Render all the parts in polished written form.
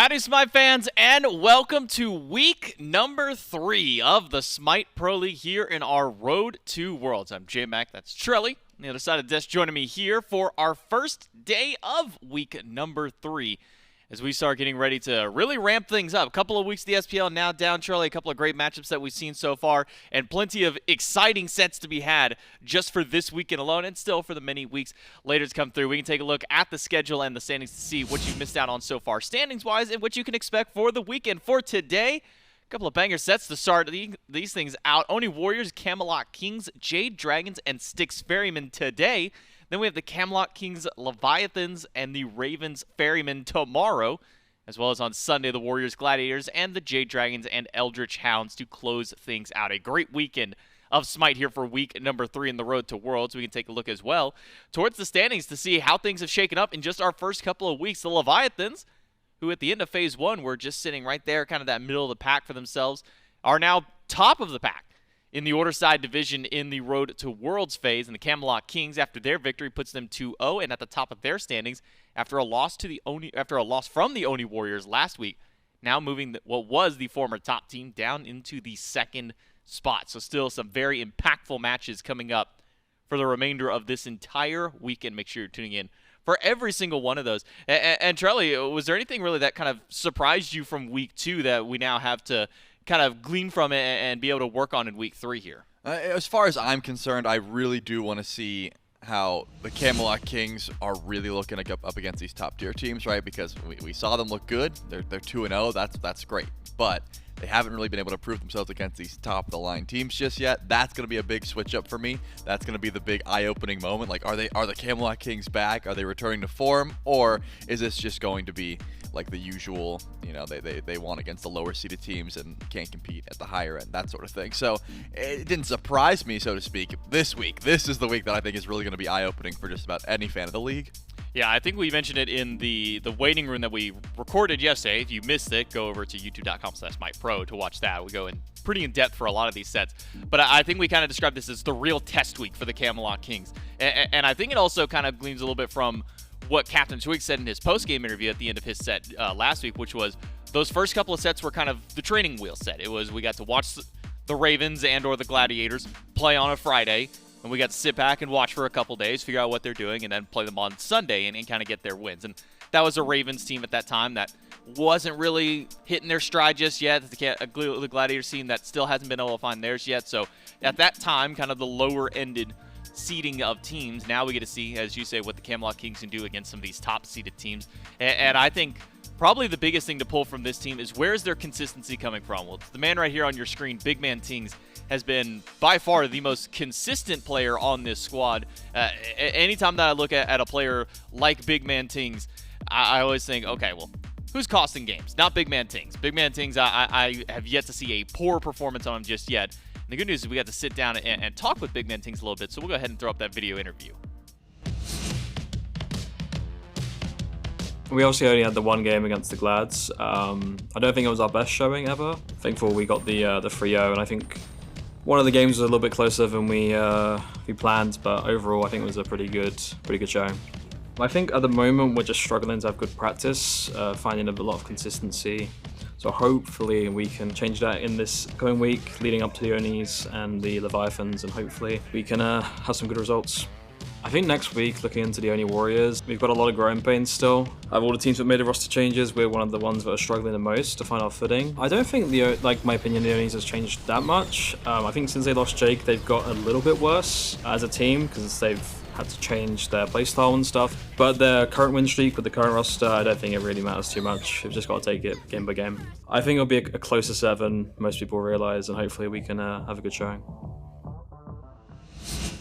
Howdy, SMITE fans, and welcome to week number 3 of the SMITE Pro League here in our Road to Worlds. I'm J-Mac, that's Trelly, on the other side of the desk joining me here for our first day of week number 3 as we start getting ready to really ramp things up. A couple of weeks of the SPL now down, Trelly, a couple of great matchups that we've seen so far, and plenty of exciting sets to be had just for this weekend alone, and still for the many weeks later to come through. We can take a look at the schedule and the standings to see what you've missed out on so far standings-wise and what you can expect for the weekend. For today, a couple of banger sets to start these things out. Oni Warriors, Camelot Kings, Jade Dragons, and Styx Ferrymen today. Then we have the Camelot Kings, Leviathans, and the Ravens Ferrymen tomorrow, as well as on Sunday, the Warriors Gladiators and the Jade Dragons and Eldritch Hounds to close things out. A great weekend of SMITE here for week number 3 in the Road to Worlds. We can take a look as well towards the standings to see how things have shaken up in just our first couple of weeks. The Leviathans, who at the end of Phase 1 were just sitting right there, kind of that middle of the pack for themselves, are now top of the pack in the Order Side division in the Road to Worlds phase, and the Camelot Kings, after their victory, puts them 2-0 and at the top of their standings after a loss from the Oni Warriors last week, now moving what was the former top team down into the second spot. So still some very impactful matches coming up for the remainder of this entire weekend. Make sure you're tuning in for every single one of those. And Trelly, was there anything really that kind of surprised you from week 2 that we now have to kind of glean from it and be able to work on in week 3 here? As far as I'm concerned, I really do want to see how the Camelot Kings are really looking up against these top tier teams, right? Because we saw them look good. They're 2-0. That's great. But they haven't really been able to prove themselves against these top-of-the-line teams just yet. That's going to be a big switch up for me. That's going to be the big eye-opening moment. Like, are the Camelot Kings back? Are they returning to form? Or is this just going to be like the usual, you know, they won against the lower-seeded teams and can't compete at the higher end, that sort of thing. So it didn't surprise me, so to speak, this week. This is the week that I think is really going to be eye-opening for just about any fan of the league. Yeah, I think we mentioned it in the waiting room that we recorded yesterday. If you missed it, go over to youtube.com/SmitePro to watch that. We go in pretty in depth for a lot of these sets. But I think we kind of described this as the real test week for the Camelot Kings. And I think it also kind of gleans a little bit from what CaptainTwig said in his post-game interview at the end of his set last week, which was those first couple of sets were kind of the training wheel set. It was we got to watch the Ravens and or the Gladiators play on a Friday, and we got to sit back and watch for a couple days, figure out what they're doing, and then play them on Sunday and kind of get their wins. And that was a Ravens team at that time that wasn't really hitting their stride just yet. The Gladiators team that still hasn't been able to find theirs yet. So at that time, kind of the lower-ended seeding of teams. Now we get to see, as you say, what the Camelot Kings can do against some of these top-seeded teams. And I think probably the biggest thing to pull from this team is where's their consistency coming from? Well, it's the man right here on your screen, BigManTingz, has been by far the most consistent player on this squad. Anytime that I look at a player like BigManTingz, I always think, okay, well, who's costing games? Not BigManTingz. BigManTingz, I have yet to see a poor performance on him just yet. And the good news is we got to sit down and talk with BigManTingz a little bit, so we'll go ahead and throw up that video interview. We obviously only had the one game against the Glads. I don't think it was our best showing ever. Thankful we got the 3-0, and I think one of the games was a little bit closer than we planned, but overall I think it was a pretty good showing. I think at the moment we're just struggling to have good practice, finding a lot of consistency. So hopefully we can change that in this coming week, leading up to the Onis and the Leviathans, and hopefully we can have some good results. I think next week, looking into the Oni Warriors, we've got a lot of growing pains still. Of all the teams that made the roster changes, we're one of the ones that are struggling the most to find our footing. I don't think, my opinion, the Onis has changed that much. I think since they lost Jake, they've got a little bit worse as a team because they've had to change their playstyle and stuff. But their current win streak with the current roster, I don't think it really matters too much. We've just got to take it game by game. I think it'll be a closer 7, most people realize, and hopefully we can have a good showing.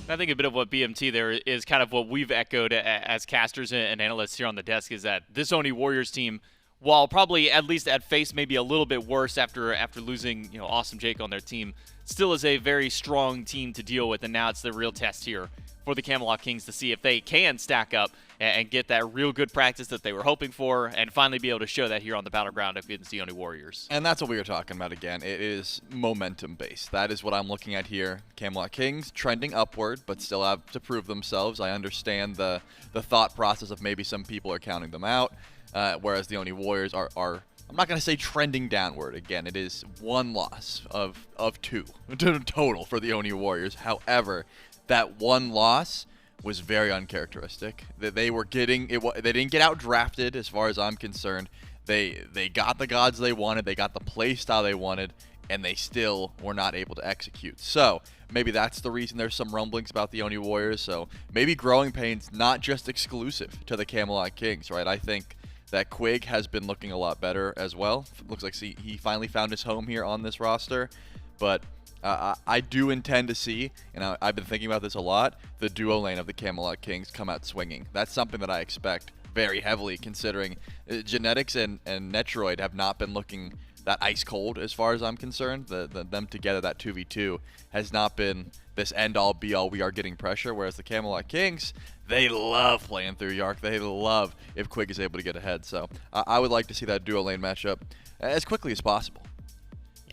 I think a bit of what BMT there is kind of what we've echoed as casters and analysts here on the desk is that this Oni Warriors team, while probably at least at face maybe a little bit worse after losing Awesome Jake on their team, still is a very strong team to deal with, and now it's the real test here for the Camelot Kings to see if they can stack up and get that real good practice that they were hoping for and finally be able to show that here on the battleground against the Oni Warriors. And that's what we were talking about again. It is momentum-based. That is what I'm looking at here. Camelot Kings trending upward, but still have to prove themselves. I understand the thought process of maybe some people are counting them out, whereas the Oni Warriors are I'm not going to say trending downward. Again, it is 1 loss of 2 total for the Oni Warriors. However, that 1 loss was very uncharacteristic. They were getting it. They didn't get out drafted, as far as I'm concerned. They got the gods they wanted. They got the play style they wanted, and they still were not able to execute. So maybe that's the reason there's some rumblings about the Oni Warriors. So maybe growing pains not just exclusive to the Camelot Kings, right? I think that Quig has been looking a lot better as well. Looks like he finally found his home here on this roster, but I do intend to see, and I've been thinking about this a lot, the duo lane of the Camelot Kings come out swinging. That's something that I expect very heavily, considering Genetics and Netrioid have not been looking that ice cold as far as I'm concerned. Them together, that 2v2, has not been this end-all be-all, we are getting pressure, whereas the Camelot Kings, they love playing through Yark. They love if Quig is able to get ahead. So I would like to see that duo lane matchup as quickly as possible.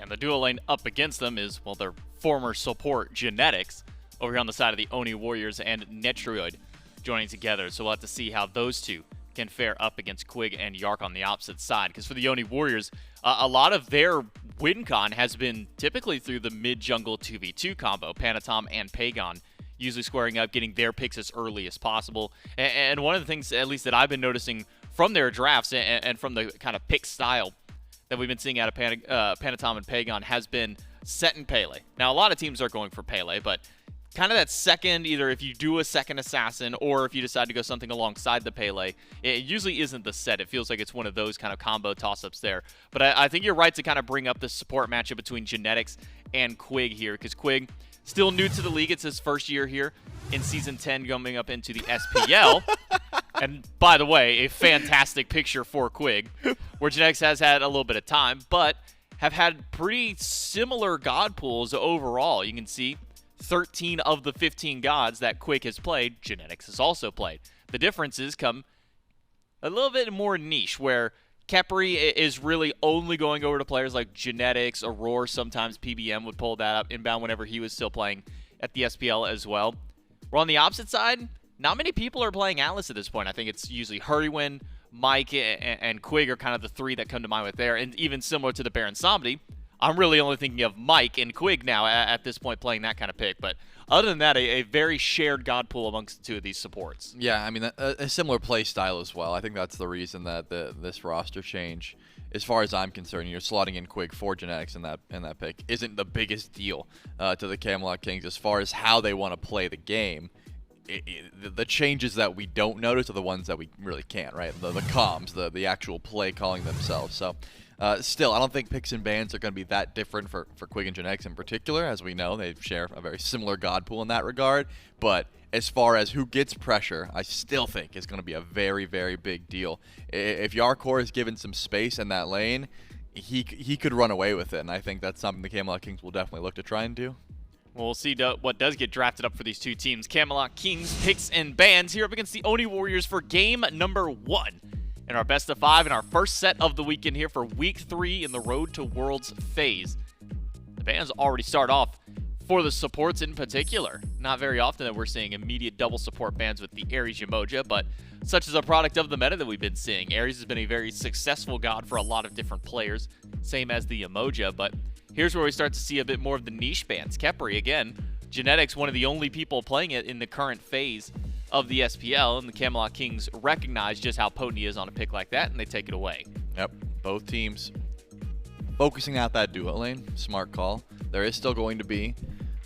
And the duo lane up against them is, well, their former support Genetics over here on the side of the Oni Warriors and Netrioid joining together. So we'll have to see how those two can fare up against Quig and Yark on the opposite side. Because for the Oni Warriors, a lot of their win con has been typically through the mid-jungle 2v2 combo, Panitom and Pegon, usually squaring up, getting their picks as early as possible. And one of the things, at least that I've been noticing from their drafts and from the kind of pick style that we've been seeing out of Panitom and Pegon, has been Set and Pele. Now, a lot of teams are going for Pele, but kind of that second, either if you do a second assassin or if you decide to go something alongside the Pele, it usually isn't the Set. It feels like it's one of those kind of combo toss-ups there. But I think you're right to kind of bring up the support matchup between Genetics and Quig here, because Quig, still new to the league. It's his first year here in Season 10, going up into the SPL. And by the way, a fantastic picture for Quig, where Genetics has had a little bit of time, but have had pretty similar god pools overall. You can see 13 of the 15 gods that Quig has played, Genetics has also played. The differences come a little bit more niche, where Jarcorrr is really only going over to players like Genetics, Aurora, sometimes PBM would pull that up inbound whenever he was still playing at the SPL as well. We're on the opposite side. Not many people are playing Atlas at this point. I think it's usually Hurrywin, Mike, and Quig are kind of the 3 that come to mind with there. And even similar to the Baron Somebody, I'm really only thinking of Mike and Quig now at this point playing that kind of pick. But other than that, a very shared god pool amongst the 2 of these supports. Yeah, I mean, a similar play style as well. I think that's the reason that this roster change, as far as I'm concerned, you're slotting in Quig for Genetics in that pick, isn't the biggest deal to the Camelot Kings as far as how they want to play the game. The changes that we don't notice are the ones that we really can't, right? The comms, the actual play calling themselves. So still, I don't think picks and bans are going to be that different for Quig and Genetics in particular. As we know, they share a very similar god pool in that regard. But as far as who gets pressure, I still think is going to be a very, very big deal. If Jarcorrr is given some space in that lane, he could run away with it. And I think that's something the Camelot Kings will definitely look to try and do. We'll see what does get drafted up for these 2 teams. Camelot Kings, picks and bans here up against the Oni Warriors for game number 1 in our best of 5 in our first set of the weekend here for week 3 in the Road to Worlds phase. The bans already start off for the supports in particular. Not very often that we're seeing immediate double support bans with the Ares Yemoja, but such is a product of the meta that we've been seeing. Ares has been a very successful god for a lot of different players, same as the Yemoja, but here's where we start to see a bit more of the niche bans. Jarcorrr, again, Genetics, one of the only people playing it in the current phase of the SPL, and the Camelot Kings recognize just how potent he is on a pick like that, and they take it away. Yep, both teams focusing out that duo lane. Smart call. There is still going to be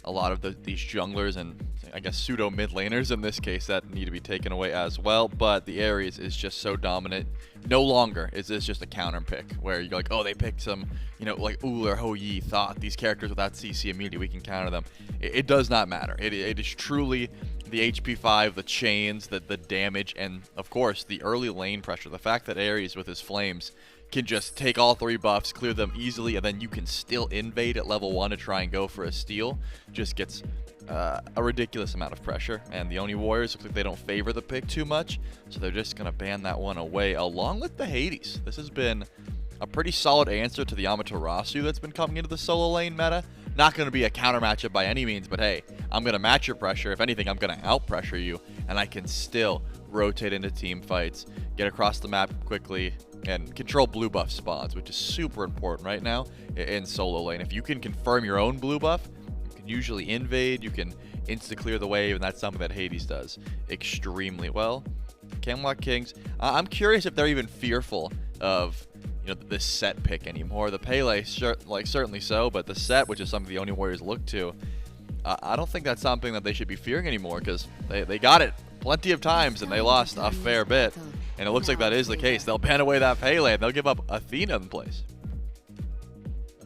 a lot of these junglers and I guess pseudo mid laners in this case that need to be taken away as well, but the Ares is just so dominant. No longer is this just a counter pick where you're like, oh, they picked some, you know, like Ul or Ho Yi thought these characters without CC immediately, we can counter them. It does not matter. It is truly the HP 5, the chains, the damage, and of course the early lane pressure. The fact that Ares with his flames can just take all 3 buffs, clear them easily, and then you can still invade at level 1 to try and go for a steal, just gets a ridiculous amount of pressure. And the Oni Warriors look like they don't favor the pick too much, so they're just going to ban that one away along with the Hades. This has been a pretty solid answer to the Amaterasu that's been coming into the solo lane meta. Not going to be a counter matchup by any means, but hey, I'm going to match your pressure. If anything, I'm going to out pressure you, and I can still rotate into team fights, get across the map quickly, and control blue buff spawns, which is super important right now in solo lane. If you can confirm your own blue buff, you can usually invade, you can insta-clear the wave, and that's something that Hades does extremely well. Camelot Kings, I'm curious if they're even fearful of this set pick anymore. The Pele, certainly so, but the set, which is something the Oni Warriors look to, I don't think that's something that they should be fearing anymore, because they got it plenty of times and they lost a fair bit, and it looks like that is the case. They'll ban away that Pele and they'll give up Athena in place.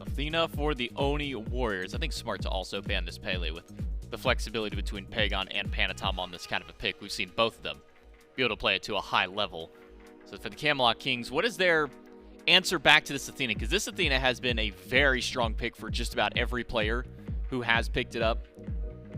Athena for the Oni Warriors. I think smart to also ban this Pele with the flexibility between Pegon and Panitom on this kind of a pick. We've seen both of them be able to play it to a high level. So for the Camelot Kings, what is their answer back to this Athena? Because this Athena has been a very strong pick for just about every player who has picked it up.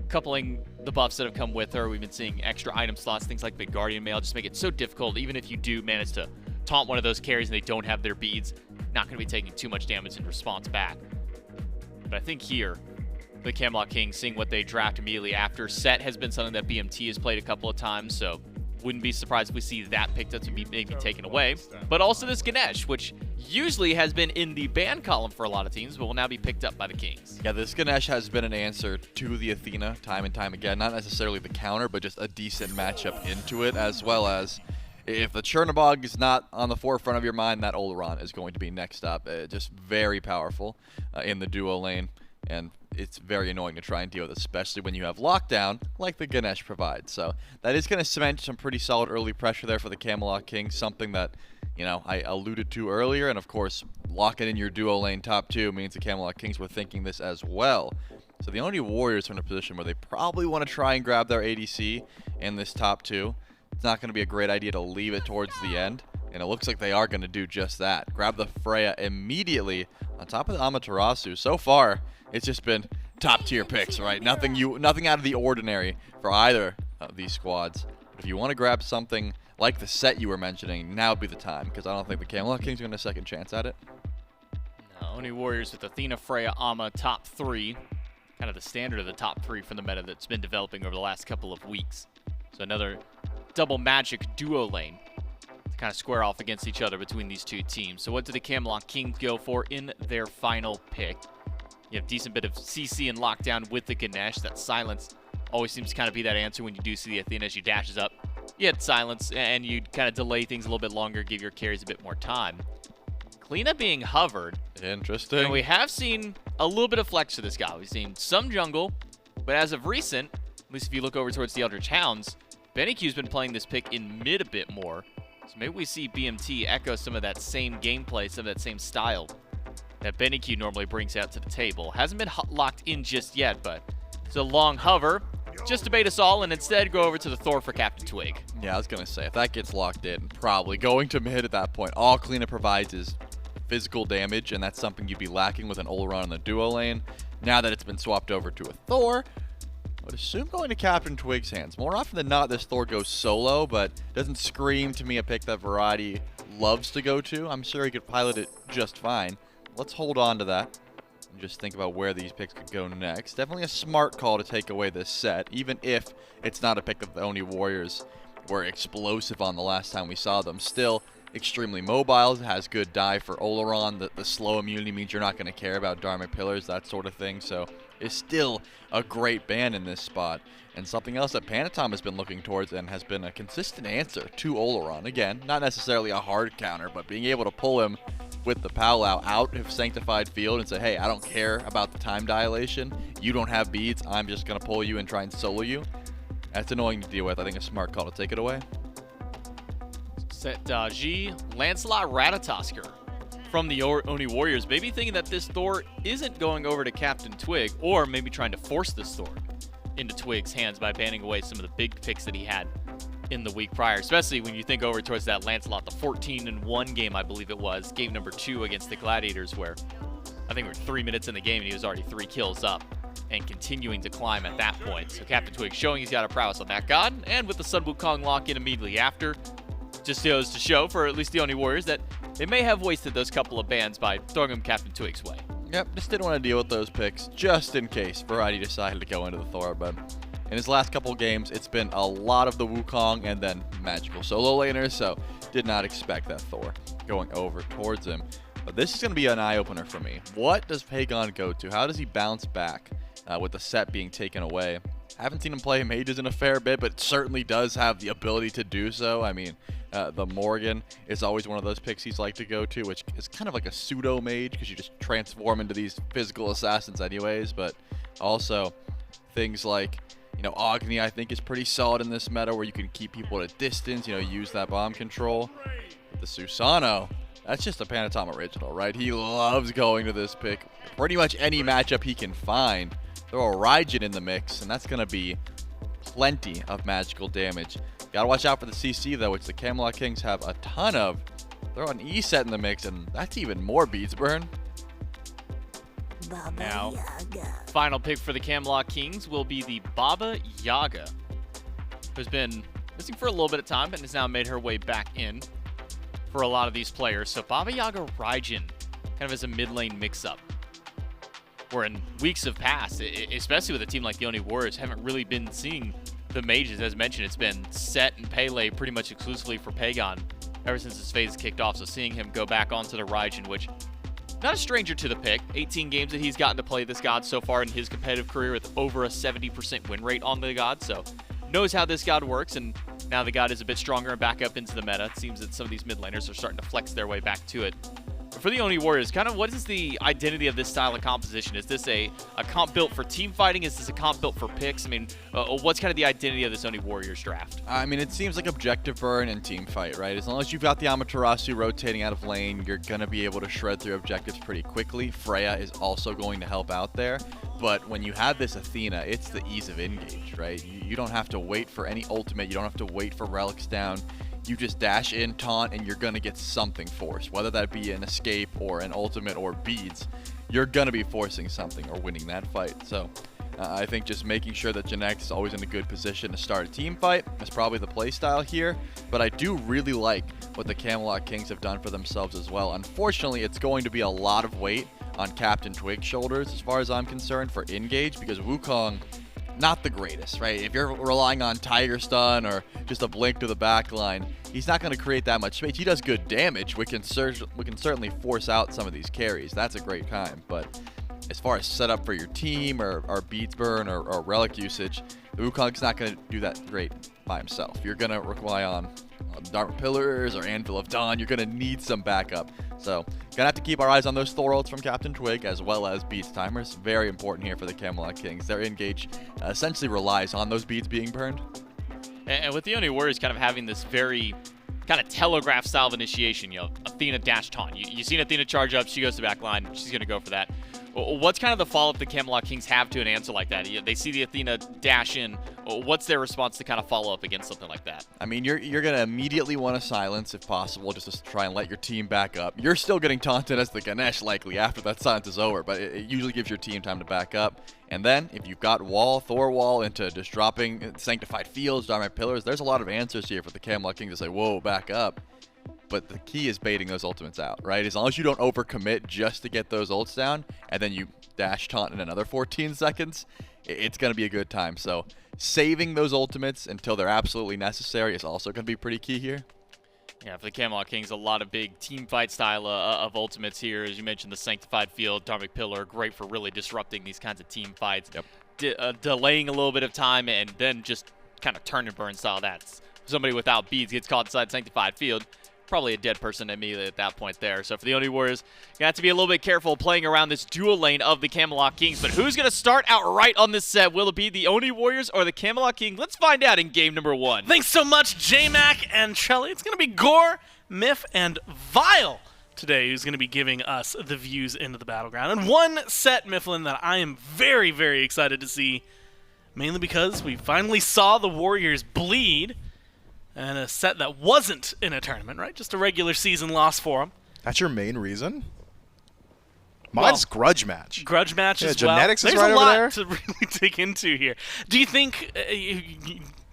Coupling the buffs that have come with her, we've been seeing extra item slots, things like Big Guardian Mail, just make it so difficult. Even if you do manage to taunt one of those carries and they don't have their beads, not going to be taking too much damage in response back. But I think here, the Camelot Kings, seeing what they draft immediately after, set has been something that BMT has played a couple of times, so wouldn't be surprised if we see that picked up to be maybe taken away. But also this Ganesh, which usually has been in the ban column for a lot of teams, but will now be picked up by the Kings. Yeah, this Ganesh has been an answer to the Athena time and time again. Not necessarily the counter, but just a decent matchup into it, as well as if the Chernobog is not on the forefront of your mind, that Olorun is going to be next up. Just very powerful in the duo lane, and it's very annoying to try and deal with, especially when you have lockdown like the Ganesh provides. So that is going to cement some pretty solid early pressure there for the Camelot Kings, something that, I alluded to earlier. And of course, locking in your duo lane top 2 means the Camelot Kings were thinking this as well. So the Oni Warriors are in a position where they probably want to try and grab their ADC in this top 2. It's not going to be a great idea to leave it towards the end, and it looks like they are going to do just that. Grab the Freya immediately on top of the Amaterasu. So far, it's just been top tier picks, right? Nothing out of the ordinary for either of these squads. But if you want to grab something like the set you were mentioning, now would be the time, because I don't think the Camelot Kings are going to second chance at it. No, Oni Warriors with Athena, Freya, Ama, top 3. Kind of the standard of the top 3 from the meta that's been developing over the last couple of weeks. So another double magic duo lane to kind of square off against each other between these two teams. So what did the Camelot Kings go for in their final pick? You have a decent bit of CC and lockdown with the Ganesh. That silence always seems to kind of be that answer when you do see the Athena as she dashes up. You had silence, and you kind of delay things a little bit longer, give your carries a bit more time. Kleena being hovered. Interesting. And we have seen a little bit of flex to this guy. We've seen some jungle, but as of recent, at least if you look over towards the Eldritch Hounds, BennyQ's been playing this pick in mid a bit more. So maybe we see BMT echo some of that same gameplay, some of that same style that BennyQ normally brings out to the table. Hasn't been locked in just yet, but it's a long hover. Just debate us all and instead go over to the Thor for CaptainTwig. Yeah, I was going to say, if that gets locked in, probably going to mid at that point. All Kleena provides is physical damage, and that's something you'd be lacking with an Olorun in the duo lane. Now that it's been swapped over to a Thor, I would assume going to CaptainTwig's hands. More often than not, this Thor goes solo, but doesn't scream to me a pick that Variety loves to go to. I'm sure he could pilot it just fine. Let's hold on to that and just think about where these picks could go next. Definitely a smart call to take away this set, even if it's not a pick that the Oni Warriors were explosive on the last time we saw them. Still extremely mobile, has good dive for Olorun. The slow immunity means you're not going to care about Dharmic Pillars, that sort of thing. So it's still a great ban in this spot. And something else that Panitom has been looking towards and has been a consistent answer to Olorun. Again, not necessarily a hard counter, but being able to pull him with the Powwow out of Sanctified Field and say, hey, I don't care about the time dilation. You don't have beads. I'm just going to pull you and try and solo you. That's annoying to deal with. I think a smart call to take it away. Set G, Lancelot Ratatosker from the Oni Warriors. Maybe thinking that this Thor isn't going over to CaptainTwig, or maybe trying to force this Thor into Twig's hands by banning away some of the big picks that he had in the week prior, especially when you think over towards that Lancelot, the 14-1 game, I believe it was, game number 2 against the Gladiators, where I think we were 3 minutes in the game and he was already 3 kills up and continuing to climb at that point. So CaptainTwig showing he's got a prowess on that god, and with the Sun Wukong lock in immediately after, just goes to show for at least the Oni Warriors that they may have wasted those couple of bans by throwing them CaptainTwig's way. Yep, just didn't want to deal with those picks just in case Variety decided to go into the Thor, but in his last couple games, it's been a lot of the Wukong and then magical solo laners, so did not expect that Thor going over towards him. But this is going to be an eye-opener for me. What does Pegon go to? How does he bounce back with the set being taken away? Haven't seen him play mages in a fair bit, but certainly does have the ability to do so. I mean, the Morrigan is always one of those picks he's like to go to, which is kind of like a pseudo mage because you just transform into these physical assassins anyways. But also things like, you know, Agni I think is pretty solid in this meta where you can keep people at a distance, you know, use that bomb control. But the Susano, that's just a Panitom original, right? He loves going to this pick. Pretty much any matchup he can find. Throw a Raijin in the mix, and that's going to be plenty of magical damage. Gotta watch out for the CC, though, which the Camelot Kings have a ton of. Throw an E set in the mix, and that's even more beads burn. Now, final pick for the Camelot Kings will be the Baba Yaga, who's been missing for a little bit of time, but has now made her way back in for a lot of these players. So Baba Yaga Raijin kind of as a mid lane mix-up. Where in weeks have passed, especially with a team like the Oni Warriors, haven't really been seeing the mages. As mentioned, it's been Set and Pele pretty much exclusively for Pegon ever since his phase kicked off. So seeing him go back onto the Raijin, which not a stranger to the pick. 18 games that he's gotten to play this god so far in his competitive career with over a 70% win rate on the god. So knows how this god works, and now the god is a bit stronger and back up into the meta. It seems that some of these mid laners are starting to flex their way back to it. For the Oni Warriors, kind of what is the identity of this style of composition? Is this a comp built for team fighting? Is this a comp built for picks? I mean, what's kind of the identity of this Oni Warriors draft? I mean, it seems like objective burn and team fight, right? As long as you've got the Amaterasu rotating out of lane, you're going to be able to shred through objectives pretty quickly. Freya is also going to help out there. But when you have this Athena, it's the ease of engage, right? You don't have to wait for any ultimate. You don't have to wait for relics down. You just dash in, taunt, and you're going to get something forced. Whether that be an escape or an ultimate or beads, you're going to be forcing something or winning that fight. So I think just making sure that Genetics is always in a good position to start a team fight is probably the play style here. But I do really like what the Camelot Kings have done for themselves as well. Unfortunately, it's going to be a lot of weight on CaptainTwig's shoulders as far as I'm concerned for engage, because Wukong, not the greatest, right? If you're relying on Tiger Stun or just a blink to the back line, he's not going to create that much space. He does good damage. We can certainly force out some of these carries. That's a great time. But as far as setup for your team or beads burn or relic usage, the Wukong's not going to do that great by himself. You're going to rely on Dark Pillars or Anvil of Dawn. You're going to need some backup. So going to have to keep our eyes on those Thor ults from CaptainTwig as well as beads timers. Very important here for the Camelot Kings. Their engage essentially relies on those beads being burned. And with the Oni Warriors kind of having this very kind of telegraph style of initiation, you know, Athena dash taunt. You've seen Athena charge up, she goes to back line, she's going to go for that. What's kind of the follow-up the Camelot Kings have to an answer like that? They see the Athena dash in. What's their response to kind of follow up against something like that? I mean, you're going to immediately want to silence if possible, just to try and let your team back up. You're still getting taunted as the Ganesha likely after that silence is over, but it usually gives your team time to back up. And then if you've got wall, Thor wall into just dropping Sanctified Fields, Dark Pillars, there's a lot of answers here for the Camelot King to say, whoa, back up. But the key is baiting those ultimates out, right? As long as you don't overcommit just to get those ults down, and then you dash taunt in another 14 seconds, it's going to be a good time. So saving those ultimates until they're absolutely necessary is also going to be pretty key here. Yeah, for the Camelot Kings, a lot of big team fight style of ultimates here. As you mentioned, the Sanctified Field, Dharmic Pillar, great for really disrupting these kinds of team fights. Yep. Delaying a little bit of time and then just kind of turn and burn style. That's somebody without beads gets caught inside Sanctified Field. Probably a dead person immediately at that point there. So for the Oni Warriors, you have to be a little bit careful playing around this dual lane of the Camelot Kings. But who's going to start out right on this set? Will it be the Oni Warriors or the Camelot King? Let's find out in game number 1. Thanks so much, J-Mac and Trelly. It's going to be Gore, Myf, and Vile today who's going to be giving us the views into the battleground. And one set, Myflin, that I am very, very excited to see, mainly because we finally saw the Warriors bleed. And a set that wasn't in a tournament, right? Just a regular season loss for them. That's your main reason? Mine's grudge match. Grudge match as well. Genetics is right over there. There's a lot to really dig into here. Do you think,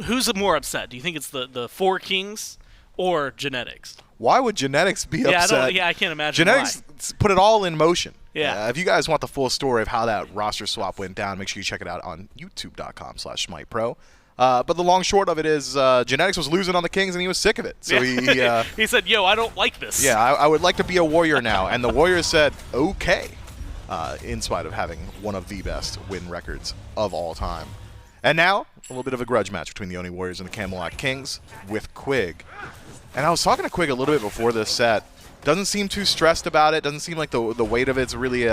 who's more upset? Do you think it's the 4 Kings or Genetics? why would Genetics be Yeah, upset? I can't imagine Genetics why. put it all in motion. Yeah. If you guys want the full story of how that roster swap went down, make sure you check it out on youtube.com/SmitePro. But the long short of it is Genetics was losing on the Kings, and he was sick of it. So he said, yo, I don't like this. Yeah, I would like to be a Warrior now. And the Warriors said, okay, in spite of having one of the best win records of all time. And now, a little bit of a grudge match between the Oni Warriors and the Camelot Kings with Quig. And I was talking to Quig a little bit before this set. Doesn't seem too stressed about it. Doesn't seem like the weight of it's really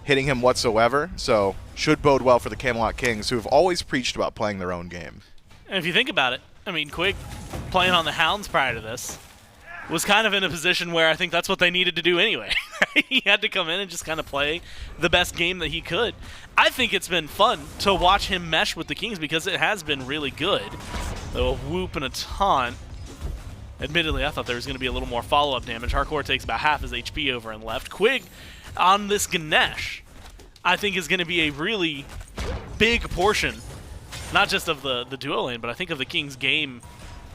hitting him whatsoever. So should bode well for the Camelot Kings, who have always preached about playing their own game. And if you think about it, I mean, Quig playing on the Hounds prior to this was kind of in a position where I think that's what they needed to do anyway. He had to come in and just kind of play the best game that he could. I think it's been fun to watch him mesh with the Kings because it has been really good. A whoop and a taunt. Admittedly, I thought there was going to be a little more follow-up damage. Jarcorrr takes about half his HP over and left. Quig on this Ganesha, I think, is going to be a really big portion, not just of the duo lane, but I think of the Kings' game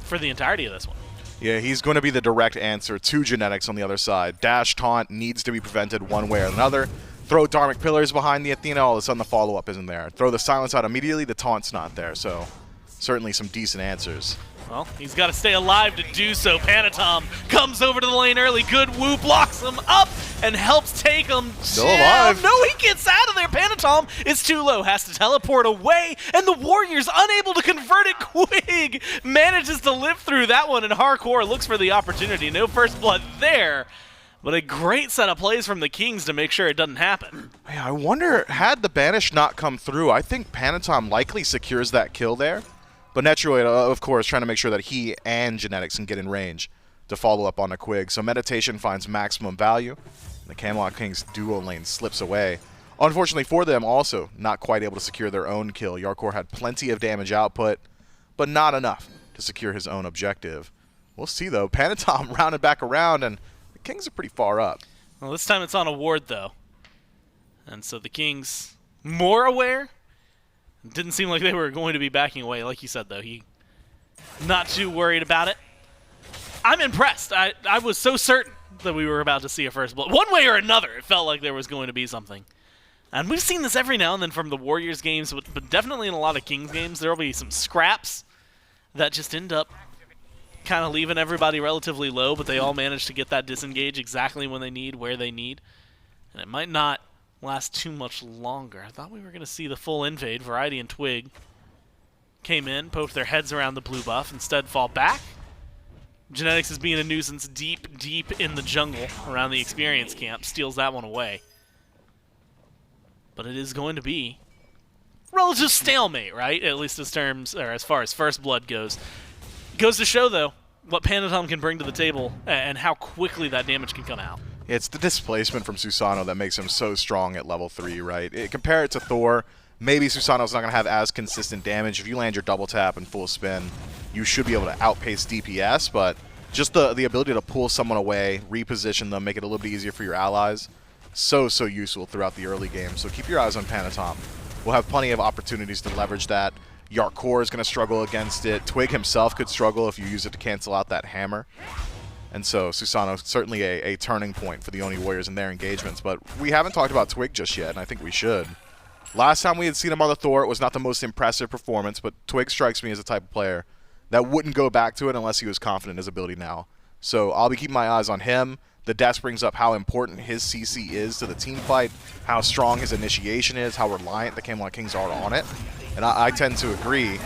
for the entirety of this one. Yeah, he's going to be the direct answer to Genetics on the other side. Dash taunt needs to be prevented one way or another. Throw Dharmic Pillars behind the Athena, all of a sudden the follow-up isn't there. Throw the silence out immediately, the taunt's not there. So certainly some decent answers. Well, he's got to stay alive to do so. Panitom comes over to the lane early. Good whoop, locks him up, and helps take him Still down. alive. No, he gets out of there. Panitom is too low, has to teleport away, and the Warriors unable to convert it. Quig manages to live through that one, and Jarcorrr looks for the opportunity. No first blood there, but a great set of plays from the Kings to make sure it doesn't happen. Yeah, I wonder, had the Banish not come through, I think Panitom likely secures that kill there. But Netrioid, of course, trying to make sure that he and Genetics can get in range to follow up on a Quig. So Meditation finds maximum value. The Camelot Kings duo lane slips away. Unfortunately for them, also not quite able to secure their own kill. Jarcorrr had plenty of damage output, but not enough to secure his own objective. We'll see, though. Panitom rounded back around, and the Kings are pretty far up. Well, this time it's on a ward, though. And so the Kings more aware. Didn't seem like they were going to be backing away. Like you said, though, he not too worried about it. I'm impressed. I was so certain that we were about to see a first blood. One way or another, it felt like there was going to be something. And we've seen this every now and then from the Warriors games, but definitely in a lot of Kings games, there will be some scraps that just end up kind of leaving everybody relatively low, but they all manage to get that disengage exactly when they need, where they need. And it might not last too much longer. I thought we were going to see the full invade. Variety and Twig came in, poked their heads around the blue buff, instead fall back. Genetics is being a nuisance deep in the jungle around the experience camp, steals that one away. But it is going to be relative stalemate, right? At least as far as first blood goes. Goes to show, though, what Panitom can bring to the table and how quickly that damage can come out. It's the displacement from Susano that makes him so strong at level 3, right? Compare it to Thor. Maybe Susano's not going to have as consistent damage. If you land your double tap and full spin, you should be able to outpace DPS, but just the ability to pull someone away, reposition them, make it a little bit easier for your allies, so useful throughout the early game. So keep your eyes on Panitom. We'll have plenty of opportunities to leverage that. Jarcorrr is going to struggle against it. Twig himself could struggle if you use it to cancel out that hammer. And so Susano certainly a turning point for the Oni Warriors in their engagements. But we haven't talked about Twig just yet, and I think we should. Last time we had seen him on the Thor, it was not the most impressive performance, but Twig strikes me as the type of player that wouldn't go back to it unless he was confident in his ability now. So I'll be keeping my eyes on him. The desk brings up how important his CC is to the team fight, how strong his initiation is, how reliant the Camelot Kings are on it. And I tend to agree.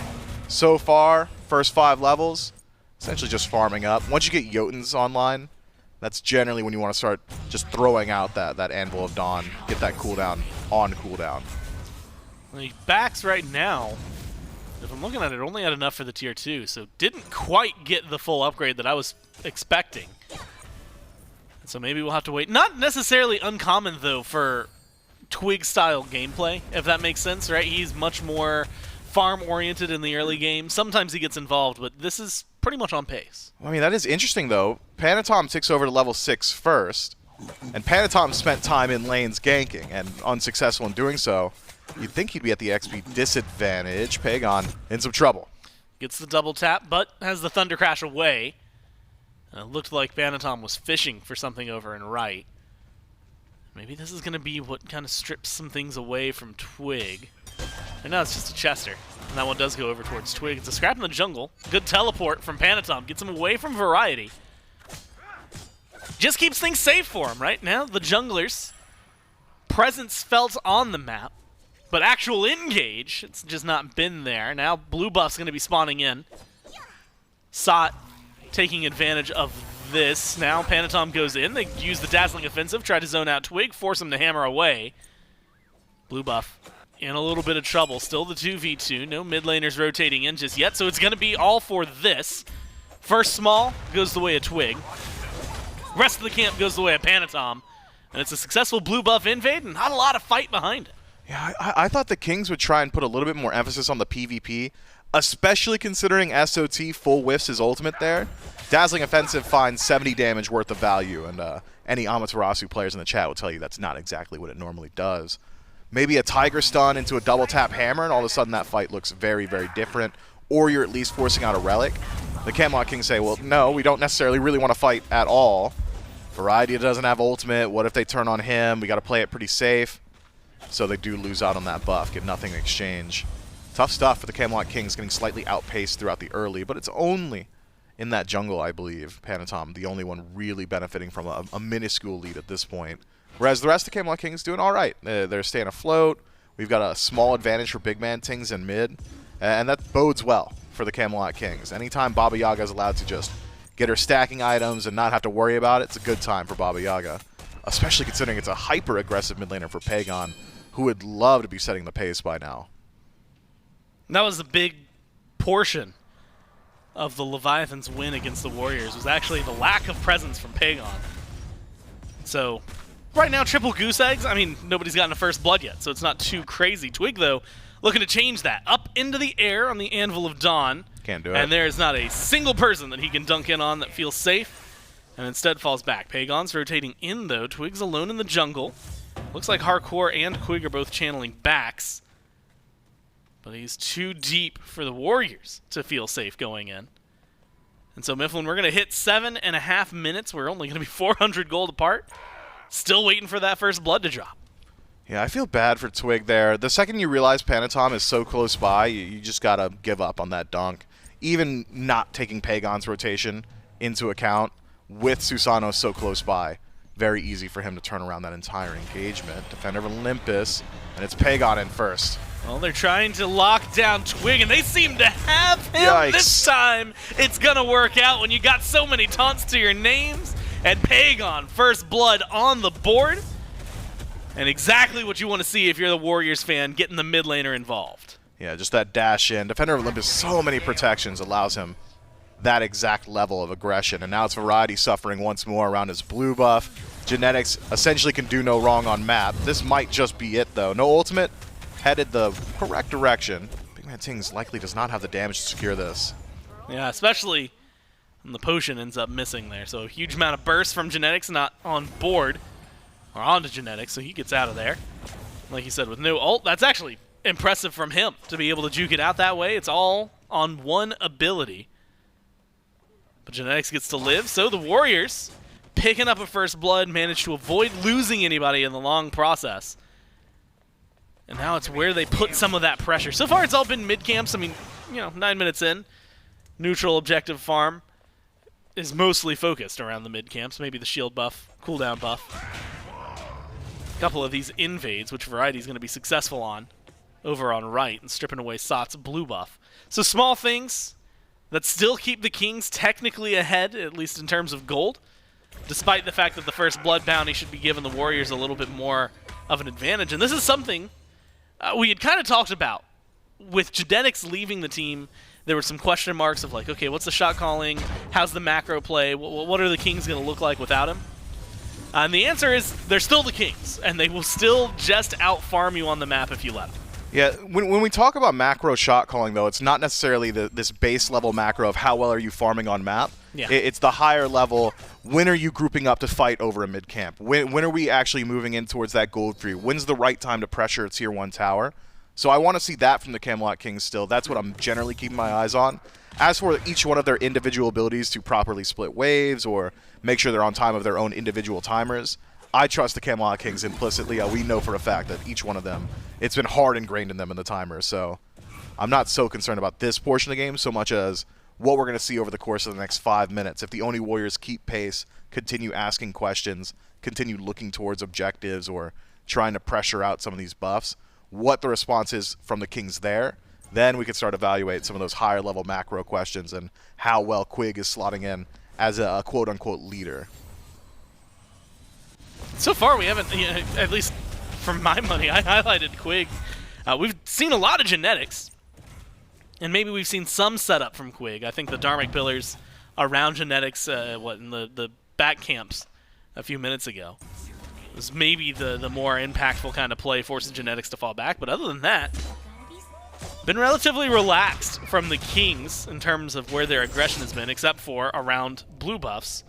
So far, first 5 levels, essentially just farming up. Once you get Jotuns online, that's generally when you want to start just throwing out that Anvil of Dawn, get that cooldown on cooldown. Well, he backs right now. If I'm looking at it, only had enough for the tier 2, so didn't quite get the full upgrade that I was expecting. So maybe we'll have to wait. Not necessarily uncommon, though, for Twig-style gameplay, if that makes sense, right? He's much more farm-oriented in the early game. Sometimes he gets involved, but this is pretty much on pace. I mean, that is interesting, though. Panitom ticks over to level 6 first, and Panitom spent time in lanes ganking, and unsuccessful in doing so. You'd think he'd be at the XP disadvantage. Pegon in some trouble. Gets the double tap, but has the Thunder Crash away. It looked like Panitom was fishing for something over in right. Maybe this is going to be what kind of strips some things away from Twig. And now it's just a Chester. And that one does go over towards Twig. It's a scrap in the jungle. Good teleport from Panitom. Gets him away from Variety. Just keeps things safe for him, right? Now the junglers. Presence felt on the map. But actual engage, it's just not been there. Now blue buff's going to be spawning in. Sot taking advantage of this. Now Panitom goes in. They use the Dazzling Offensive, try to zone out Twig, force him to hammer away. Blue buff in a little bit of trouble. Still the 2v2. No mid laners rotating in just yet, so it's going to be all for this. First small goes the way of Twig. Rest of the camp goes the way of Panitom. And it's a successful blue buff invade and not a lot of fight behind it. Yeah, I thought the Kings would try and put a little bit more emphasis on the PvP, especially considering SOT full whiffs his ultimate there. Dazzling Offensive finds 70 damage worth of value, and any Amaterasu players in the chat will tell you that's not exactly what it normally does. Maybe a Tiger Stun into a double tap hammer, and all of a sudden that fight looks very, very different, or you're at least forcing out a relic. The Camelot Kings say, well, no, we don't necessarily really want to fight at all. Variety doesn't have ultimate. What if they turn on him? We got to play it pretty safe. So they do lose out on that buff, get nothing in exchange. Tough stuff for the Camelot Kings, getting slightly outpaced throughout the early, but it's only in that jungle, I believe, Panitom, the only one really benefiting from a minuscule lead at this point. Whereas the rest of the Camelot Kings doing all right. They're staying afloat. We've got a small advantage for BigManTingz in mid, and that bodes well for the Camelot Kings. Anytime Baba Yaga is allowed to just get her stacking items and not have to worry about it, it's a good time for Baba Yaga, especially considering it's a hyper-aggressive mid laner for Pegon, who would love to be setting the pace by now. That was a big portion of the Leviathan's win against the Warriors, was actually the lack of presence from Pegon. So, right now, triple goose eggs. I mean, nobody's gotten a first blood yet, so it's not too crazy. Twig, though, looking to change that. Up into the air on the Anvil of Dawn. Can't do it. And there is not a single person that he can dunk in on that feels safe, and instead falls back. Pegon's rotating in, though. Twig's alone in the jungle. Looks like Jarcorrr and Quig are both channeling backs. But he's too deep for the Warriors to feel safe going in. And so, Myflin, we're going to hit 7.5 minutes. We're only going to be 400 gold apart. Still waiting for that first blood to drop. Yeah, I feel bad for Twig there. The second you realize Panitom is so close by, you just got to give up on that dunk. Even not taking Pegon's rotation into account, with Susano so close by, very easy for him to turn around that entire engagement. Defender of Olympus, and it's Pegon in first. Well, they're trying to lock down Twig, and they seem to have him Yikes. this time. It's going to work out when you got so many taunts to your names. And Pegon, first blood on the board. And exactly what you want to see if you're the Warriors fan, getting the mid laner involved. Yeah, just that dash in. Defender of Olympus, so many protections, allows him that exact level of aggression. And now it's Variety suffering once more around his blue buff. Genetics essentially can do no wrong on map. This might just be it, though. No ultimate, headed the correct direction. BigManTingz likely does not have the damage to secure this. Yeah, especially when the potion ends up missing there. So a huge amount of burst from Genetics not on board, or onto Genetics, so he gets out of there. Like you said, with no ult, that's actually impressive from him to be able to juke it out that way. It's all on one ability. But Genetics gets to live, so the Warriors, picking up a first blood, managed to avoid losing anybody in the long process. And now it's where they put some of that pressure. So far, it's all been mid-camps. I mean, 9 minutes in. Neutral objective farm is mostly focused around the mid-camps. Maybe the shield buff, cooldown buff. A couple of these invades, which Variety is going to be successful on, over on right, and stripping away Sot's blue buff. So small things that still keep the Kings technically ahead, at least in terms of gold, despite the fact that the first blood bounty should be giving the Warriors a little bit more of an advantage. And this is something we had kind of talked about. With Genetics leaving the team, there were some question marks of like, okay, what's the shot calling? How's the macro play? What are the Kings going to look like without him? And the answer is they're still the Kings, and they will still just out-farm you on the map if you let them. Yeah, when we talk about macro shot calling, though, it's not necessarily this base level macro of how well are you farming on map. Yeah. It's the higher level, when are you grouping up to fight over a mid-camp? When are we actually moving in towards that gold tree? When's the right time to pressure a tier 1 tower? So I want to see that from the Camelot Kings still. That's what I'm generally keeping my eyes on. As for each one of their individual abilities to properly split waves or make sure they're on time of their own individual timers, I trust the Camelot Kings implicitly. We know for a fact that each one of them, it's been hard ingrained in them in the timer. So I'm not so concerned about this portion of the game so much as what we're going to see over the course of the next 5 minutes. If the Oni Warriors keep pace, continue asking questions, continue looking towards objectives or trying to pressure out some of these buffs, what the response is from the Kings there, then we can start evaluate some of those higher level macro questions and how well Quig is slotting in as a quote-unquote leader. So far, we haven't, at least for my money, I highlighted Quig. We've seen a lot of genetics, and maybe we've seen some setup from Quig. I think the Dharmic pillars around genetics, in the back camps a few minutes ago, was maybe the more impactful kind of play, forcing genetics to fall back. But other than that, been relatively relaxed from the Kings in terms of where their aggression has been, except for around blue buffs.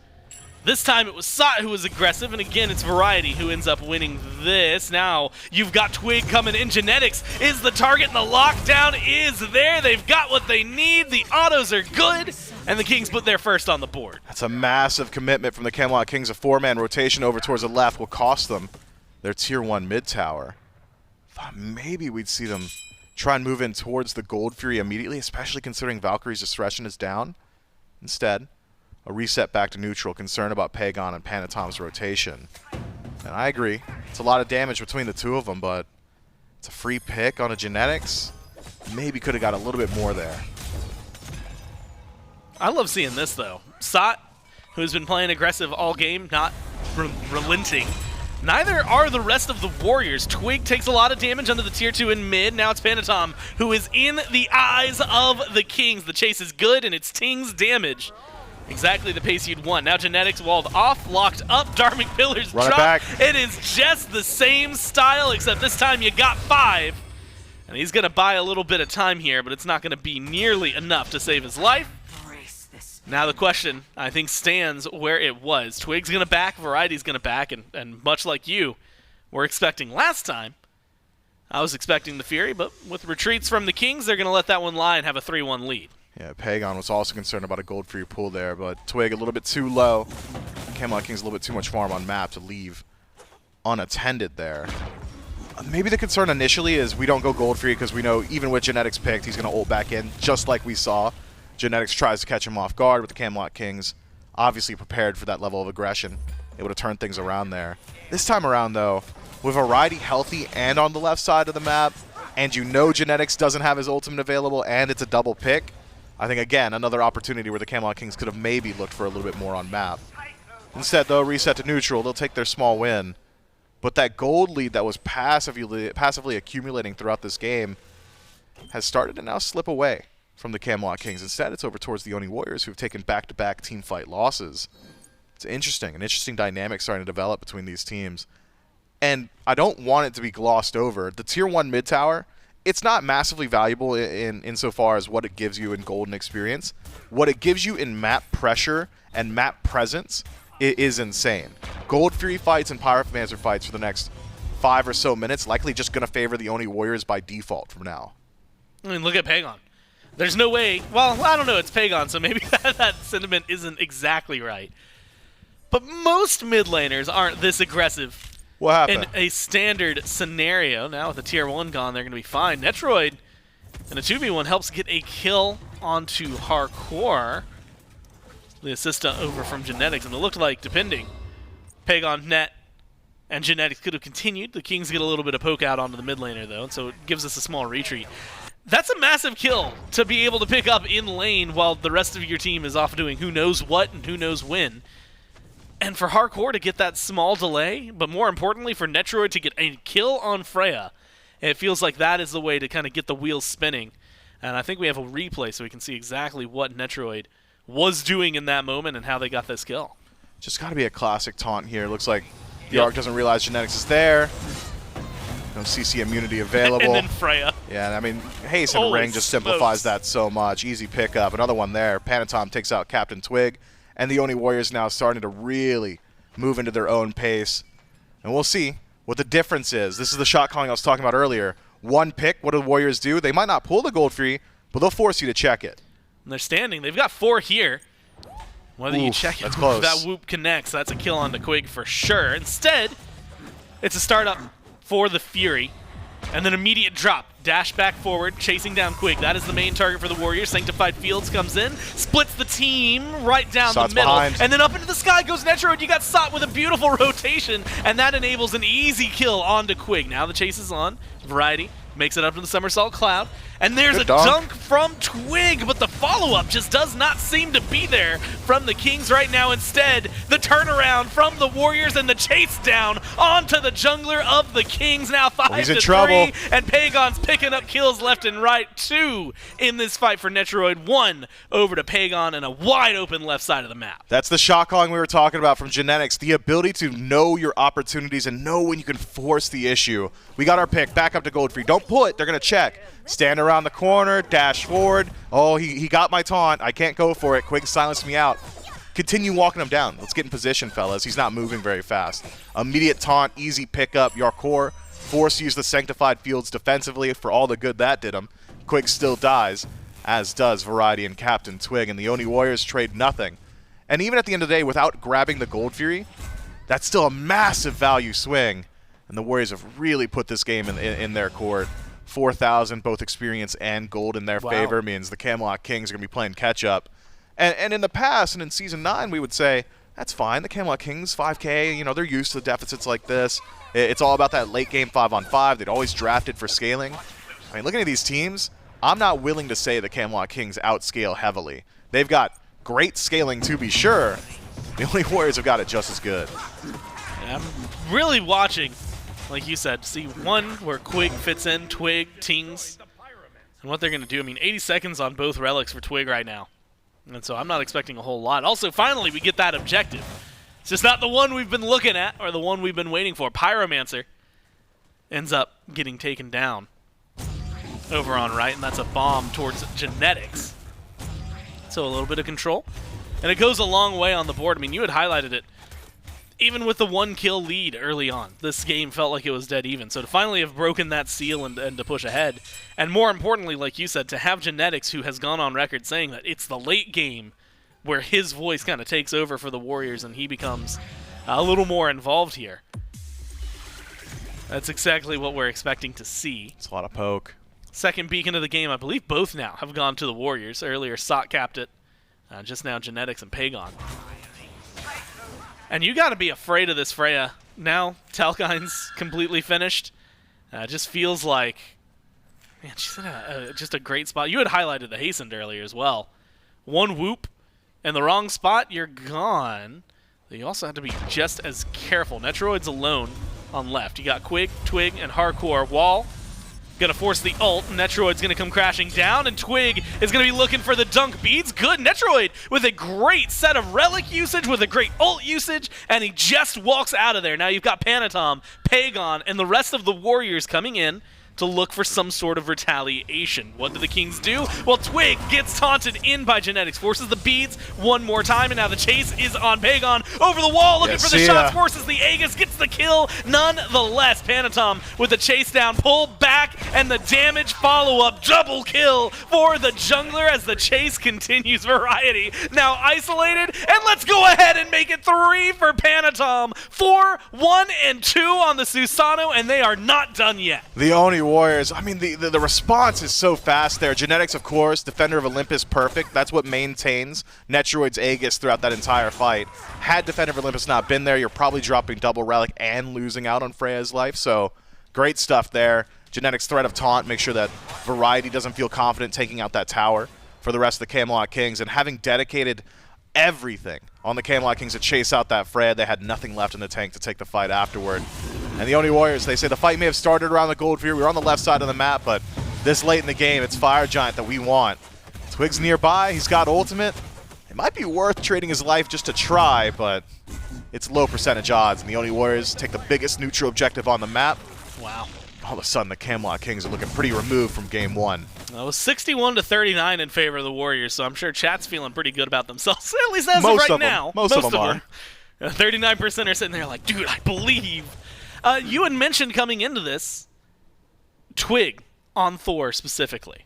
This time it was SOT who was aggressive, and again it's Variety who ends up winning this. Now you've got Twig coming in. Genetics is the target, and the lockdown is there. They've got what they need. The autos are good, and the Kings put their first on the board. That's a massive commitment from the Camelot Kings. A 4-man rotation over towards the left will cost them their Tier 1 mid tower. Thought maybe we'd see them try and move in towards the Gold Fury immediately, especially considering Valkyrie's discretion is down. Instead, a reset back to neutral, concern about Pegon and Panitom's rotation. And I agree, it's a lot of damage between the two of them, but it's a free pick on a genetics. Maybe could have got a little bit more there. I love seeing this, though. SOT, who's been playing aggressive all game, not relenting. Neither are the rest of the Warriors. Twig takes a lot of damage under the Tier 2 in mid. Now it's Panitom, who is in the eyes of the Kings. The chase is good, and it's Ting's damage. Exactly the pace you'd want. Now genetics walled off, locked up, Dharmic pillars Run it drop. back. It is just the same style, except this time you got 5. And he's going to buy a little bit of time here, but it's not going to be nearly enough to save his life. Now the question, I think, stands where it was. Twig's going to back, Variety's going to back, and much like you were expecting last time, I was expecting the Fury, but with retreats from the Kings, they're going to let that one lie and have a 3-1 lead. Yeah, Pegon was also concerned about a Gold Fury pull there, but Twig a little bit too low. Camelot King's a little bit too much farm on map to leave unattended there. Maybe the concern initially is we don't go Gold Fury because we know even with genetics picked, he's going to ult back in, just like we saw. Genetics tries to catch him off guard with the Camelot Kings. Obviously prepared for that level of aggression. Able to turn things around there. This time around, though, with Variety healthy and on the left side of the map, and you know Genetics doesn't have his ultimate available, and it's a double pick, I think, again, another opportunity where the Camelot Kings could have maybe looked for a little bit more on map. Instead, though, reset to neutral. They'll take their small win. But that gold lead that was passively accumulating throughout this game has started to now slip away from the Camelot Kings. Instead, it's over towards the Oni Warriors, who've taken back-to-back team fight losses. It's an interesting dynamic starting to develop between these teams. And I don't want it to be glossed over. The Tier 1 mid tower, it's not massively valuable insofar as what it gives you in golden experience. What it gives you in map pressure and map presence is insane. Gold Fury fights and Pyromancer fights for the next 5 or so minutes likely just going to favor the Oni Warriors by default from now. I mean, look at Pegon. There's no way. Well, I don't know. It's Pegon, so maybe that sentiment isn't exactly right. But most mid laners aren't this aggressive. What happened? In a standard scenario. Now with the Tier 1 gone, they're going to be fine. Netrioid in a 2v1 helps get a kill onto Jarcorrr, the assistant over from Genetics. And it looked like, depending, Pegon, Net, and Genetics could have continued. The Kings get a little bit of poke out onto the mid laner, though, and so it gives us a small retreat. That's a massive kill to be able to pick up in lane while the rest of your team is off doing who knows what and who knows when. And for Jarcorrr to get that small delay, but more importantly for Netrioid to get a kill on Freya, it feels like that is the way to kind of get the wheels spinning. And I think we have a replay so we can see exactly what Netrioid was doing in that moment and how they got this kill. Just got to be a classic taunt here. Looks like the Arc doesn't realize Genetics is there. No CC immunity available. And then Freya. Yeah, I mean, Haste and Ring just simplifies that so much. Easy pickup. Another one there. Panitom takes out CaptainTwig. And the Oni Warriors now starting to really move into their own pace. And we'll see what the difference is. This is the shot calling I was talking about earlier. one pick. What do the Warriors do? They might not pull the Gold Fury, but they'll force you to check it. And they're standing. They've got 4 here. Whether you check it, that's close. That whoop connects. That's a kill on the Quig for sure. Instead, it's a startup for the Fury. And then immediate drop. Dash back forward, chasing down Quig. That is the main target for the Warriors. Sanctified Fields comes in, splits the team right down the middle. Behind. And then up into the sky goes Netrioid. You got Sot with a beautiful rotation, and that enables an easy kill onto Quig. Now the chase is on. Variety makes it up to the Somersault Cloud. And there's a dunk from Twig, but the follow-up just does not seem to be there from the Kings right now. Instead, the turnaround from the Warriors and the chase down onto the jungler of the Kings. Now 5-3, and Pegon's picking up kills left and right. 2 in this fight for Netrioid. 1 over to Pegon and a wide open left side of the map. That's the shot calling we were talking about from Genetics. The ability to know your opportunities and know when you can force the issue. We got our pick. Back up to Gold Free. Don't pull it. They're going to check. Stand around the corner, dash forward. Oh, he got my taunt. I can't go for it. Quig silenced me out. Continue walking him down. Let's get in position, fellas. He's not moving very fast. Immediate taunt, easy pickup. Jarcorrr force use the Sanctified Fields defensively for all the good that did him. Quig still dies, as does Variety and CaptainTwig, and the Oni Warriors trade nothing. And even at the end of the day, without grabbing the Gold Fury, that's still a massive value swing. And the Warriors have really put this game in their court. 4,000, both experience and gold in their favor, means the Camelot Kings are going to be playing catch-up. And in the past, and in Season 9, we would say, that's fine. The Camelot Kings, 5K, you know, they're used to deficits like this. It's all about that late-game 5-on-5. They'd always drafted for scaling. I mean, looking at these teams, I'm not willing to say the Camelot Kings outscale heavily. They've got great scaling, to be sure. The Oni Warriors have got it just as good. Yeah, I'm really watching, like you said, see one where Quig fits in, Twig, Tings, and what they're going to do. I mean, 80 seconds on both relics for Twig right now. And so I'm not expecting a whole lot. Also, finally, we get that objective. It's just not the one we've been looking at or the one we've been waiting for. Pyromancer ends up getting taken down over on right, and that's a bomb towards Genetics. So a little bit of control. And it goes a long way on the board. I mean, you had highlighted it. Even with the 1-kill lead early on, this game felt like it was dead even. So to finally have broken that seal and to push ahead, and more importantly, like you said, to have Genetics, who has gone on record saying that it's the late game where his voice kind of takes over for the Warriors and he becomes a little more involved here. That's exactly what we're expecting to see. It's a lot of poke. Second beacon of the game, I believe both now have gone to the Warriors. Earlier, Sot capped it. Just now, Genetics and Pegon. And you got to be afraid of this Freya. Now, Talkine's completely finished. Just feels like, man, she's in just a great spot. You had highlighted the Hastened earlier as well. One whoop in the wrong spot, you're gone. You also have to be just as careful. Netrioid's alone on left. You got Quig, Twig, and Jarcorrr. Wall gonna force the ult. Netrioid's gonna come crashing down, and Twig is gonna be looking for the dunk beads. Good, Netrioid with a great set of relic usage, with a great ult usage, and he just walks out of there. Now you've got Panitom, Pegon, and the rest of the Warriors coming in to look for some sort of retaliation. What do the Kings do? Well, Twig gets taunted in by Genetics, forces the beads one more time, and now the chase is on Pegon. Over the wall, looking for the shots, forces the Aegis, gets the kill. Nonetheless, Panitom with the chase down, pull back, and the damage follow-up. Double kill for the jungler as the chase continues. Variety now isolated, and let's go ahead and make it 3 for Panitom. 4, 1, and 2 on the Susano, and they are not done yet. The Oni Warriors, I mean, the response is so fast there. Genetics, of course, Defender of Olympus, perfect. That's what maintains Netrioid's Aegis throughout that entire fight. Had Defender of Olympus not been there, you're probably dropping double relic and losing out on Freya's life, so great stuff there. Genetics' threat of taunt, make sure that Variety doesn't feel confident taking out that tower for the rest of the Camelot Kings, and having dedicated everything on the Camelot Kings to chase out that Freya, they had nothing left in the tank to take the fight afterward. And the Oni Warriors, they say the fight may have started around the Gold Fury. We were on the left side of the map, but this late in the game, it's Fire Giant that we want. Twig's nearby. He's got ultimate. It might be worth trading his life just to try, but it's low percentage odds. And the Oni Warriors take the biggest neutral objective on the map. Wow. All of a sudden, the Camelot Kings are looking pretty removed from Game 1. Well, it was 61-39 in favor of the Warriors, so I'm sure chat's feeling pretty good about themselves, at least as of right now. Most of them are. 39% are sitting there like, dude, I believe. You had mentioned coming into this Twig on Thor specifically.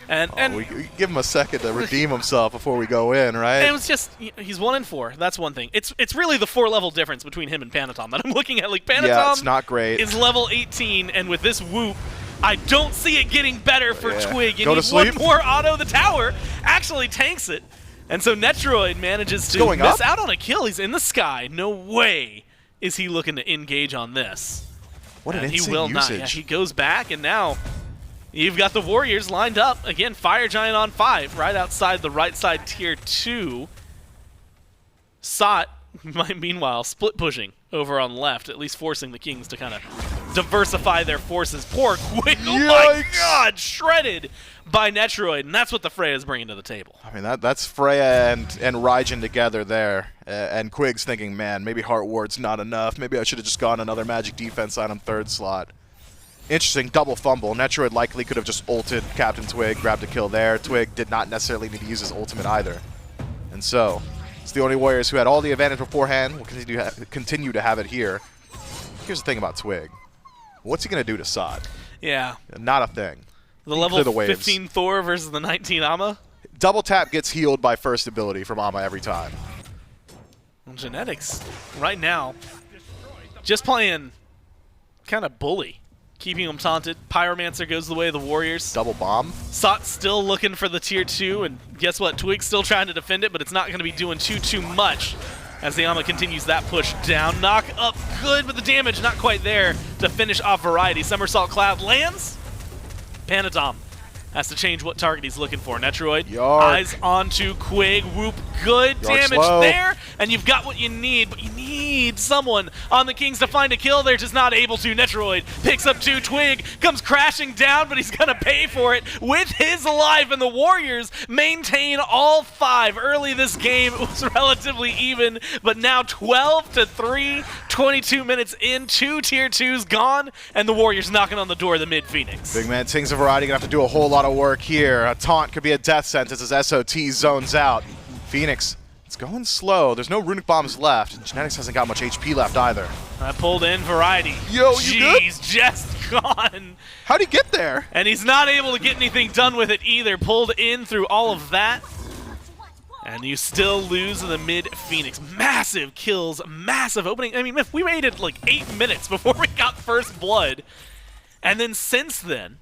And we give him a second to redeem himself before we go in, right? it was just, he's 1-4. That's one thing. It's really the 4-level difference between him and Panitom that I'm looking at. Like, Panitom yeah, it's not great. is level 18, and with this whoop, I don't see it getting better for Twig. You Go need to sleep. one more auto. The tower actually tanks it. And so Netrioid manages to miss out on a kill. He's in the sky. No way is he looking to engage on this. What an And insane he will usage. not. Yeah, he goes back, and now you've got the Warriors lined up. Again, Fire Giant on 5, right outside the right side tier 2. Sot, meanwhile, split pushing over on left, at least forcing the Kings to kind of diversify their forces. Poor Quig, oh my god, shredded by Netrioid, and that's what the Freya is bringing to the table. I mean, that's Freya and Raijin together there, and Quig's thinking, man, maybe Heart Ward's not enough. Maybe I should have just gone another magic defense on him 3rd slot. Interesting double fumble. Netrioid likely could have just ulted CaptainTwig, grabbed a kill there. Twig did not necessarily need to use his ultimate either. And so, it's the Oni Warriors who had all the advantage beforehand. Will continue to have it here. Here's the thing about Twig. What's he going to do to Sod? Yeah. Not a thing. The level 15 Thor versus the 19 Ama? Double tap gets healed by first ability from Ama every time. Well, genetics, right now, just playing kind of bully. Keeping him taunted. Pyromancer goes the way of the Warriors. Double bomb. Sot's still looking for the tier 2, and guess what? Twig's still trying to defend it, but it's not going to be doing too much as the Ama continues that push down. Knock up good, but the damage not quite there to finish off Variety. Somersault Cloud lands. Panitom has to change what target he's looking for. Netrioid, eyes onto Quig. Whoop, good damage there, and you've got what you need, but you need someone on the Kings to find a kill. They're just not able to. Netrioid picks up 2. Twig comes crashing down, but he's going to pay for it with his life, and the Warriors maintain all 5. Early this game, it was relatively even, but now 12-3, 22 minutes in, 2 tier 2s gone, and the Warriors knocking on the door of the mid-Phoenix. BigManTingz of Variety going to have to do a whole lot of work here. A taunt could be a death sentence as SOT zones out. Phoenix, it's going slow. There's no runic bombs left, and Genetics hasn't got much HP left either. I pulled in Variety. Yo, you good? He's just gone. How'd he get there? And he's not able to get anything done with it either. Pulled in through all of that. And you still lose the mid-Phoenix. Massive kills, massive opening. I mean, we waited like 8 minutes before we got first blood. And then since then,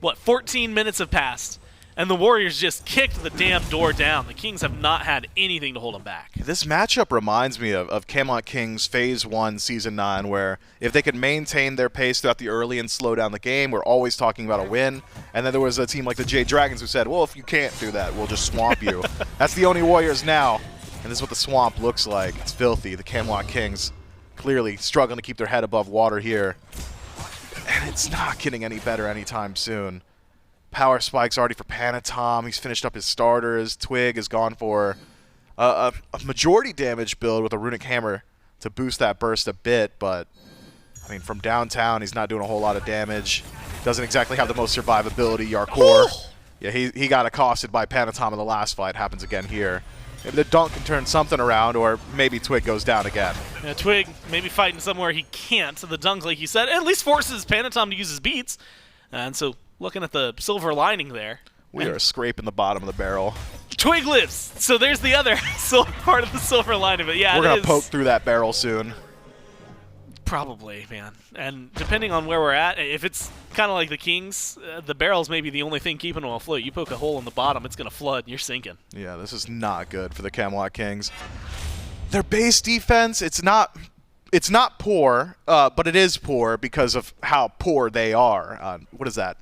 what, 14 minutes have passed, and the Warriors just kicked the damn door down. The Kings have not had anything to hold them back. This matchup reminds me of Camelot Kings Phase 1, Season 9, where if they could maintain their pace throughout the early and slow down the game, we're always talking about a win. And then there was a team like the Jade Dragons who said, well, if you can't do that, we'll just swamp you. That's the Oni Warriors now, and this is what the swamp looks like. It's filthy. The Camelot Kings clearly struggling to keep their head above water here. And it's not getting any better anytime soon. Power spikes already for Panitom. He's finished up his starters. Twig has gone for a majority damage build with a runic hammer to boost that burst a bit, but I mean, from downtown, he's not doing a whole lot of damage. Doesn't exactly have the most survivability. Jarcorrr, yeah, he got accosted by Panitom in the last fight. Happens again here. Maybe the dunk can turn something around, or maybe Twig goes down again. Yeah, Twig maybe fighting somewhere he can't. So the dunk, like you said, at least forces Panitom to use his beats. And so looking at the silver lining there. We are scraping the bottom of the barrel. Twig lives. So there's the other silver part of the silver lining. But yeah, we're going to poke through that barrel soon. Probably, man. And depending on where we're at, if it's kind of like the Kings, the barrel's maybe the only thing keeping them afloat. You poke a hole in the bottom, it's going to flood, and you're sinking. Yeah, this is not good for the Camelot Kings. Their base defense, it's not poor, but it is poor because of how poor they are. What is that?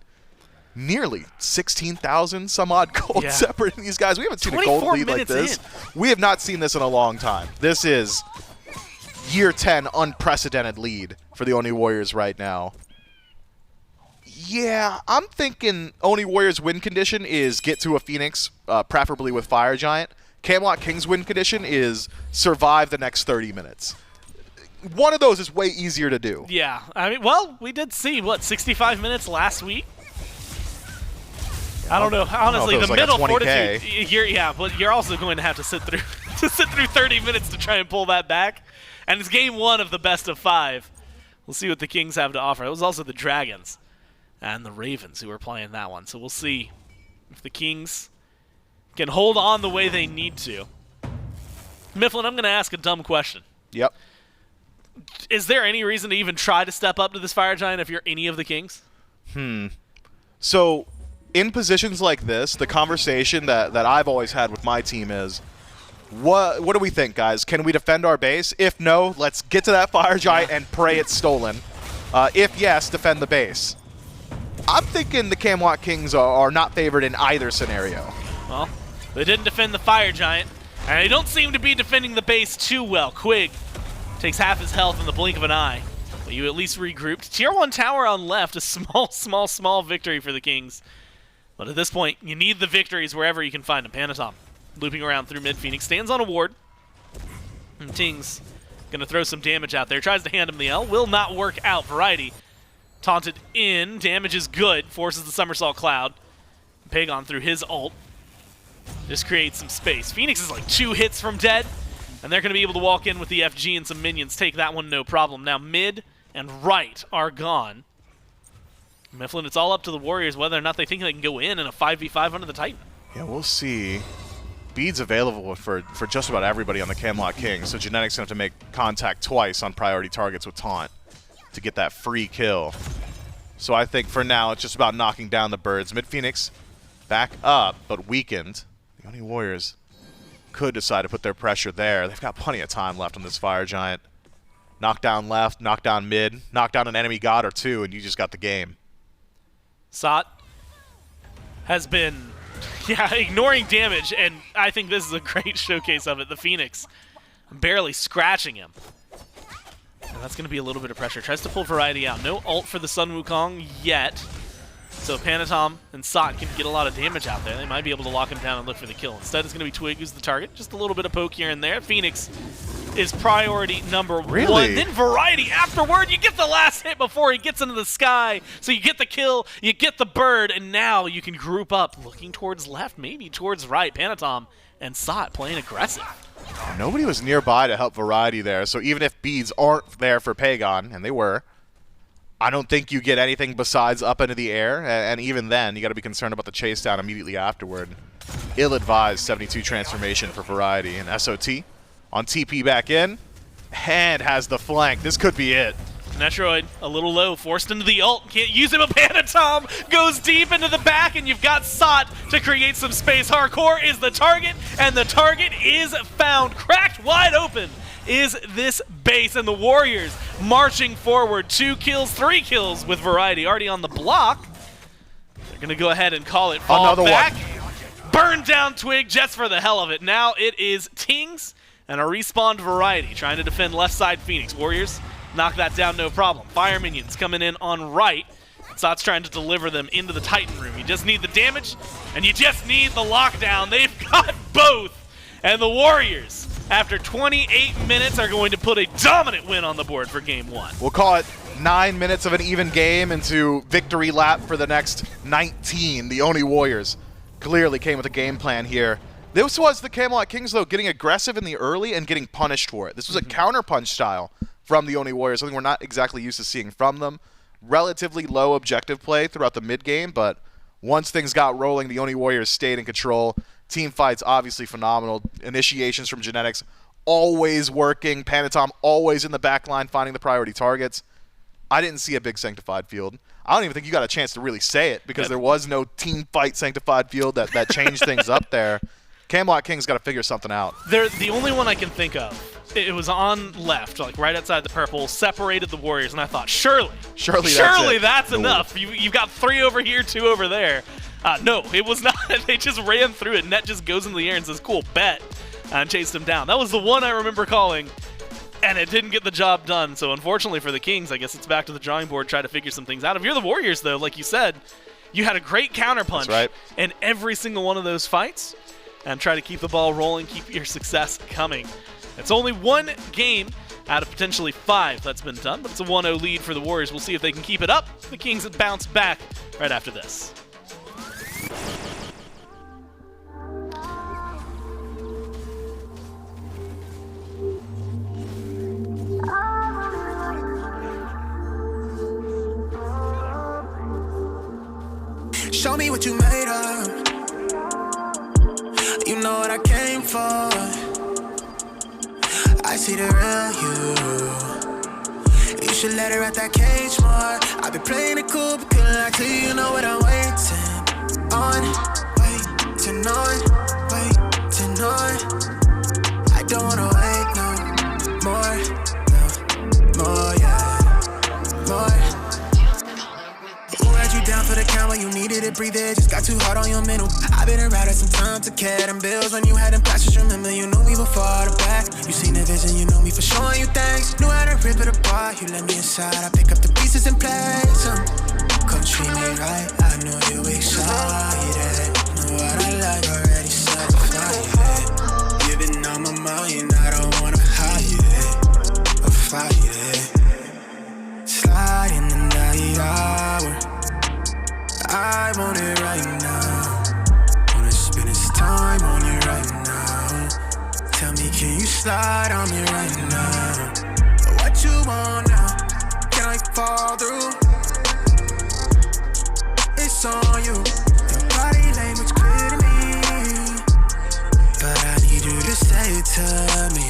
Nearly 16,000 some odd gold separating these guys. We haven't seen a gold lead like this. We have not seen this in a long time. This is Year 10 unprecedented lead for the Oni Warriors right now. Yeah, I'm thinking Oni Warriors win condition is get to a Phoenix, preferably with Fire Giant. Camelot Kings win condition is survive the next 30 minutes. One of those is way easier to do. Yeah, I mean, well, we did see, what, 65 minutes last week? I don't know. Honestly, the middle fortitude. But you're also going to have to sit through 30 minutes to try and pull that back. And it's game 1 of the best of 5. We'll see what the Kings have to offer. It was also the Dragons and the Ravens who are playing that one. So we'll see if the Kings can hold on the way they need to. Myflin, I'm going to ask a dumb question. Yep. Is there any reason to even try to step up to this Fire Giant if you're any of the Kings? So, in positions like this, the conversation that I've always had with my team is, what do we think, guys? Can we defend our base? If no, let's get to that Fire Giant and pray it's stolen. If yes, defend the base. I'm thinking the Camelot Kings are not favored in either scenario. Well, they didn't defend the Fire Giant, and they don't seem to be defending the base too well. Quig takes half his health in the blink of an eye. But you at least regrouped. Tier 1 tower on left, a small victory for the Kings. But at this point, you need the victories wherever you can find them. Panitom looping around through mid. Phoenix stands on a ward. And Tingz going to throw some damage out there. Tries to hand him the L. Will not work out. Variety taunted in. Damage is good. Forces the Somersault Cloud. Pegon through his ult. Just creates some space. Phoenix is like 2 hits from dead. And they're going to be able to walk in with the FG and some minions. Take that one, no problem. Now mid and right are gone. Myflin, it's all up to the Warriors whether or not they think they can go in a 5v5 under the Titan. Yeah, we'll see. Beads available for just about everybody on the Camelot Kings, so Genetics going to have to make contact twice on priority targets with Taunt to get that free kill. So I think for now it's just about knocking down the birds. Mid Phoenix back up, but weakened. The Oni Warriors could decide to put their pressure there. They've got plenty of time left on this Fire Giant. Knock down left, knock down mid, knock down an enemy god or two, and you just got the game. Sot has been ignoring damage, and I think this is a great showcase of it. The Phoenix barely scratching him. And that's going to be a little bit of pressure. Tries to pull Variety out. No ult for the Sun Wukong yet. So Panitom and Sot can get a lot of damage out there. They might be able to lock him down and look for the kill. Instead, it's going to be Twig who's the target. Just a little bit of poke here and there. Phoenix is priority number one. Then Variety afterward. You get the last hit before he gets into the sky. So you get the kill, you get the bird, and now you can group up looking towards left, maybe towards right. Panitom and Sot playing aggressive. Nobody was nearby to help Variety there, so even if beads aren't there for Pegon, and they were, I don't think you get anything besides up into the air, and even then, you got to be concerned about the chase down immediately afterward. Ill-advised 72 transformation for Variety, and SOT on TP back in, and has the flank. This could be it. Netrioid a little low, forced into the ult. Can't use him. A Panitom goes deep into the back, and you've got Sot to create some space. Jarcorrr is the target, and the target is found. Cracked wide open is this base, and the Warriors marching forward. 2 kills, 3 kills with Variety already on the block. They're going to go ahead and call it fall Another back. one. Burn down Twig just for the hell of it. Now it is Tingz and a respawned Variety trying to defend left side Phoenix. Warriors knock that down, no problem. Fire minions coming in on right. Sot's trying to deliver them into the Titan room. You just need the damage, and you just need the lockdown. They've got both. And the Warriors, after 28 minutes, are going to put a dominant win on the board for Game 1. We'll call it 9 minutes of an even game into victory lap for the next 19. The Oni Warriors clearly came with a game plan here. This was the Camelot Kings, though, getting aggressive in the early and getting punished for it. This was a counter-punch style from the Oni Warriors, something we're not exactly used to seeing from them. Relatively low objective play throughout the mid-game, but once things got rolling, the Oni Warriors stayed in control. Team fights, obviously phenomenal. Initiations from Genetics, always working. Panitom always in the back line, finding the priority targets. I didn't see a big sanctified field. I don't even think you got a chance to really say it, because there was no team fight sanctified field that changed things up there. Camelot Kings got to figure something out. They're the only one I can think of. It was on left, like right outside the purple, separated the Warriors, and I thought, surely that's enough. You've got 3 over here, 2 over there. No, it was not. They just ran through it. Net just goes into the air and says, cool, bet, and chased him down. That was the one I remember calling, and it didn't get the job done. So unfortunately for the Kings, I guess it's back to the drawing board, try to figure some things out. If you're the Warriors, though, like you said, you had a great counterpunch in every single one of those fights, and try to keep the ball rolling, keep your success coming. It's only 1 game out of potentially 5 that's been done, but it's a 1-0 lead for the Warriors. We'll see if they can keep it up. The Kings bounce back right after this. me what you made of. You know what I came for. I see the real you. You should let her out that cage more. I've been playing it cool, but couldn't lie to you. You know what I'm waiting on. Waiting on. Waiting on. I don't wanna wait no more. No more, yeah. More. Who had you down for the count when you needed it? Breathe it, just got too hard on your mental. I've been around at some time to care them bills. When you had them clashes, remember you knew me before the back. You seen the vision, you know me for showing you things. Knew how to rip it apart, you let me inside. I pick up the pieces and place them. Come treat me right, I know you excited. Know what I like, already certified. You've been on my mind, I don't wanna hide it or fight it. Slide in the night hour, I want it right now. Wanna spend this time on you right now. Tell me, can you slide on me right now? What you want now? Can I fall through? It's on you. Your body language clear to me, but I need you to say it to me.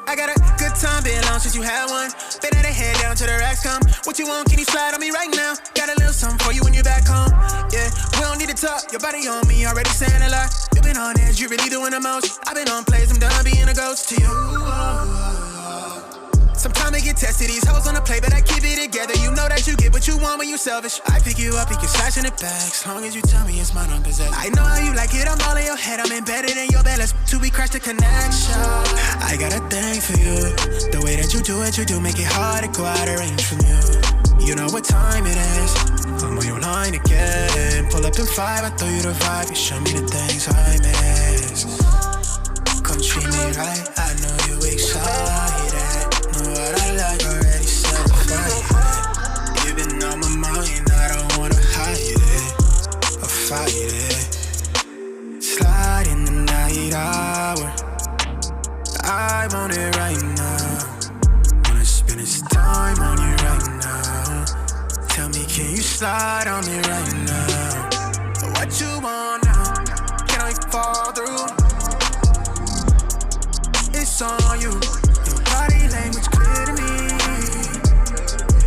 I got a good time, been long since you had one. Been at the head down to the racks come. What you want, can you slide on me right now? Got a little something for you when you're back home. Yeah, we don't need to talk, your body on me, already saying a lot. You been on edge, you really doing the most. I've been on plays, I'm done being a ghost to you. Sometimes I get tested, these hoes on the play, but I keep it together. You know that you get what you want when you selfish. I pick you up, you can slash in the back. As long as you tell me it's mine, I'm possessed. I know how you like it, I'm all in your head. I'm embedded in your bed, let's till we crash the connection. I got a thing for you. The way that you do it, you do make it hard to go out of range from you. You know what time it is, I'm on your line again. Pull up in 5, I throw you the vibe. You show me the things I miss. Come treat me right, I know you excited. Know what I like, already certified. You've been on my mind, I don't wanna hide it or fight it. Slide in the night hour, I want it right now. Wanna spend this time on you right now. Tell me, can you slide on me right now? What you want now? Can I fall through? It's on you. Your body language clear to me,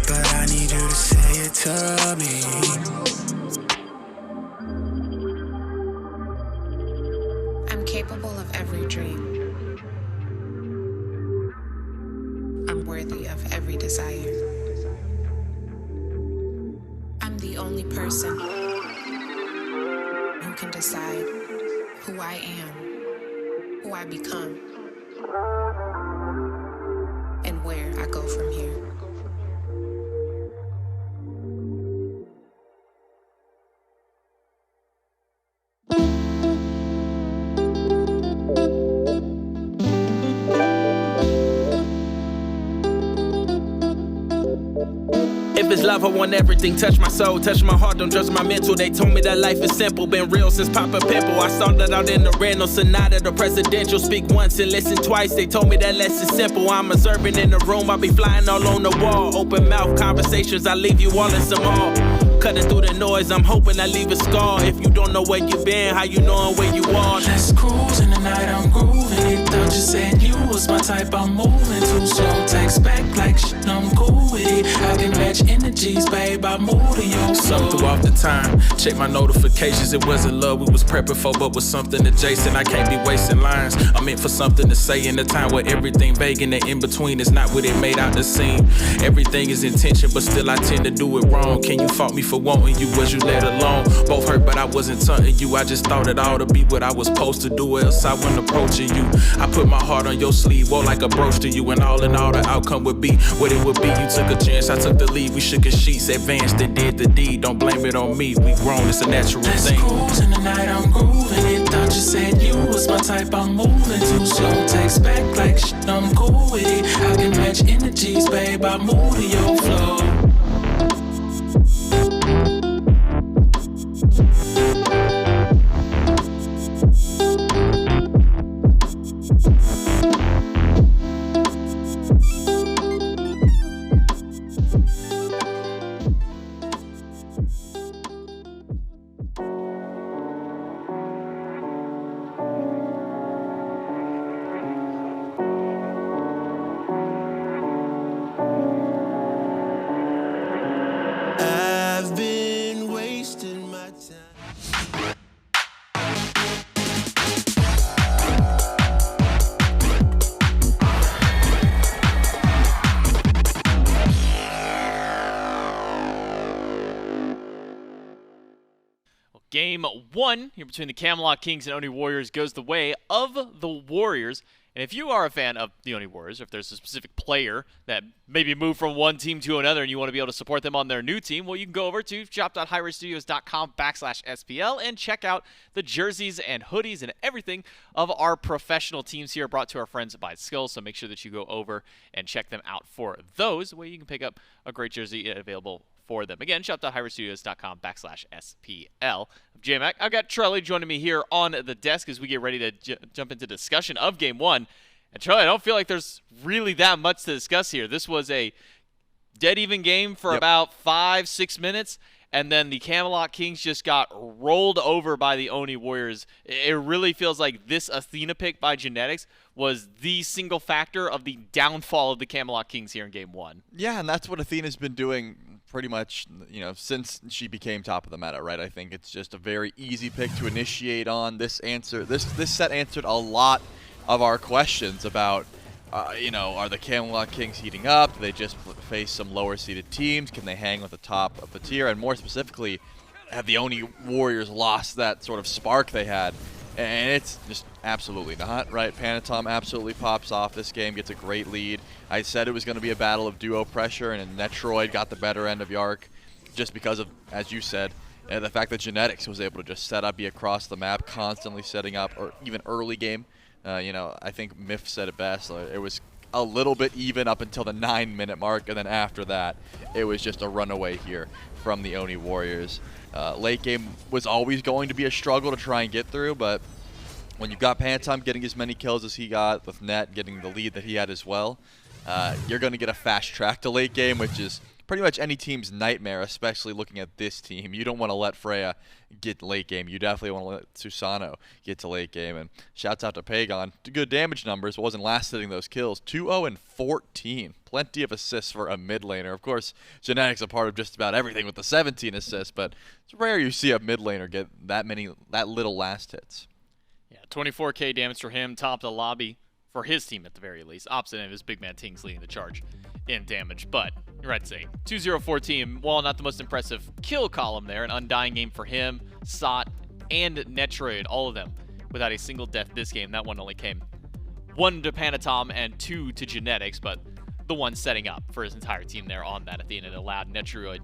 but I need you to say it to me. I'm capable of every dream. I'm worthy of every desire. I'm the only person who can decide who I am, who I become, and where I go from here. If it's love, I want everything. Touch my soul, touch my heart, don't judge my mental. They told me that life is simple, been real since Papa Pimple. I started out in the rental, Sonata, the presidential. Speak once and listen twice, they told me that less is simple. I'm observing in the room, I be flying all on the wall. Open mouth conversations, I leave you all in some awe. Cutting through the noise, I'm hoping I leave a scar. If you don't know where you been, how you knowin' where you are? Let's cruise in the night, I'm grooving it. Thought you said you was my type, I'm moving too slow. Text back like shit, I'm cool with it. I can match energies, babe, I move to your Some flow. threw off the time, check my notifications. It wasn't love we was prepping for, but was something adjacent. I can't be wasting lines. I'm meant for something to say in a time where everything vague and the in-between is not what it made out to seem. Everything is intention, but still I tend to do it wrong. Can you fault me for wanting you? Was you let alone? Both hurt, but I wasn't taunting you. I just thought it ought to be what I was supposed to do, else I wasn't approaching you. I put my heart on your sleeve, wore like a brooch to you, and all in all the outcome would be what it would be. You took a chance, I took the lead. We shook as sheets, advanced and did the deed. Don't blame it on me, we grown, it's a natural Let's thing. cruise in the night, I'm grooving it. Thought you said you was my type, I'm moving too slow. Text back like shit, I'm cool with it. I can match energies, babe, I move to your flow. Game 1 here between the Camelot Kings and Oni Warriors goes the way of the Warriors. And if you are a fan of the Oni Warriors, if there's a specific player that maybe moved from one team to another and you want to be able to support them on their new team, well, you can go over to shop.hi-rezstudios.com/SPL and check out the jerseys and hoodies and everything of our professional teams here brought to our friends at BySkill. So make sure that you go over and check them out for those, where you can pick up a great jersey available for them. Again, shop.hi-rezstudios.com/SPL. J-Mac, I've got Charlie joining me here on the desk as we get ready to jump into discussion of Game 1. And Charlie, I don't feel like there's really that much to discuss here. This was a dead-even game for about 5-6 minutes, and then the Camelot Kings just got rolled over by the Oni Warriors. It really feels like this Athena pick by Genetics was the single factor of the downfall of the Camelot Kings here in Game 1. Yeah, and that's what Athena's been doing pretty much, since she became top of the meta, right? I think it's just a very easy pick to initiate on. This set answered a lot of our questions about, are the Camelot Kings heating up? Do they just face some lower-seeded teams? Can they hang with the top of the tier? And more specifically, have the Oni Warriors lost that sort of spark they had? And it's just absolutely not, right? Panitom absolutely pops off this game, gets a great lead. I said it was going to be a battle of duo pressure, and Netrioid got the better end of Jarcorrr just because of, as you said, the fact that Genetics was able to just set up, be across the map, constantly setting up, or even early game. I think Myf said it best. It was a little bit even up until the 9-minute mark, and then after that, it was just a runaway here from the Oni Warriors. Late game was always going to be a struggle to try and get through, but when you've got Panitom getting as many kills as he got, with Net getting the lead that he had as well, you're going to get a fast track to late game, which is pretty much any team's nightmare, especially looking at this team. You don't want to let Freya get late game. You definitely want to let Susano get to late game. And shouts out to Pegon. Good damage numbers, wasn't last hitting those kills. 2-0 and 14. Plenty of assists for a mid laner. Of course, Genetics a part of just about everything with the 17 assists, but it's rare you see a mid laner get that little last hits. Yeah, 24k damage for him, top of the lobby for his team at the very least. Opposite of his BigManTingz leading the charge in damage. But you're right to say 2-0-4 team, while not the most impressive kill column there, an undying game for him, Sot, and Netrioid, all of them without a single death this game. That one only came 1 to Panitom and 2 to Genetics, but the one setting up for his entire team there on that Athena. It allowed Netrioid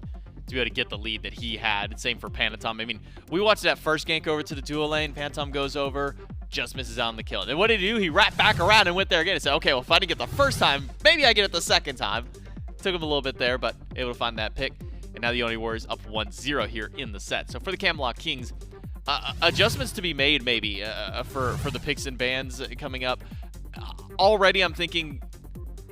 to be able to get the lead that he had. Same for Panitom. I mean, we watched that first gank over to the duo lane. Panitom goes over, just misses out on the kill. And then what did he do? He wrapped back around and went there again and said, okay, well, if I didn't get the first time, maybe I get it the second time. Took him a little bit there, but able to find that pick. And now the Oni Warriors up 1-0 here in the set. So for the Camelot Kings, adjustments to be made maybe for the picks and bans coming up. Already I'm thinking,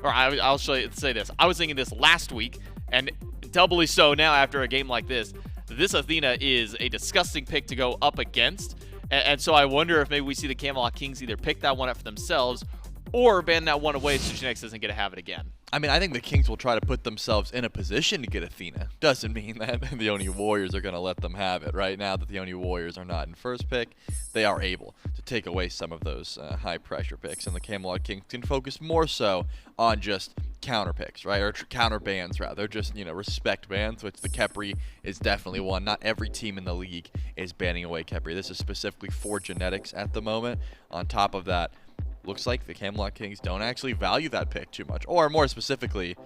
or I'll say this. I was thinking this last week, and doubly so now after a game like this. This Athena is a disgusting pick to go up against. And so I wonder if maybe we see the Camelot Kings either pick that one up for themselves or ban that one away so Genetics doesn't get to have it again. I mean, I think the Kings will try to put themselves in a position to get Athena. Doesn't mean that the Oni Warriors are going to let them have it. Right now that the Oni Warriors are not in first pick, they are able to take away some of those high-pressure picks, and the Camelot Kings can focus more so on just counter picks, right? Or counter bans, rather. Just, respect bans, which the Khepri is definitely one. Not every team in the league is banning away Khepri. This is specifically for Genetics at the moment. On top of that, looks like the Camelot Kings don't actually value that pick too much, or more specifically,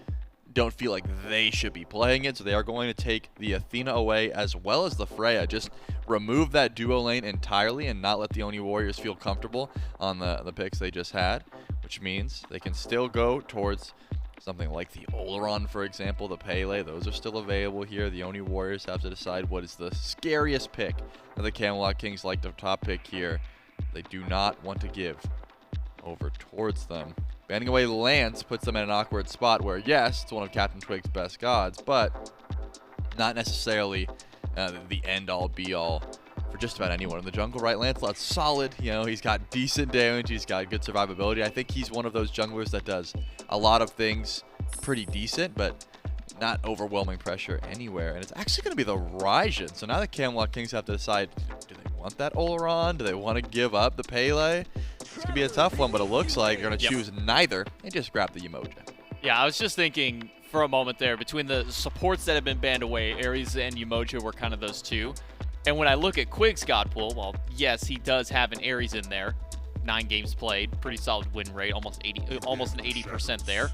don't feel like they should be playing it, so they are going to take the Athena away as well as the Freya. Just remove that duo lane entirely and not let the Oni Warriors feel comfortable on the picks they just had, which means they can still go towards something like the Olorun, for example, the Pele. Those are still available here. The Oni Warriors have to decide what is the scariest pick that the Camelot Kings like to top pick here. They do not want to give over towards them. Banning away Lance puts them in an awkward spot where, yes, it's one of CaptainTwig's best gods, but not necessarily the end-all, be-all for just about anyone in the jungle, right? Lancelot's solid. He's got decent damage. He's got good survivability. I think he's one of those junglers that does a lot of things pretty decent, but not overwhelming pressure anywhere. And it's actually going to be the Raijin. So now the Camelot Kings have to decide, do they want that Olorun? Do they want to give up the Pele? It's going to be a tough one, but it looks like they're going to choose neither and just grab the Yemoja. Yeah, I was just thinking for a moment there, between the supports that have been banned away, Ares and Yemoja were kind of those two. And when I look at Quig's God pool, well, yes, he does have an Ares in there. 9 games played, pretty solid win rate, almost an 80% there.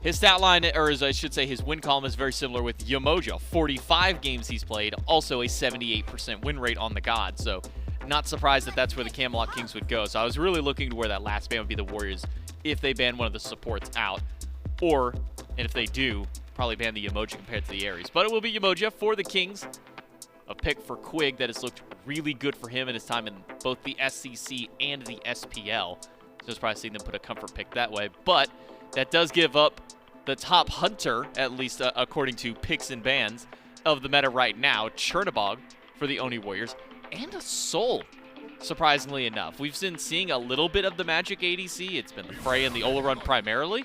His stat line, or as I should say, his win column is very similar with Yemoja. 45 games he's played, also a 78% win rate on the God. So not surprised that that's where the Camelot Kings would go. So I was really looking to where that last ban would be the Warriors if they ban one of the supports out. Or, and if they do, probably ban the Yemoja compared to the Ares. But it will be Yemoja for the Kings. A pick for Quig that has looked really good for him in his time in both the SCC and the SPL. So it's probably seen them put a comfort pick that way. But that does give up the top hunter, at least according to picks and bans, of the meta right now, Chernobog for the Oni Warriors, and a Soul, surprisingly enough. We've been seeing a little bit of the Magic ADC. It's been the Freya and the Olorun primarily,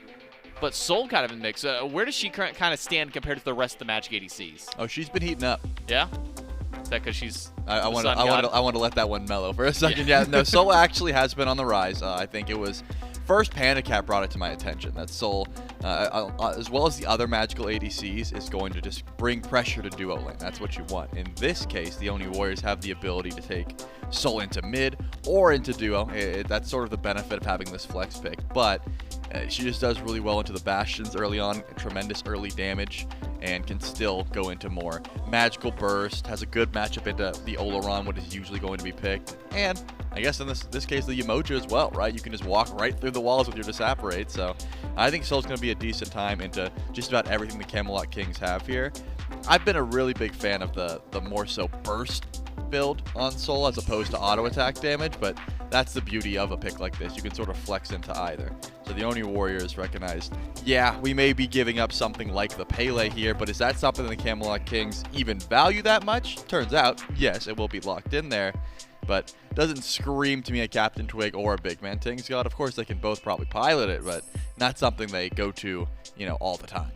but Soul kind of in the mix. Where does she kind of stand compared to the rest of the Magic ADCs? Oh, she's been heating up. Yeah? Is that because she's I want to let that one mellow for a second. Yeah, no, Soul actually has been on the rise. I think it was first Panitom brought it to my attention that Soul, as well as the other magical ADCs, is going to just bring pressure to duo lane. That's what you want. In this case, the Oni Warriors have the ability to take Soul into mid or into duo. That's sort of the benefit of having this flex pick. But she just does really well into the Bastions early on, tremendous early damage, and can still go into more magical burst, has a good matchup into the Olorun, what is usually going to be picked, and I guess in this case the Yemoja as well, right? You can just walk right through the walls with your Disapparate, so I think Soul's going to be a decent time into just about everything the Camelot Kings have here. I've been a really big fan of the more so burst build on Soul as opposed to auto attack damage, but that's the beauty of a pick like this. You can sort of flex into either. So the Oni Warriors recognized, yeah, we may be giving up something like the Pele here, but is that something the Camelot Kings even value that much? Turns out, yes, it will be locked in there, but doesn't scream to me a CaptainTwig or a BigManTingz God. Of course, they can both probably pilot it, but not something they go to, all the time.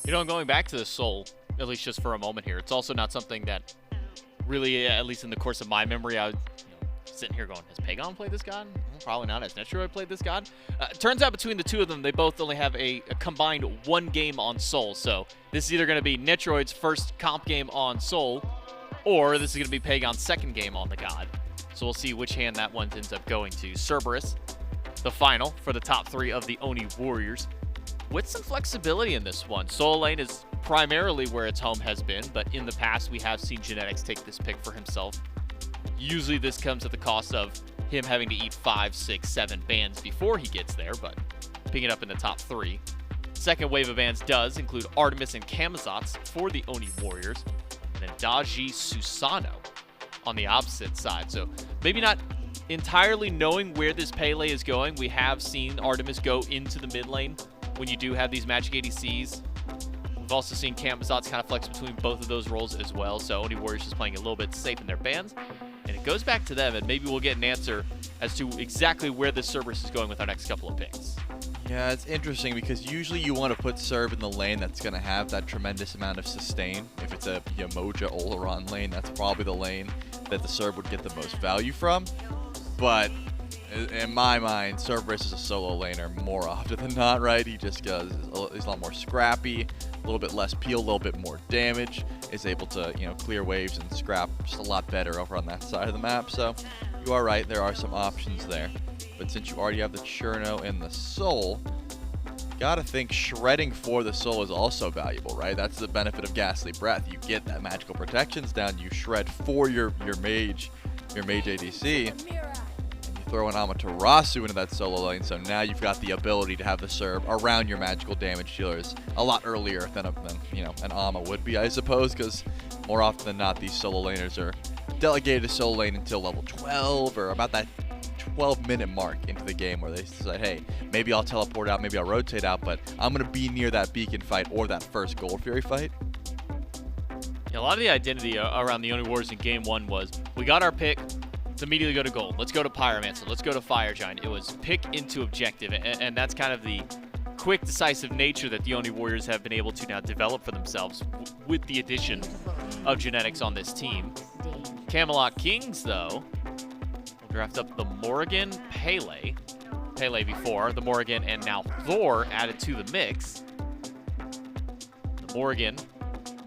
Going back to the Soul, at least just for a moment here, it's also not something that really, at least in the course of my memory, I was sitting here going, has Pegon played this God? Probably not. Has Netrioid played this God? Turns out between the two of them, they both only have a combined 1 game on Soul. So this is either going to be Netrioid's first comp game on Soul, or this is going to be Pegon's second game on the God. So we'll see which hand that one ends up going to. Cerberus, the final for the top 3 of the Oni Warriors, with some flexibility in this one. Soul lane is primarily where its home has been, but in the past we have seen Genetics take this pick for himself. Usually this comes at the cost of him having to eat 5, 6, 7 bans before he gets there, but picking it up in the top 3. Second wave of bans does include Artemis and Camazotz for the Oni Warriors, and then Daji Susano on the opposite side. So maybe not entirely knowing where this Pele is going. We have seen Artemis go into the mid lane when you do have these Magic ADCs. We've also seen Camazotz kind of flex between both of those roles as well, so Oni Warriors is playing a little bit safe in their bans. And it goes back to them, and maybe we'll get an answer as to exactly where this Cerberus is going with our next couple of picks. Yeah, it's interesting because usually you want to put Cerb in the lane that's going to have that tremendous amount of sustain. If it's a Yemoja Olorun lane, that's probably the lane that the Cerb would get the most value from. But in my mind, Cerberus is a solo laner more often than not, right? He just goes, he's a lot more scrappy, a little bit less peel, a little bit more damage, is able to, clear waves and scrap just a lot better over on that side of the map. So you are right, there are some options there. But since you already have the Cherno and the Soul, gotta think shredding for the Soul is also valuable, right? That's the benefit of Ghastly Breath. You get that magical protections down, you shred for your mage ADC, and you throw an Amaterasu into that solo lane, so now you've got the ability to have the Cerb around your magical damage dealers a lot earlier than an Ama would be, I suppose, because more often than not, these solo laners are delegated to solo lane until level 12, or about that 12-minute mark into the game where they decide, hey, maybe I'll teleport out, maybe I'll rotate out, but I'm going to be near that beacon fight or that first Gold Fury fight. Yeah, a lot of the identity around the Oni Warriors in Game 1 was, we got our pick, let's immediately go to Gold, let's go to Pyromancer, let's go to Fire Giant. It was pick into objective, and that's kind of the quick, decisive nature that the Oni Warriors have been able to now develop for themselves with the addition of Genetics on this team. Camelot Kings, though, draft up the Morrigan, Pele before, the Morrigan, and now Thor added to the mix. The Morrigan,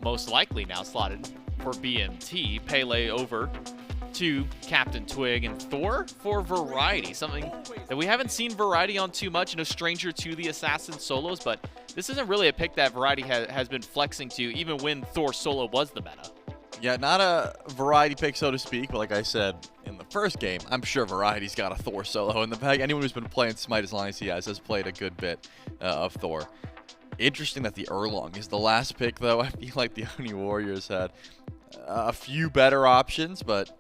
most likely now slotted for BMT. Pele over to CaptainTwig, and Thor for variety, something that we haven't seen variety on too much. No stranger to the assassin solos, but this isn't really a pick that variety has been flexing to, even when Thor solo was the meta. Yeah, not a variety pick, so to speak, but like I said in the first game, I'm sure variety's got a Thor solo in the bag. Anyone who's been playing Smite as long as he has played a good bit of Thor. Interesting that the Erlang is the last pick, though. I feel like the Oni Warriors had a few better options, but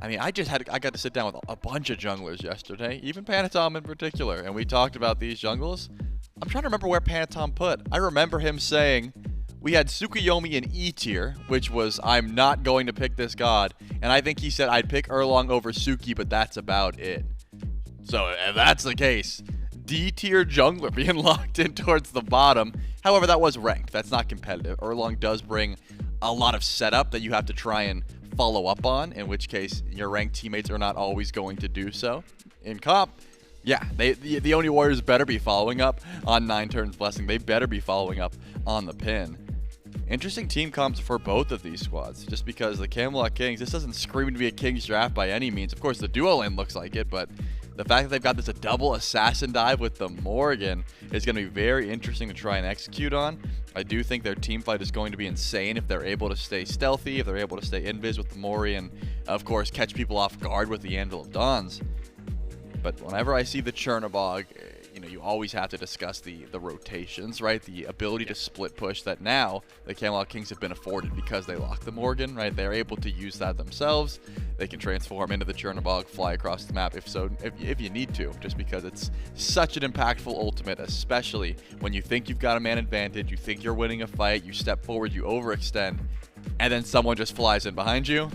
I mean, I got to sit down with a bunch of junglers yesterday, even Panitom in particular, and we talked about these jungles. I'm trying to remember where Panitom put. I remember him saying, we had Tsukuyomi in E tier, which was, I'm not going to pick this god, and I think he said I'd pick Erlang over Suki, but that's about it. So if that's the case, D tier jungler being locked in towards the bottom. However, that was ranked. That's not competitive. Erlang does bring a lot of setup that you have to try and follow up on, in which case your ranked teammates are not always going to do so. In comp, yeah, the Oni Warriors better be following up on 9 turns blessing. They better be following up on the pin. Interesting team comps for both of these squads, just because the Camelot Kings, this doesn't scream to be a Kings draft by any means. Of course, the duo lane looks like it, but the fact that they've got this a double assassin dive with the Morrigan is going to be very interesting to try and execute on. I do think their team fight is going to be insane if they're able to stay stealthy, if they're able to stay invis with the Mori, and of course catch people off guard with the Anvil of Dawns. But whenever I see the Chernobog, you know, you always have to discuss the rotations, right? The ability to split push that now the Camelot Kings have been afforded because they lock the Morrigan, right? They're able to use that themselves. They can transform into the Chernobog, fly across the map if you need to, just because it's such an impactful ultimate, especially when you think you've got a man advantage, you think you're winning a fight, you step forward, you overextend, and then someone just flies in behind you.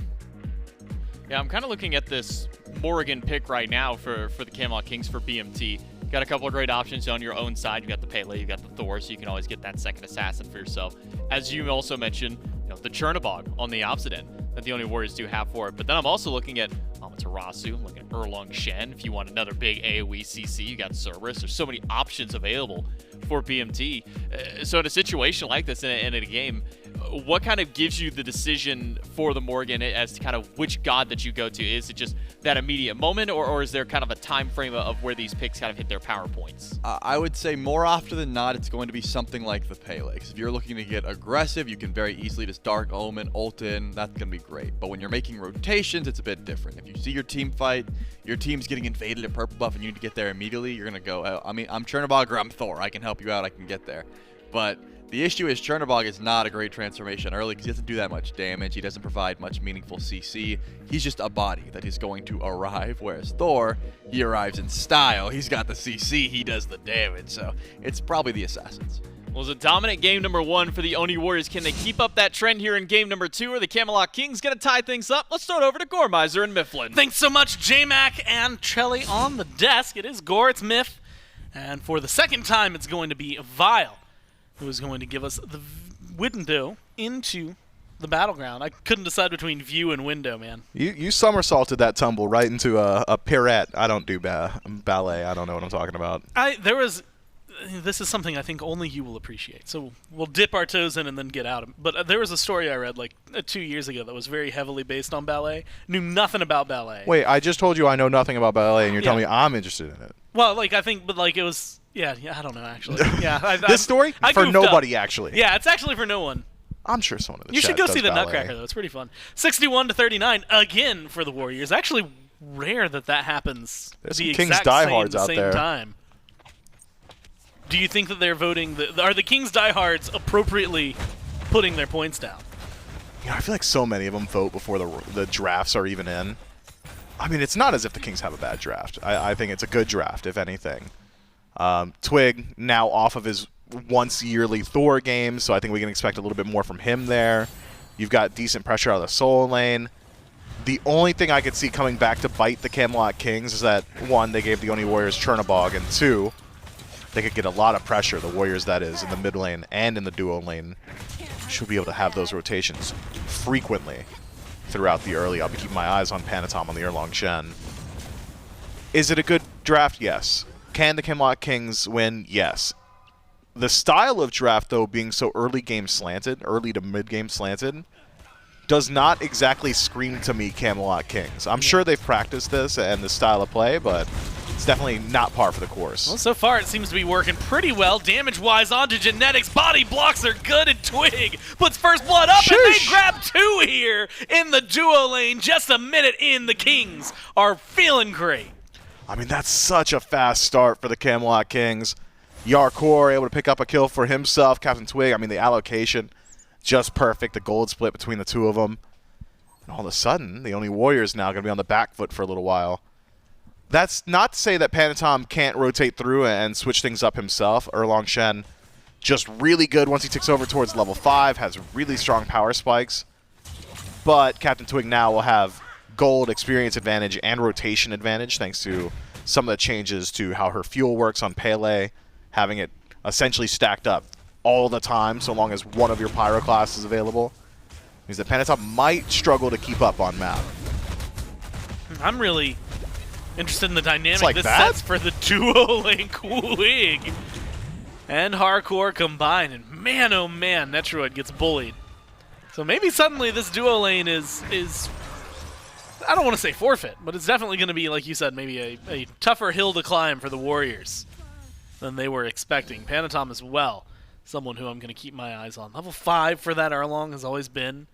Yeah, I'm kind of looking at this Morrigan pick right now for the Camelot Kings for BMT. Got a couple of great options on your own side. You got the Pele, you got the Thor, so you can always get that second assassin for yourself. As you also mentioned, you know, the Chernobog on the opposite end that the Oni Warriors do have for it. But then I'm also looking at Amaterasu, I'm looking at Erlang, Shen. If you want another big AoE CC, you got Cerberus. There's so many options available for BMT. So in a situation like this in a game, what kind of gives you the decision for the Morrigan as to kind of which god that you go to? Is it just that immediate moment, or is there kind of a time frame of where these picks kind of hit their power points? I would say more often than not, it's going to be something like the Pele. If you're looking to get aggressive, you can very easily just Dark Omen, ult in, that's going to be great. But when you're making rotations, it's a bit different. If you see your team fight, your team's getting invaded at purple buff and you need to get there immediately, you're going to go, I mean, I'm Chernobog or I'm Thor. I can help you out, I can get there. But the issue is Chernobog is not a great transformation early because he doesn't do that much damage. He doesn't provide much meaningful CC. He's just a body that is going to arrive, whereas Thor, he arrives in style. He's got the CC, he does the damage, so it's probably the assassins. Well, it's a dominant game number 1 for the Oni Warriors. Can they keep up that trend here in game number 2? Or the Camelot Kings going to tie things up? Let's start over to Gormizer and Myflin. Thanks so much, J-Mac and Chelly on the desk. It is Gore, it's Myf, and for the second time, it's going to be Vile, who is going to give us the window into the battleground. I couldn't decide between view and window, man. You somersaulted that tumble right into a pirouette. I don't do ballet. I don't know what I'm talking about. This is something I think only you will appreciate. So we'll dip our toes in and then get out. But there was a story I read like 2 years ago that was very heavily based on ballet. Knew nothing about ballet. Wait, I just told you I know nothing about ballet, and you're telling me I'm interested in it. Well, like I think, but like it was. Yeah, I don't know actually. Yeah, this story for nobody actually. Yeah, it's actually for no one. I'm sure someone in the You chat should go does see the ballet. Nutcracker though. It's pretty fun. 61-39 again for the Warriors. Actually, rare that happens. There's the some Kings exact diehards same, out same there. Time. Do you think that they're voting? Are the Kings diehards appropriately putting their points down? Yeah, I feel like so many of them vote before the drafts are even in. I mean, it's not as if the Kings have a bad draft. I think it's a good draft, if anything. Twig now off of his once-yearly Thor game, so I think we can expect a little bit more from him there. You've got decent pressure out of the solo lane. The only thing I could see coming back to bite the Camelot Kings is that, 1, they gave the Oni Warriors Chernobog, and 2, they could get a lot of pressure, the Warriors that is, in the mid lane and in the duo lane. Should be able to have those rotations frequently throughout the early. I'll be keeping my eyes on Panitom on the Erlang Shen. Is it a good draft? Yes. Can the Camelot Kings win? Yes. The style of draft, though, being so early game slanted, early to mid game slanted, does not exactly scream to me Camelot Kings. I'm sure they've practiced this and this style of play, but it's definitely not par for the course. Well, so far it seems to be working pretty well. Damage-wise onto Genetics. Body blocks are good, and Twig puts first blood up, and they grab 2 here in the duo lane. Just a minute in, the Kings are feeling great. I mean, that's such a fast start for the Camelot Kings. Jarcorrr able to pick up a kill for himself. CaptainTwig, I mean, the allocation just perfect. The gold split between the two of them. And all of a sudden, the Oni Warriors now going to be on the back foot for a little while. That's not to say that Panitom can't rotate through and switch things up himself. Erlang Shen just really good once he ticks over towards level 5, has really strong power spikes. But CaptainTwig now will have gold experience advantage and rotation advantage thanks to some of the changes to how her fuel works on Pele, having it essentially stacked up all the time so long as one of your pyro class is available. Means that Panitom might struggle to keep up on map. I'm really interested in the dynamic like this that? sets for the duo lane Quig and Jarcorrr combined. And man, oh man, Netrioid gets bullied. So maybe suddenly this duo lane is I don't want to say forfeit, but it's definitely going to be, like you said, maybe a tougher hill to climb for the Warriors than they were expecting. Panitom as well, someone who I'm going to keep my eyes on. Level 5 for that Erlang has always been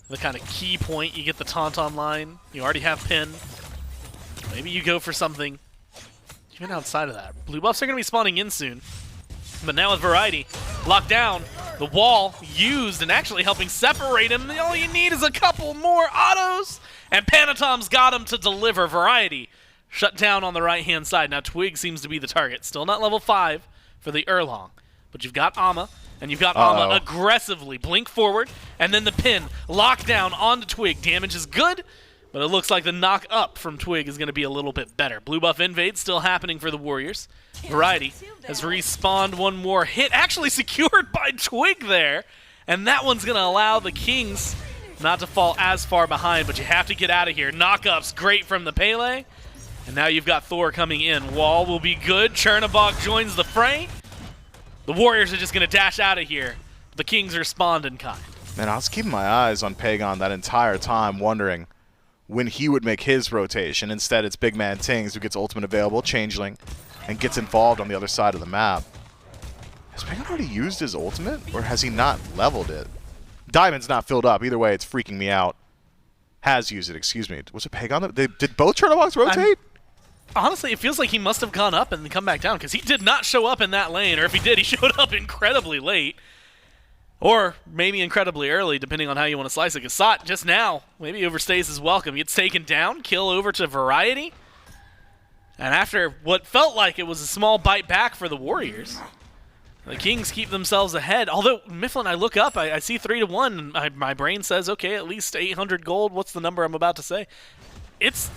the kind of key point. You get the taunt online, you already have pin. Maybe you go for something even outside of that. Blue buffs are going to be spawning in soon, but now with Variety locked down, the wall used and actually helping separate him. All you need is a couple more autos, and Panitom's got him to deliver. Variety shut down on the right-hand side. Now Twig seems to be the target. Still not level 5 for the Erlang, but you've got Ama, and you've got Ama aggressively blink forward, and then the pin locked down onto Twig. Damage is good, but it looks like the knock up from Twig is going to be a little bit better. Blue buff invade still happening for the Warriors. Variety has respawned one more hit, actually secured by Twig there, and that one's going to allow the Kings not to fall as far behind, but you have to get out of here. Knock-ups great from the Pele, and now you've got Thor coming in. Wall will be good. Chernobog joins the fray. The Warriors are just going to dash out of here. The Kings are spawned in kind. Man, I was keeping my eyes on Pegon that entire time, wondering when he would make his rotation. Instead, it's BigManTingz who gets ultimate available, Changeling, and gets involved on the other side of the map. Has Pegon already used his ultimate, or has he not leveled it? Diamond's not filled up. Either way, it's freaking me out. Has used it, excuse me. Was it Pegon? Did both Chernobogs rotate? Honestly, it feels like he must have gone up and then come back down, because he did not show up in that lane, or if he did, he showed up incredibly late. Or maybe incredibly early, depending on how you want to slice it. Gasat just now maybe overstays his welcome. He gets taken down, kill over to Variety. And after what felt like it was a small bite back for the Warriors, the Kings keep themselves ahead. Although, Myflin, I look up, I see 3-1, and my brain says, okay, at least 800 gold. What's the number I'm about to say? It's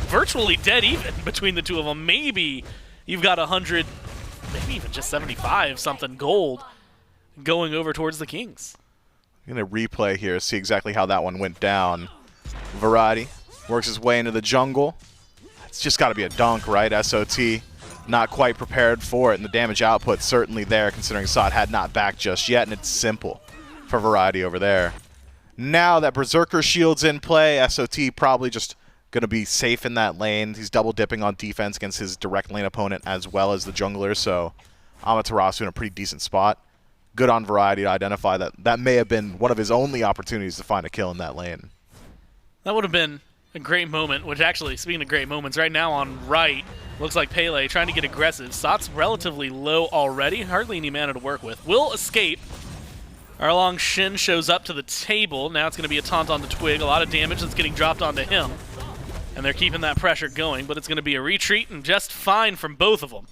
virtually dead even between the two of them. Maybe you've got 100, maybe even just 75 something gold going over towards the Kings. I'm going to replay here, see exactly how that one went down. Variety works his way into the jungle. It's just got to be a dunk, right? SOT not quite prepared for it, and the damage output certainly there, considering Sot had not backed just yet, and it's simple for Variety over there. Now that Berserker Shield's in play, SOT probably just going to be safe in that lane. He's double dipping on defense against his direct lane opponent as well as the jungler, so Amaterasu in a pretty decent spot. Good on Variety to identify that that may have been one of his only opportunities to find a kill in that lane. That would have been a great moment, which actually, speaking of great moments, right now on right, looks like Pele trying to get aggressive. Sot's relatively low already, hardly any mana to work with. Will escape. Erlang Shen shows up to the table. Now it's going to be a taunt on the Twig. A lot of damage that's getting dropped onto him. And they're keeping that pressure going, but it's going to be a retreat and just fine from both of them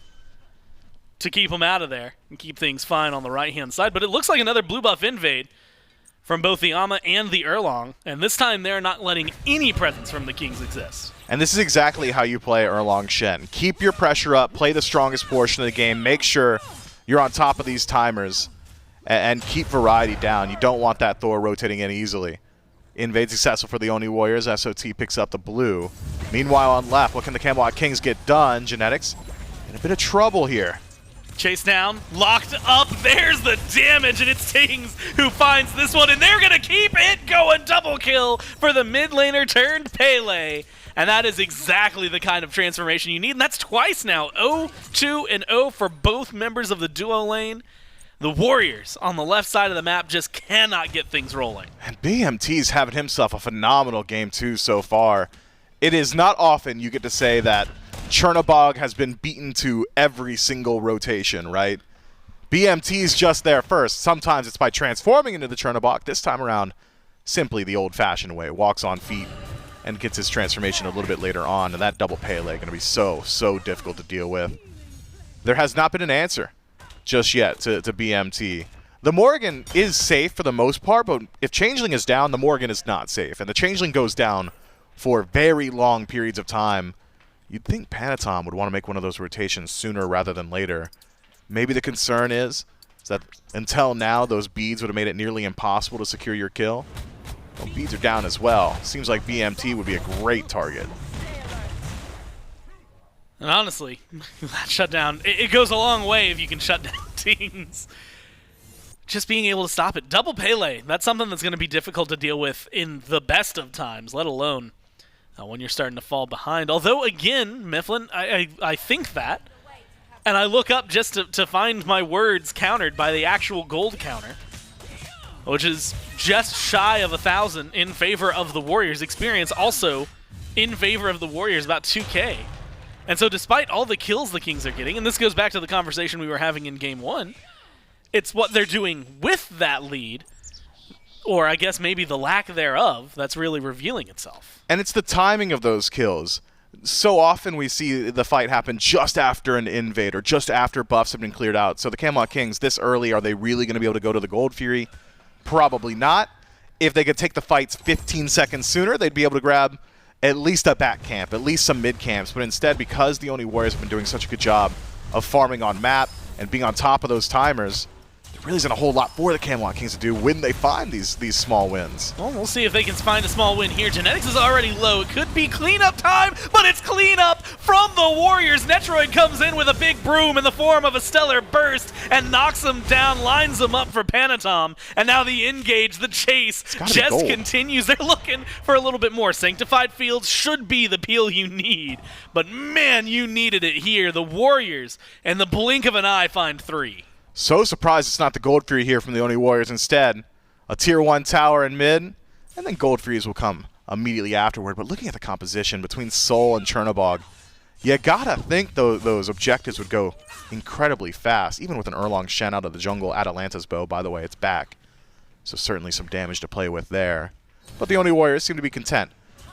to keep them out of there and keep things fine on the right-hand side. But it looks like another blue buff invade from both the Ama and the Erlang, and this time they're not letting any presence from the Kings exist. And this is exactly how you play Erlang Shen. Keep your pressure up, play the strongest portion of the game, make sure you're on top of these timers, and keep Variety down. You don't want that Thor rotating in easily. Invade successful for the Oni Warriors. SOT picks up the blue. Meanwhile on left, what can the Camelot Kings get done? Genetics in a bit of trouble here. Chase down, locked up, there's the damage, and it's Tingz who finds this one, and they're gonna keep it going. Double kill for the mid laner turned Pele. And that is exactly the kind of transformation you need, and that's twice now. 0-2 and 0 for both members of the duo lane. The Warriors on the left side of the map just cannot get things rolling. And BMT's having himself a phenomenal game too so far. It is not often you get to say that Chernobog has been beaten to every single rotation, right? BMT's just there first. Sometimes it's by transforming into the Chernobog. This time around, simply the old-fashioned way. Walks on feet and gets his transformation a little bit later on. And that double Pele going to be so difficult to deal with. There has not been an answer just yet to BMT. The Morrigan is safe for the most part, but if Changeling is down, the Morrigan is not safe. And the Changeling goes down for very long periods of time. You'd think Panitom would want to make one of those rotations sooner rather than later. Maybe the concern is that until now, those beads would have made it nearly impossible to secure your kill. Well, beads are down as well. Seems like BMT would be a great target. And honestly, that shutdown, it goes a long way if you can shut down Tingz. Just being able to stop it. Double Pele, that's something that's going to be difficult to deal with in the best of times, let alone when you're starting to fall behind. Although, again, Myflin, I think that, and I look up just to find my words countered by the actual gold counter, which is just shy of 1,000 in favor of the Warriors. Experience also in favor of the Warriors, about 2K. And so despite all the kills the Kings are getting, and this goes back to the conversation we were having in Game 1, it's what they're doing with that lead, or I guess maybe the lack thereof, that's really revealing itself. And it's the timing of those kills. So often we see the fight happen just after an invade or just after buffs have been cleared out. So the Camelot Kings, this early, are they really going to be able to go to the Gold Fury? Probably not. If they could take the fights 15 seconds sooner, they'd be able to grab at least a back camp, at least some mid camps. But instead, because the Oni Warriors have been doing such a good job of farming on map and being on top of those timers, there really isn't a whole lot for the Camelot Kings to do when they find these small wins. Well, we'll see if they can find a small win here. Genetics is already low. It could be cleanup time, but it's cleanup from the Warriors. Netrioid comes in with a big broom in the form of a stellar burst and knocks them down, lines them up for Panitom. And now the engage, the chase, just continues. They're looking for a little bit more. Sanctified Fields should be the peel you need, but man, you needed it here. The Warriors, in the blink of an eye, find 3. So surprised it's not the Gold Fury here from the Oni Warriors. Instead, a Tier 1 tower in mid, and then Gold Furies will come immediately afterward. But looking at the composition between Sol and Chernobog, you gotta think those objectives would go incredibly fast, even with an Erlang Shen out of the jungle. Atalanta's bow, by the way, it's back. So certainly some damage to play with there. But the Oni Warriors seem to be content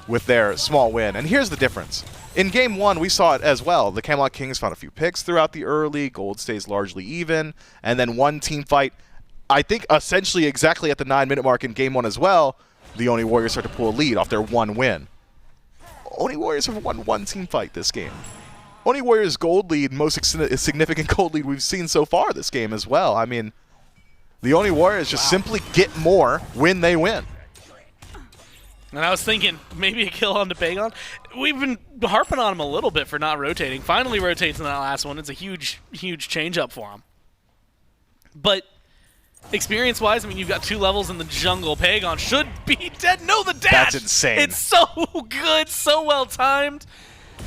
with their small win. And here's the difference. In Game 1, we saw it as well. The Camelot Kings found a few picks throughout the early. Gold stays largely even. And then one team fight, I think essentially exactly at the 9-minute mark in Game 1 as well, the Oni Warriors start to pull a lead off their one win. Oni Warriors have won one team fight this game. Oni Warriors' gold lead, most significant gold lead we've seen so far this game as well. I mean, the Oni Warriors just simply get more when they win. And I was thinking maybe a kill on the Pegon. We've been harping on him a little bit for not rotating. Finally rotates in that last one. It's a huge change up for him. But experience-wise, I mean, you've got 2 levels in the jungle. Pegon should be dead. No, the dash! That's insane. It's so good, so well timed.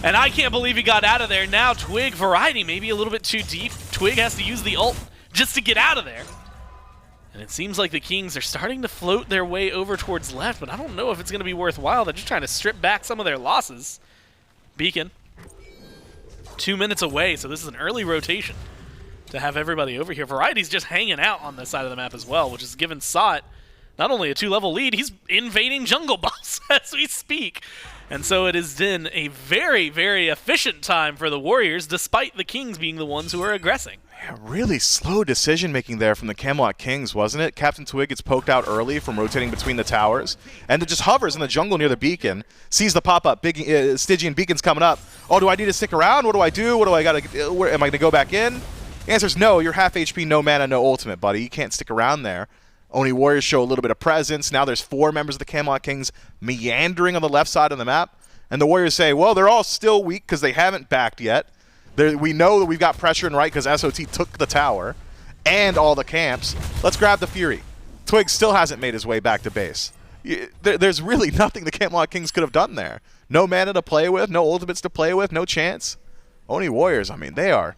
And I can't believe he got out of there. Now Twig variety maybe a little bit too deep. Twig has to use the ult just to get out of there. And it seems like the Kings are starting to float their way over towards left, but I don't know if it's going to be worthwhile. They're just trying to strip back some of their losses. Beacon, 2 minutes away, so this is an early rotation to have everybody over here. Variety's just hanging out on this side of the map as well, which has given Sot not only a 2-level lead, he's invading jungle boss as we speak. And so it has been a very, very efficient time for the Warriors, despite the Kings being the ones who are aggressing. Yeah, really slow decision-making there from the Camelot Kings, wasn't it? CaptainTwig gets poked out early from rotating between the towers, and it just hovers in the jungle near the beacon, sees the pop-up, Stygian beacon's coming up. Oh, do I need to stick around? What do I do? What do I gotta? Am I gonna go back in? The answer is no. You're half HP, no mana, no ultimate, buddy. You can't stick around there. Oni Warriors show a little bit of presence. Now there's 4 members of the Camelot Kings meandering on the left side of the map, and the Warriors say, well, they're all still weak because they haven't backed yet. We know that we've got pressure in right because SOT took the tower and all the camps. Let's grab the Fury. Twig still hasn't made his way back to base. There's really nothing the Camelot Kings could have done there. No mana to play with, no ultimates to play with, no chance. Oni Warriors, I mean, they're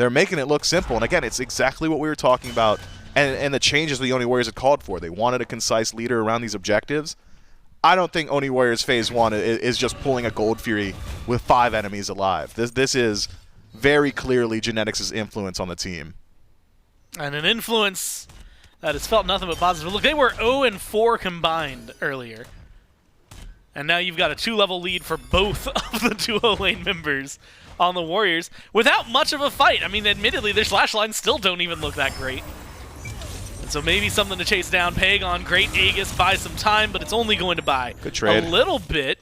making it look simple. And again, it's exactly what we were talking about and the changes the Oni Warriors had called for. They wanted a concise leader around these objectives. I don't think Oni Warriors Phase 1 is just pulling a Gold Fury with 5 enemies alive. This is very clearly Genetics' influence on the team. And an influence that has felt nothing but positive. Look, they were 0-4 combined earlier. And now you've got a 2-level lead for both of the duo lane members on the Warriors without much of a fight. I mean, admittedly, their slash lines still don't even look that great. And so maybe something to chase down. Pegon, great Aegis, buys some time, but it's only going to buy good trade. A little bit.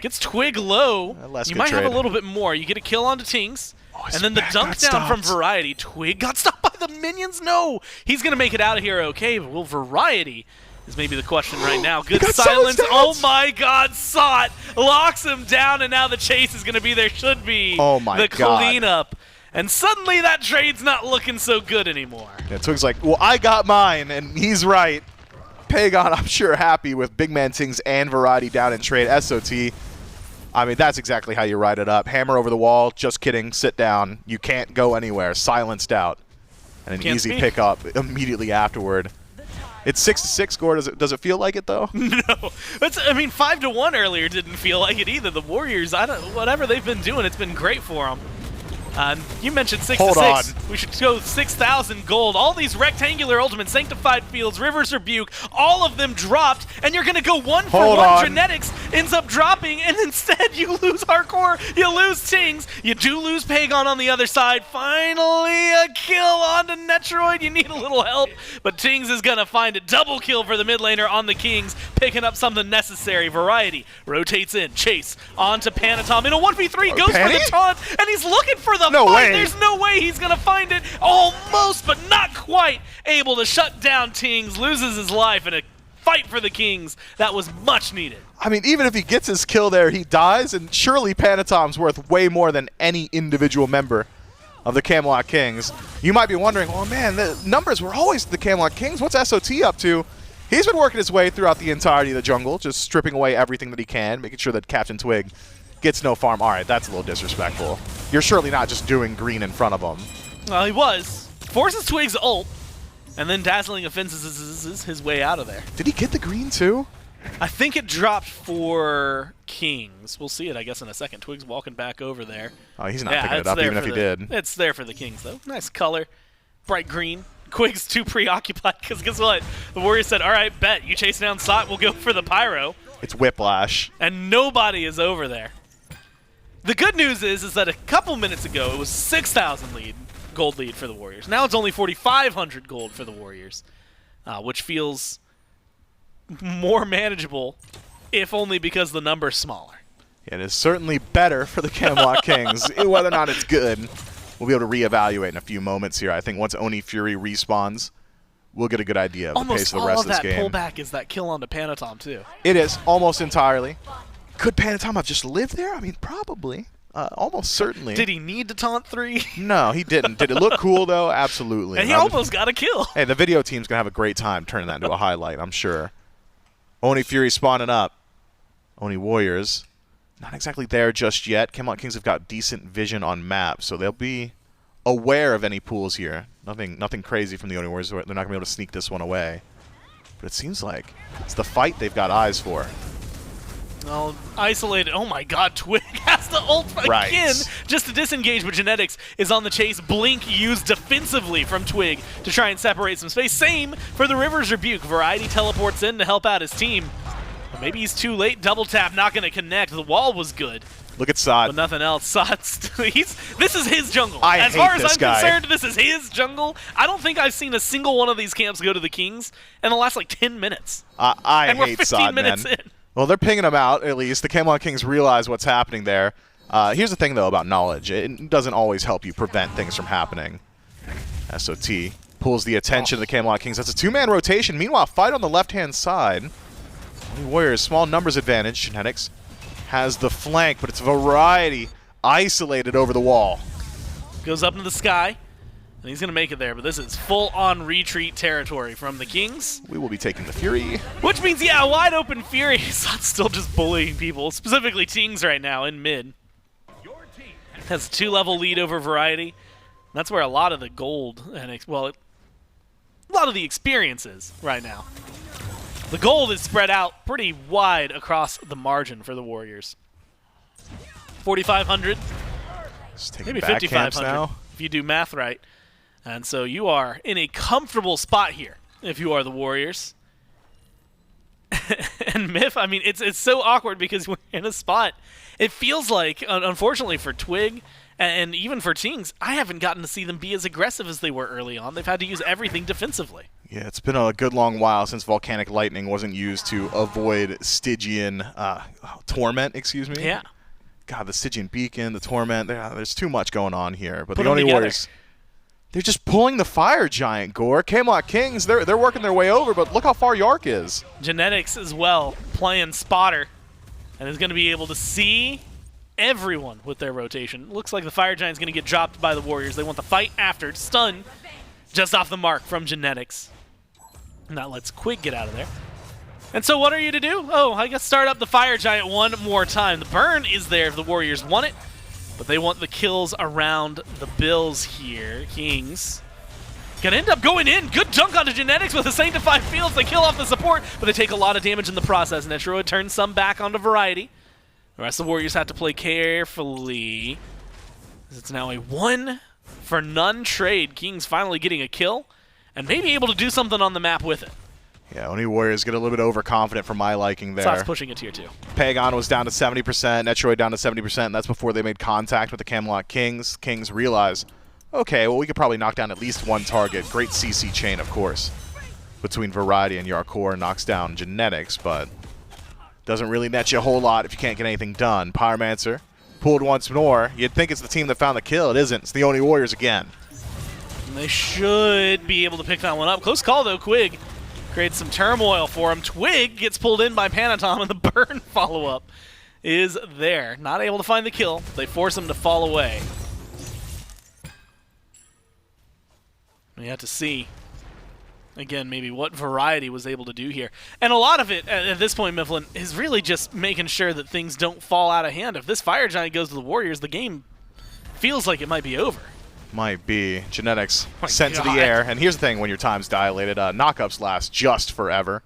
Gets Twig low. You might have a little bit more. You get a kill onto Tings. And then the dunk down from Variety. Twig got stopped by the minions? No! He's going to make it out of here okay, but will Variety is maybe the question right now. Good silence. Oh my god, saw it. Locks him down, and now the chase is going to be there. Should be the cleanup. And suddenly that trade's not looking so good anymore. Yeah, Twig's like, well, I got mine, and he's right. Pegon, I'm sure, happy with BigManTingz and Variety down in trade. SOT, I mean, that's exactly how you write it up. Hammer over the wall, just kidding, sit down. You can't go anywhere, silenced out. And an easy pickup immediately afterward. It's 6-6 score. Does it feel like it, though? No. I mean, 5-1 earlier didn't feel like it either. The Warriors, whatever they've been doing, it's been great for them. You mentioned 6-6. We should go 6,000 gold. All these rectangular ultimates, Sanctified Fields, River's Rebuke, all of them dropped, and you're going to go 1-for-1. Genetics ends up dropping, and instead you lose Jarcorrr, you lose Tings, you do lose Pegon on the other side. Finally, a kill onto Netrioid. You need a little help, but Tings is going to find a double kill for the mid laner on the Kings, picking up something necessary. Variety rotates in, chase onto Panitom in a 1v3, goes for the taunt, and he's looking for the fight. There's no way he's going to find it. Almost, but not quite able to shut down Tings. Loses his life in a fight for the Kings that was much needed. I mean, even if he gets his kill there, he dies, and surely Panitom's worth way more than any individual member of the Camelot Kings. You might be wondering, oh man, the numbers were always the Camelot Kings. What's SOT up to? He's been working his way throughout the entirety of the jungle, just stripping away everything that he can, making sure that CaptainTwig gets no farm. All right, that's a little disrespectful. You're surely not just doing green in front of him. Well, he was. Forces Twig's ult, and then Dazzling Offenses is his way out of there. Did he get the green too? I think it dropped for Kings. We'll see it, I guess, in a second. Twig's walking back over there. Oh, he's not picking it up, even if he did. It's there for the Kings, though. Nice color. Bright green. Quig's too preoccupied, because guess what? The Warriors said, all right, bet. You chase down Sot, we'll go for the Pyro. It's Whiplash. And nobody is over there. The good news is that a couple minutes ago, it was 6,000 gold lead for the Warriors. Now it's only 4,500 gold for the Warriors, which feels more manageable, if only because the number's smaller. It is certainly better for the Camelot Kings. Whether or not it's good, we'll be able to reevaluate in a few moments here. I think once Oni Fury respawns, we'll get a good idea of the pace of the rest of this game. Almost all of that pullback is that kill onto Panitom, too. It is, almost entirely. Could Panitom have just lived there? I mean, probably. Almost certainly. Did he need to taunt 3? No, he didn't. Did it look cool, though? Absolutely. And he almost got a kill. Hey, the video team's going to have a great time turning that into a highlight, I'm sure. Oni Fury spawning up. Oni Warriors, not exactly there just yet. Camelot Kings have got decent vision on maps, so they'll be aware of any pools here. Nothing crazy from the Oni Warriors. They're not going to be able to sneak this one away. But it seems like it's the fight they've got eyes for. Well, isolated. Oh my god, Twig has to ult again just to disengage, but Genetics is on the chase. Blink used defensively from Twig to try and separate some space. Same for the River's Rebuke. Variety teleports in to help out his team. But maybe he's too late. Double tap, not going to connect. The wall was good. Look at Sod. But nothing else. Sod's this is his jungle. As far as I'm concerned, this is his jungle. I don't think I've seen a single one of these camps go to the Kings in the last like 10 minutes. I and we're hate 15 Sod, minutes man. in. Well, they're pinging him out, at least. The Camelot Kings realize what's happening there. Here's the thing, though, about knowledge. It doesn't always help you prevent things from happening. SOT pulls the attention of the Camelot Kings. That's a 2-man rotation. Meanwhile, fight on the left-hand side. Warriors, small numbers advantage. Genetics has the flank, but it's Variety isolated over the wall. Goes up into the sky, and he's going to make it there, but this is full-on retreat territory from the Kings. We will be taking the Fury. Which means, yeah, wide open Fury. Sot's still just bullying people, specifically Tingz right now in mid. Has a 2-level lead over Variety. That's where a lot of the gold, and a lot of the experiences right now. The gold is spread out pretty wide across the margin for the Warriors. 4,500, maybe 5,500 now, if you do math right. And so you are in a comfortable spot here if you are the Warriors. And Myf, I mean, it's so awkward because we're in a spot. It feels like, unfortunately for Twig and even for Tingz, I haven't gotten to see them be as aggressive as they were early on. They've had to use everything defensively. Yeah, it's been a good long while since Volcanic Lightning wasn't used to avoid Stygian Torment, excuse me. Yeah. God, the Stygian Beacon, the Torment, there's too much going on here. But Put the Oni together. Warriors, they're just pulling the Fire Giant, Gore. Camelot Kings, they're working their way over, but look how far Yark is. Genetics as well, playing spotter, and is going to be able to see everyone with their rotation. Looks like the Fire Giant's going to get dropped by the Warriors. They want the fight after. Stun just off the mark from Genetics. And that lets Quig get out of there. And so what are you to do? Oh, I guess start up the Fire Giant one more time. The burn is there if the Warriors want it, but they want the kills around the Bills here. Kings gonna end up going in. Good dunk onto Genetics with the Sanctified Fields. They kill off the support, but they take a lot of damage in the process. Netrioid turns some back onto Variety. The rest of the Warriors have to play carefully. It's now a 1-for-none trade. Kings finally getting a kill and maybe able to do something on the map with it. Yeah, Oni Warriors get a little bit overconfident for my liking there. Sot's pushing a tier 2. Pegon was down to 70%, Netrioid down to 70%, and that's before they made contact with the Camelot Kings. Kings realize, okay, well, we could probably knock down at least one target. Great CC chain, of course, between Variety and Jarcorrr. Knocks down Genetics, but doesn't really net you a whole lot if you can't get anything done. Pyromancer pulled once more. You'd think it's the team that found the kill. It isn't. It's the Oni Warriors again. And they should be able to pick that one up. Close call, though. Quig creates some turmoil for him. Twig gets pulled in by Panitom, and the burn follow-up is there. Not able to find the kill. They force him to fall away. We have to see, again, maybe what Variety was able to do here. And a lot of it, at this point, Myflin, is really just making sure that things don't fall out of hand. If this Fire Giant goes to the Warriors, the game feels like it might be over. Might be. Genetics My sent to the God. air. And here's the thing, when your time's dilated, knockups last just forever.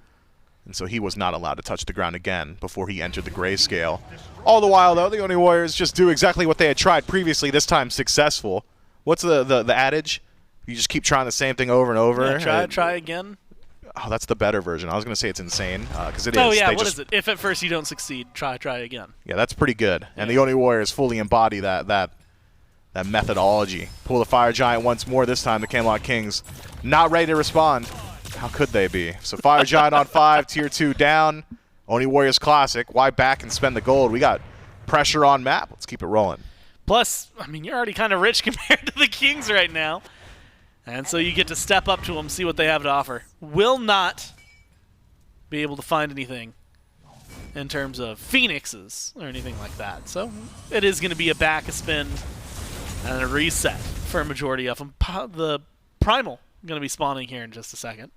And so he was not allowed to touch the ground again before he entered the grayscale. All the while, though, the Oni Warriors just do exactly what they had tried previously, this time successful. What's the adage? You just keep trying the same thing over and over. Yeah, try again. Oh, that's the better version. I was going to say it's insane, because it is. Oh, yeah, They what just- is it? If at first you don't succeed, try again. Yeah, that's pretty good. And the Oni Warriors fully embody that methodology. Pull the Fire Giant once more. This time the Camelot Kings not ready to respond. How could they be? So Fire Giant on 5, tier 2 down. Oni Warriors Classic. Why back and spend the gold? We got pressure on map. Let's keep it rolling. Plus, I mean, you're already kind of rich compared to the Kings right now. And so you get to step up to them, see what they have to offer. Will not be able to find anything in terms of Phoenixes or anything like that. So it is going to be a back, a spin, and a reset for a majority of them. The Primal going to be spawning here in just a second.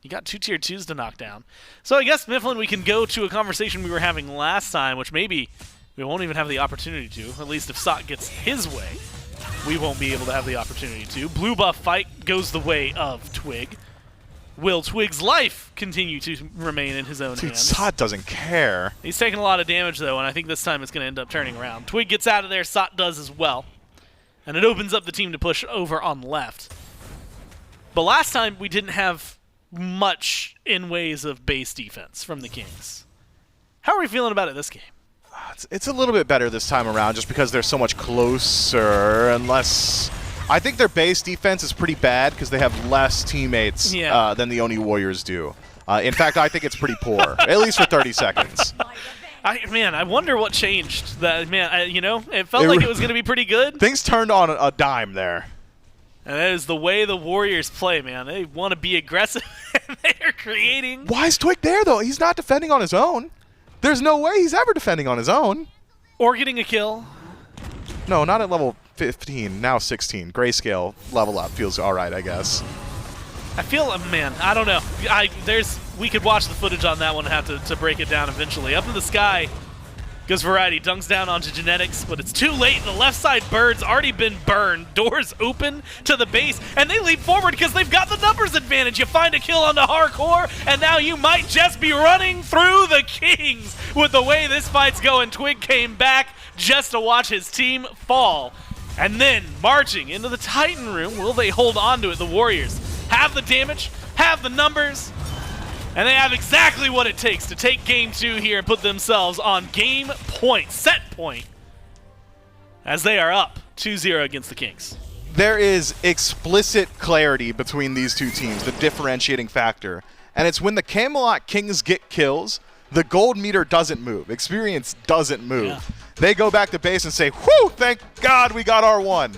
You got 2 tier 2s to knock down. So I guess, Myflin, we can go to a conversation we were having last time, which maybe we won't even have the opportunity to, at least if Sot gets his way. We won't be able to have the opportunity to. Blue buff fight goes the way of Twig. Will Twig's life continue to remain in his own Dude, hands? Sot doesn't care. He's taking a lot of damage, though, and I think this time it's going to end up turning around. Twig gets out of there, Sot does as well. And it opens up the team to push over on left. But last time, we didn't have much in ways of base defense from the Kings. How are we feeling about it this game? It's a little bit better this time around just because they're so much closer, unless... I think their base defense is pretty bad because they have less teammates than the Oni Warriors do. In fact, I think it's pretty poor, at least for 30 seconds. I wonder what changed. That it felt like it was going to be pretty good. Things turned on a dime there. And that is the way the Warriors play, man. They want to be aggressive, and they are creating... Why is Twig there, though? He's not defending on his own. There's no way he's ever defending on his own. Or getting a kill. No, not at level 15, now 16. Grayscale level up feels alright, I guess. I feel, man, I don't know. We could watch the footage on that one and have to break it down eventually. Up in the sky goes Variety, dunks down onto Genetics, but it's too late. The left side bird's already been burned. Doors open to the base, and they leap forward because they've got the numbers advantage. You find a kill on the Jarcorrr, and now you might just be running through the Kings with the way this fight's going. Twig came back just to watch his team fall. And then, marching into the Titan room, will they hold on to it? The Warriors have the damage, have the numbers, and they have exactly what it takes to take game 2 here and put themselves on game point, set point, as they are up 2-0 against the Kings. There is explicit clarity between these two teams, the differentiating factor. And it's when the Camelot Kings get kills, the gold meter doesn't move. Experience doesn't move. Yeah. They go back to base and say, whew, thank God we got our one.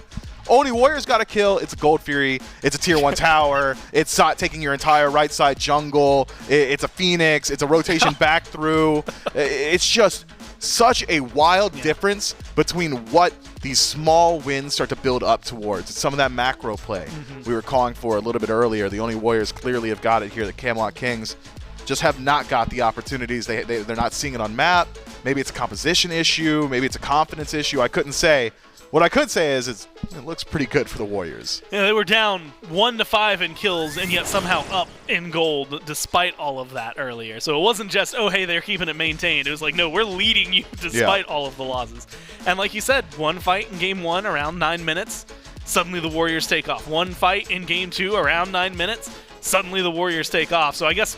Oni Warriors got a kill. It's a Gold Fury. It's a tier 1 tower. It's taking your entire right side jungle. It's a Phoenix. It's a rotation back through. It's just such a wild difference between what these small wins start to build up towards. It's some of that macro play we were calling for a little bit earlier. The Oni Warriors clearly have got it here. The Camelot Kings just have not got the opportunities. They're not seeing it on map. Maybe it's a composition issue. Maybe it's a confidence issue. I couldn't say. What I could say is it looks pretty good for the Warriors. Yeah, they were down 1-5 in kills and yet somehow up in gold despite all of that earlier. So it wasn't just, oh, hey, they're keeping it maintained. It was like, no, we're leading you despite all of the losses. And like you said, one fight in game 1 around 9 minutes, suddenly the Warriors take off. One fight in game 2 around 9 minutes, suddenly the Warriors take off. So I guess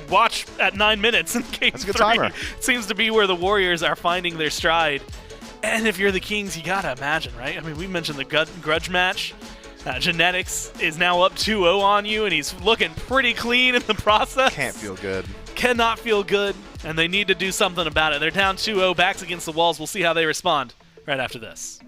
watch at 9 minutes in game 3. That's a good timer. Seems to be where the Warriors are finding their stride. And if you're the Kings, you gotta imagine, right? I mean, we mentioned the grudge match. Genetics is now up 2-0 on you, and he's looking pretty clean in the process. Can't feel good. Cannot feel good, and they need to do something about it. They're down 2-0, backs against the walls. We'll see how they respond right after this.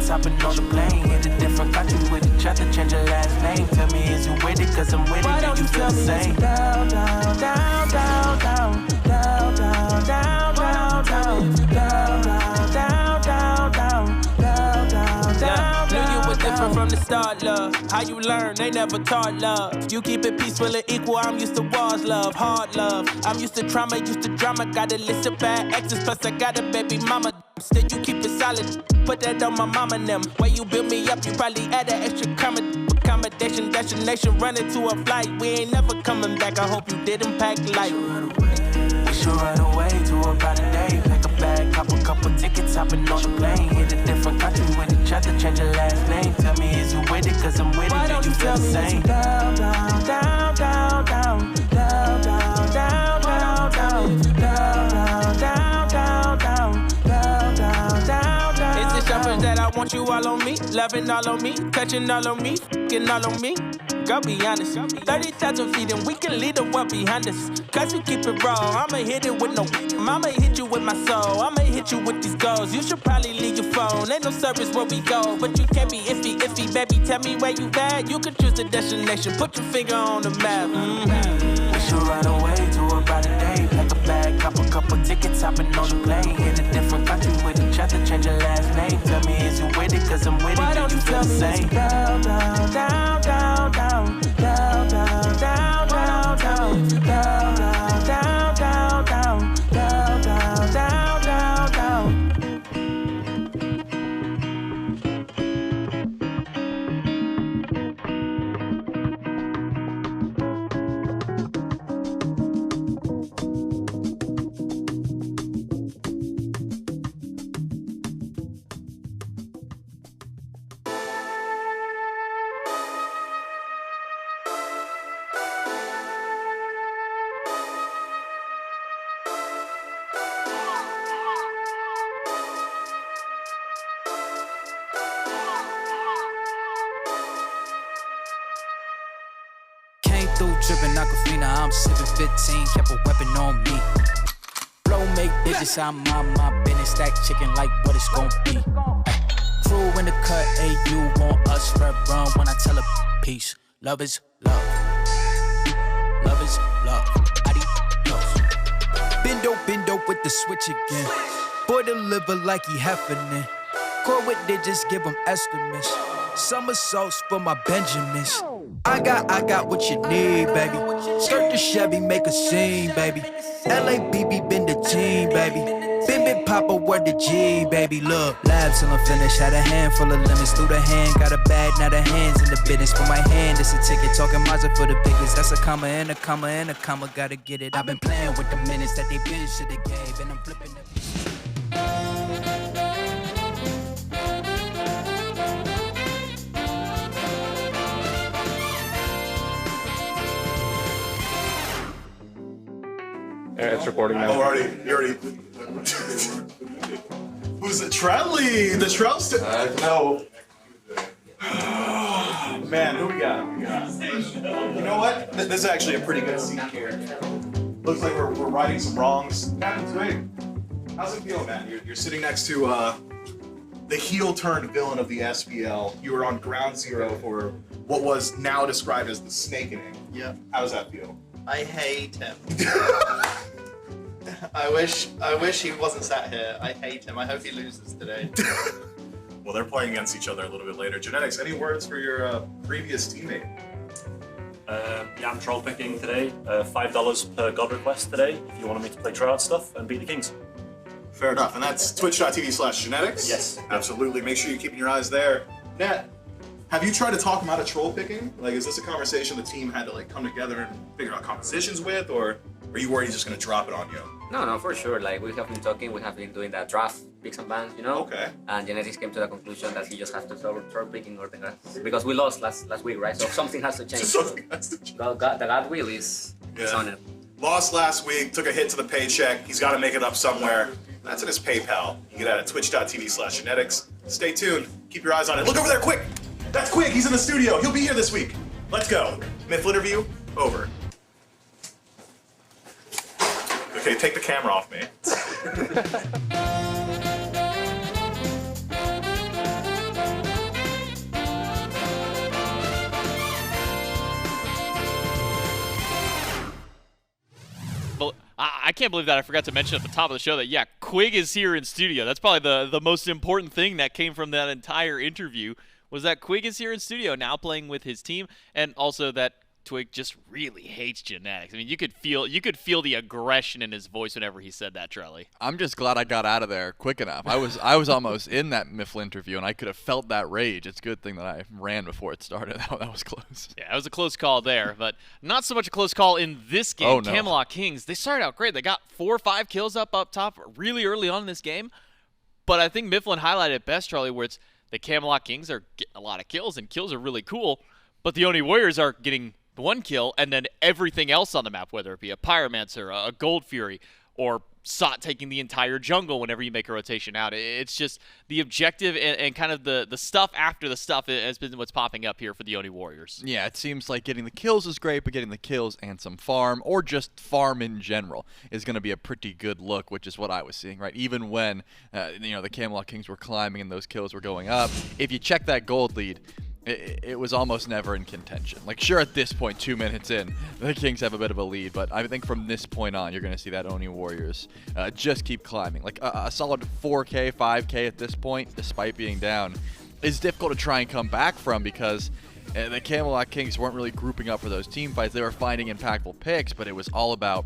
Hopping on the plane, hit a different country with each other, change your last name. Tell me, is you with it? Cause I'm with it. Why don't you feel the same? Down, down, down, down, down, down, down, down, down, down, down, down, down, down, down, down, down. Knew you were different from the start, love. How you learn? They never taught love. You keep it peaceful and equal. I'm used to wars, love, hard love. I'm used to trauma, used to drama. Got a list of bad exes, plus I got a baby mama. Still you keep it solid. Put that on my mama and them. Way you build me up, you probably add an extra accommodation, destination, running to a flight. We ain't never coming back. I hope you didn't pack light. We should run away to about a day. Pack a bag, couple tickets, hopping on the plane. Hit a different country with each other, change your last name. Tell me, is you with it? Cause I'm with it. Why don't you feel the same? Down, down, down, down, down, down, down, down, down, down, down, down, down, down. It's a shuffle that I want you all on me, loving all on me, touching all on me, f***ing all on me. Girl, be honest, 30,000 feet and we can leave the world behind us. Cause we keep it raw, I'ma hit it with no I'ma hit you with my soul, I'ma hit you with these goals. You should probably leave your phone, ain't no service where we go. But you can't be iffy, baby, tell me where you at. You can choose the destination, put your finger on the map. We should run away to about a day. Pack a bag, couple tickets, hopping on the plane. Hit a different country with each other, change your last name. Tell me, is you with it? Cause I'm with it. Why don't you feel the same? Down, down, down, down, down, down, down, down, down, down, down, down, down, down, down, down, down, down, down. through tripping Aquafina, I'm sipping 15, kept a weapon on me. Flow make digits, I'm on my business, stack chicken like what it's gon' be. Crew in the cut, hey, you want us, red run when I tell a peace. Love is love. Love is love. Adios. Bendo with the switch again. Boy deliver like he heffernin'. Core with digits, give him estimates. Somersaults for my Benjamins. I got what you need, baby. Skirt the Chevy, make a scene, baby. LABB been the team, baby. Bim Papa, word the G, baby. Look, labs till I'm finished. Had a handful of lemons through the hand. Got a bag, now the hands in the business. For my hand, it's a ticket. Talking Mazda for the biggest. That's a comma and a comma and a comma. Gotta get it. I've been playing with the minutes that they been shoulda gave. And I'm flipping it. It's recording now. Oh, you already. Who's it? Trelly! The Trell's no. Man, who we got? You know what? This is actually a pretty good scene here. Looks like we're righting some wrongs. CaptainTwig, how's it feel, man? You're sitting next to the heel-turned villain of the SPL. You were on ground zero for what was now described as the snake inning. Yeah. How does that feel? I hate him. I wish he wasn't sat here. I hate him. I hope he loses today. Well, they're playing against each other a little bit later. Genetics, any words for your previous teammate? Yeah, I'm troll picking today. $5 per god request today if you wanted me to play tryout stuff and beat the Kings. Fair enough, and that's twitch.tv/genetics? Yes. Absolutely, make sure you're keeping your eyes there. Net, have you tried to talk him out of troll picking? Like, is this a conversation the team had to like come together and figure out compositions with, or are you worried he's just gonna drop it on you? No, for sure. Like, we have been talking, we have been doing that draft, picks and bans, you know? Okay. And Genetics came to the conclusion that he just has to throw picking or the grass. Because we lost last week, right? So something has to change. Something has to change. The God wheel is on it. Lost last week, took a hit to the paycheck. He's got to make it up somewhere. That's in his PayPal. You can get that at twitch.tv/genetics. Stay tuned. Keep your eyes on it. Look over there, Quig! That's Quig. He's in the studio. He'll be here this week. Let's go. Myflinterview, over. Okay, take the camera off me. But I can't believe that I forgot to mention at the top of the show that, yeah, Quig is here in studio. That's probably the most important thing that came from that entire interview, was that Quig is here in studio now playing with his team, and also that Twig just really hates Genetics. I mean, you could feel the aggression in his voice whenever he said that, Trelly. I'm just glad I got out of there quick enough. I was almost in that Myflinterview, and I could have felt that rage. It's a good thing that I ran before it started. That was close. Yeah, it was a close call there, but not so much a close call in this game. Oh, no. Camelot Kings, they started out great. They got 4 or 5 kills up top really early on in this game, but I think Myflin highlighted it best, Charlie, where it's the Camelot Kings are getting a lot of kills, and kills are really cool, but the Oni Warriors are getting the 1 kill, and then everything else on the map, whether it be a Pyromancer, a Gold Fury, or Sot taking the entire jungle whenever you make a rotation out. It's just the objective and kind of the stuff after the stuff has been what's popping up here for the Oni Warriors. Yeah, it seems like getting the kills is great, but getting the kills and some farm, or just farm in general, is going to be a pretty good look, which is what I was seeing, right? Even when the Camelot Kings were climbing and those kills were going up, if you check that gold lead, it was almost never in contention. Like, sure, at this point, 2 minutes in, the Kings have a bit of a lead, but I think from this point on, you're going to see that Oni Warriors just keep climbing. Like, a solid 4K, 5K at this point, despite being down, is difficult to try and come back from, because the Camelot Kings weren't really grouping up for those team fights. They were finding impactful picks, but it was all about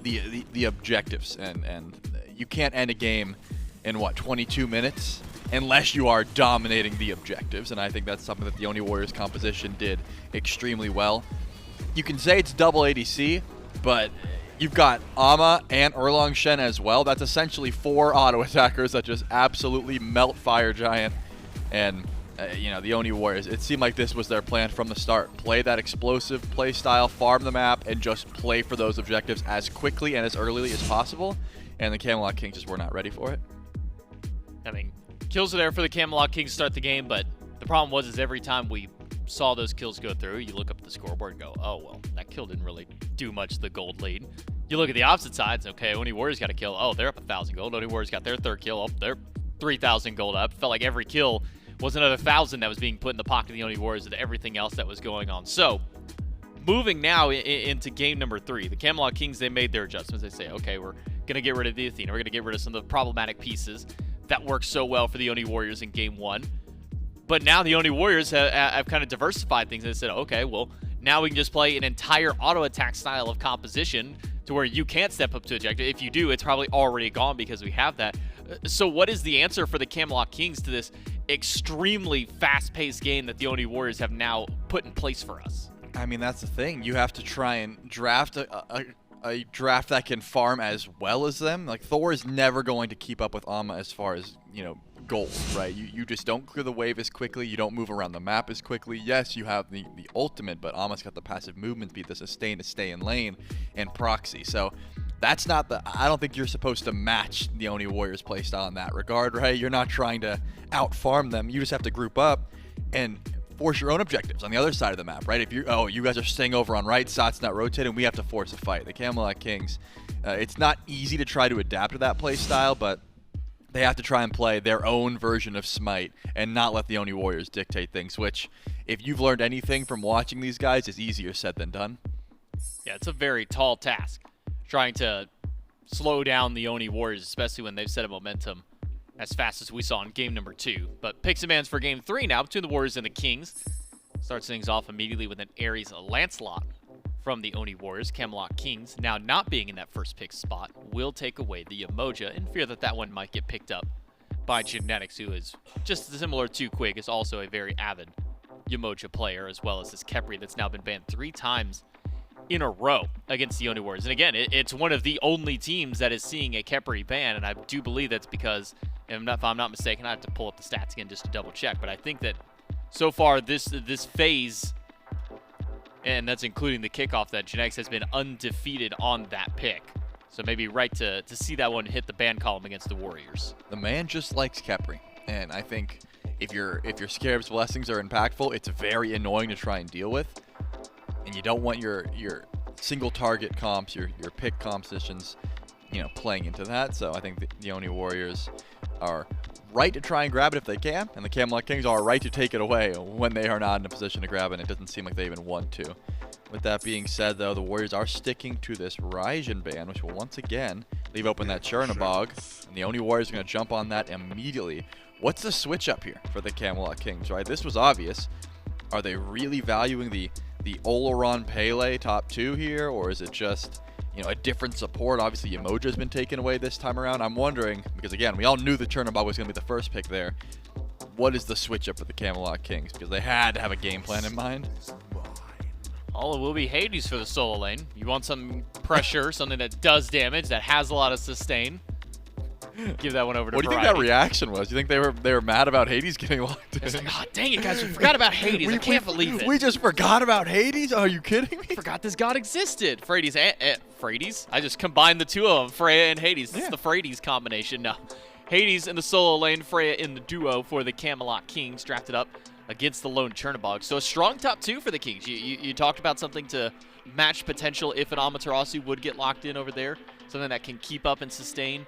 the objectives, and you can't end a game in, 22 minutes? Unless you are dominating the objectives, and I think that's something that the Oni Warriors composition did extremely well. You can say it's double ADC, but you've got Ama and Erlang Shen as well. That's essentially 4 auto attackers that just absolutely melt Fire Giant. And the Oni Warriors, it seemed like this was their plan from the start. Play that explosive play style, farm the map, and just play for those objectives as quickly and as early as possible. And the Camelot Kings just were not ready for it. I mean, kills are there for the Camelot Kings to start the game, but the problem was every time we saw those kills go through, you look up at the scoreboard and go, oh, well, that kill didn't really do much to the gold lead. You look at the opposite sides, okay, Oni Warriors got a kill. Oh, they're up 1,000 gold. Oni Warriors got their third kill. Oh, they're 3,000 gold up. Felt like every kill was another 1,000 that was being put in the pocket of the Oni Warriors and everything else that was going on. So, moving now into game number 3, the Camelot Kings, they made their adjustments. They say, okay, we're going to get rid of the Athena. We're going to get rid of some of the problematic pieces that worked so well for the Oni Warriors in game 1. But now the Oni Warriors have kind of diversified things. They said, okay, well, now we can just play an entire auto attack style of composition to where you can't step up to ejector. If you do, it's probably already gone because we have that. So what is the answer for the Camelot Kings to this extremely fast-paced game that the Oni Warriors have now put in place for us? I mean, that's the thing. You have to try and draft a draft that can farm as well as them. Like, Thor is never going to keep up with Amma as far as, you know, gold, right? You just don't clear the wave as quickly. You don't move around the map as quickly. Yes, you have the ultimate, but Amma's got the passive movement speed, the sustain to stay in lane, and proxy. So that's not the... I don't think you're supposed to match the Oni Warriors playstyle in that regard, right? You're not trying to out-farm them. You just have to group up and force your own objectives on the other side of the map, right? If you guys are staying over on right, Sot's not rotating, we have to force a fight. The Camelot Kings, it's not easy to try to adapt to that play style, but they have to try and play their own version of SMITE and not let the Oni Warriors dictate things, which, if you've learned anything from watching these guys, is easier said than done. Yeah, it's a very tall task, trying to slow down the Oni Warriors, especially when they've set a momentum as fast as we saw in game number 2. But picks and bans for game 3 now between the Warriors and the Kings. Starts things off immediately with an Ares Lancelot from the Oni Warriors. Camelot Kings, now not being in that first pick spot, will take away the Yemoja in fear that that one might get picked up by Genetics, who is just similar to Quig, is also a very avid Yemoja player, as well as this Khepri that's now been banned 3 times in a row against the Oni Warriors. And again, it's one of the only teams that is seeing a Khepri ban, and I do believe that's because, if I'm not mistaken, I have to pull up the stats again just to double check, but I think that so far this phase, and that's including the kickoff, that Genetics has been undefeated on that pick. So maybe right to see that one hit the ban column against the Warriors. The man just likes Khepri, and I think if your Scarab's blessings are impactful, it's very annoying to try and deal with, and you don't want your single target comps, your pick compositions, you know, playing into that. So I think the Oni Warriors are right to try and grab it if they can, and the Camelot Kings are right to take it away when they are not in a position to grab it, and it doesn't seem like they even want to. With that being said, though, the Warriors are sticking to this Raijin ban, which will once again leave open that Chernobog, and the Oni Warriors are going to jump on that immediately. What's the switch up here for the Camelot Kings, right? This was obvious. Are they really valuing the Olorun Pele top 2 here, or is it just, you know, a different support? Obviously, Yemoja has been taken away this time around. I'm wondering, because again, we all knew the Chernobog was going to be the first pick there. What is the switch up for the Camelot Kings? Because they had to have a game plan in mind. All it will be hi-rez for the solo lane. You want some pressure, something that does damage, that has a lot of sustain. Give that one over to What do you think that reaction was? Do you think they were mad about hi-rez getting locked in? It's like, oh, dang it, guys, we forgot about hi-rez. I can't believe it. We just forgot about hi-rez? Are you kidding me? Forgot this god existed. Freydes? I just combined the two of them, Freya and hi-rez. It's the Freydes combination. No. hi-rez in the solo lane, Freya in the duo for the Camelot Kings, drafted up against the lone Chernobog. So a strong top 2 for the Kings. You talked about something to match potential if an Amaterasu would get locked in over there. Something that can keep up and sustain.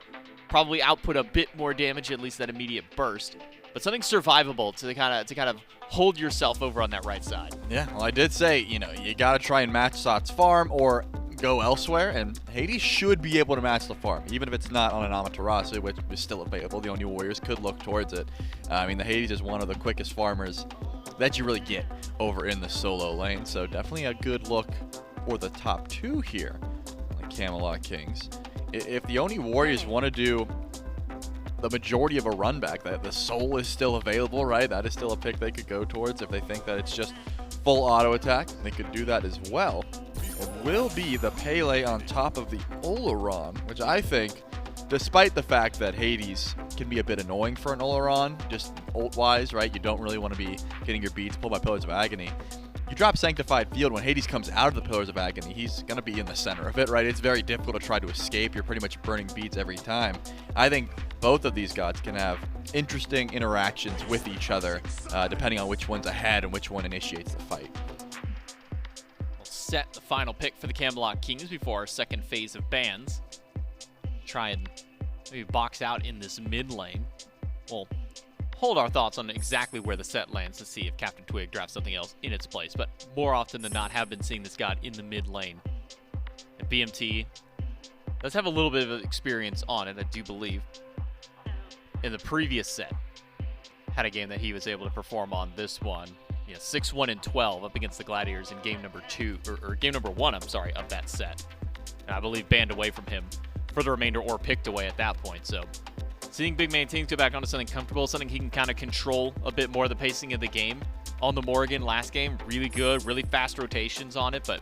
Probably output a bit more damage, at least that immediate burst. But something survivable to kind of hold yourself over on that right side. Yeah, well, I did say, you know, you got to try and match Sot's farm or go elsewhere, and hi-rez should be able to match the farm, even if it's not on an Amaterasu, which is still available. The Oni Warriors could look towards it. I mean, the hi-rez is one of the quickest farmers that you really get over in the solo lane, so definitely a good look for the top 2 here, the Camelot Kings. If the Oni Warriors want to do the majority of a run back, that the soul is still available, right? That is still a pick they could go towards. If they think that it's just full auto attack, they could do that as well. It will be the Pele on top of the Olorun, which I think, despite the fact that hi-rez can be a bit annoying for an Olorun, just ult-wise, right? You don't really want to be getting your beats pulled by Pillars of Agony. you drop Sanctified Field, when Hades comes out of the Pillars of Agony, he's going to be in the center of it, right? It's very difficult to try to escape. You're pretty much burning beads every time. I think both of these gods can have interesting interactions with each other, depending on which one's ahead and which one initiates the fight. We'll set the final pick for the Camelot Kings before our second phase of bans. Try and maybe box out in this mid lane. We'll hold our thoughts on exactly where the set lands to see if CaptainTwig drafts something else in its place, but more often than not have been seeing this god in the mid lane. And BMT does have a little bit of experience on it, I do believe. In the previous set, had a game that he was able to perform on. This one, 6-1-12 up against the Gladiators in game number 2, or game number 1, I'm sorry, of that set. And I believe banned away from him for the remainder or picked away at that point, so seeing BigManTingz go back onto something comfortable, something he can kind of control a bit more of the pacing of the game. On the Morrigan last game, really good, really fast rotations on it, but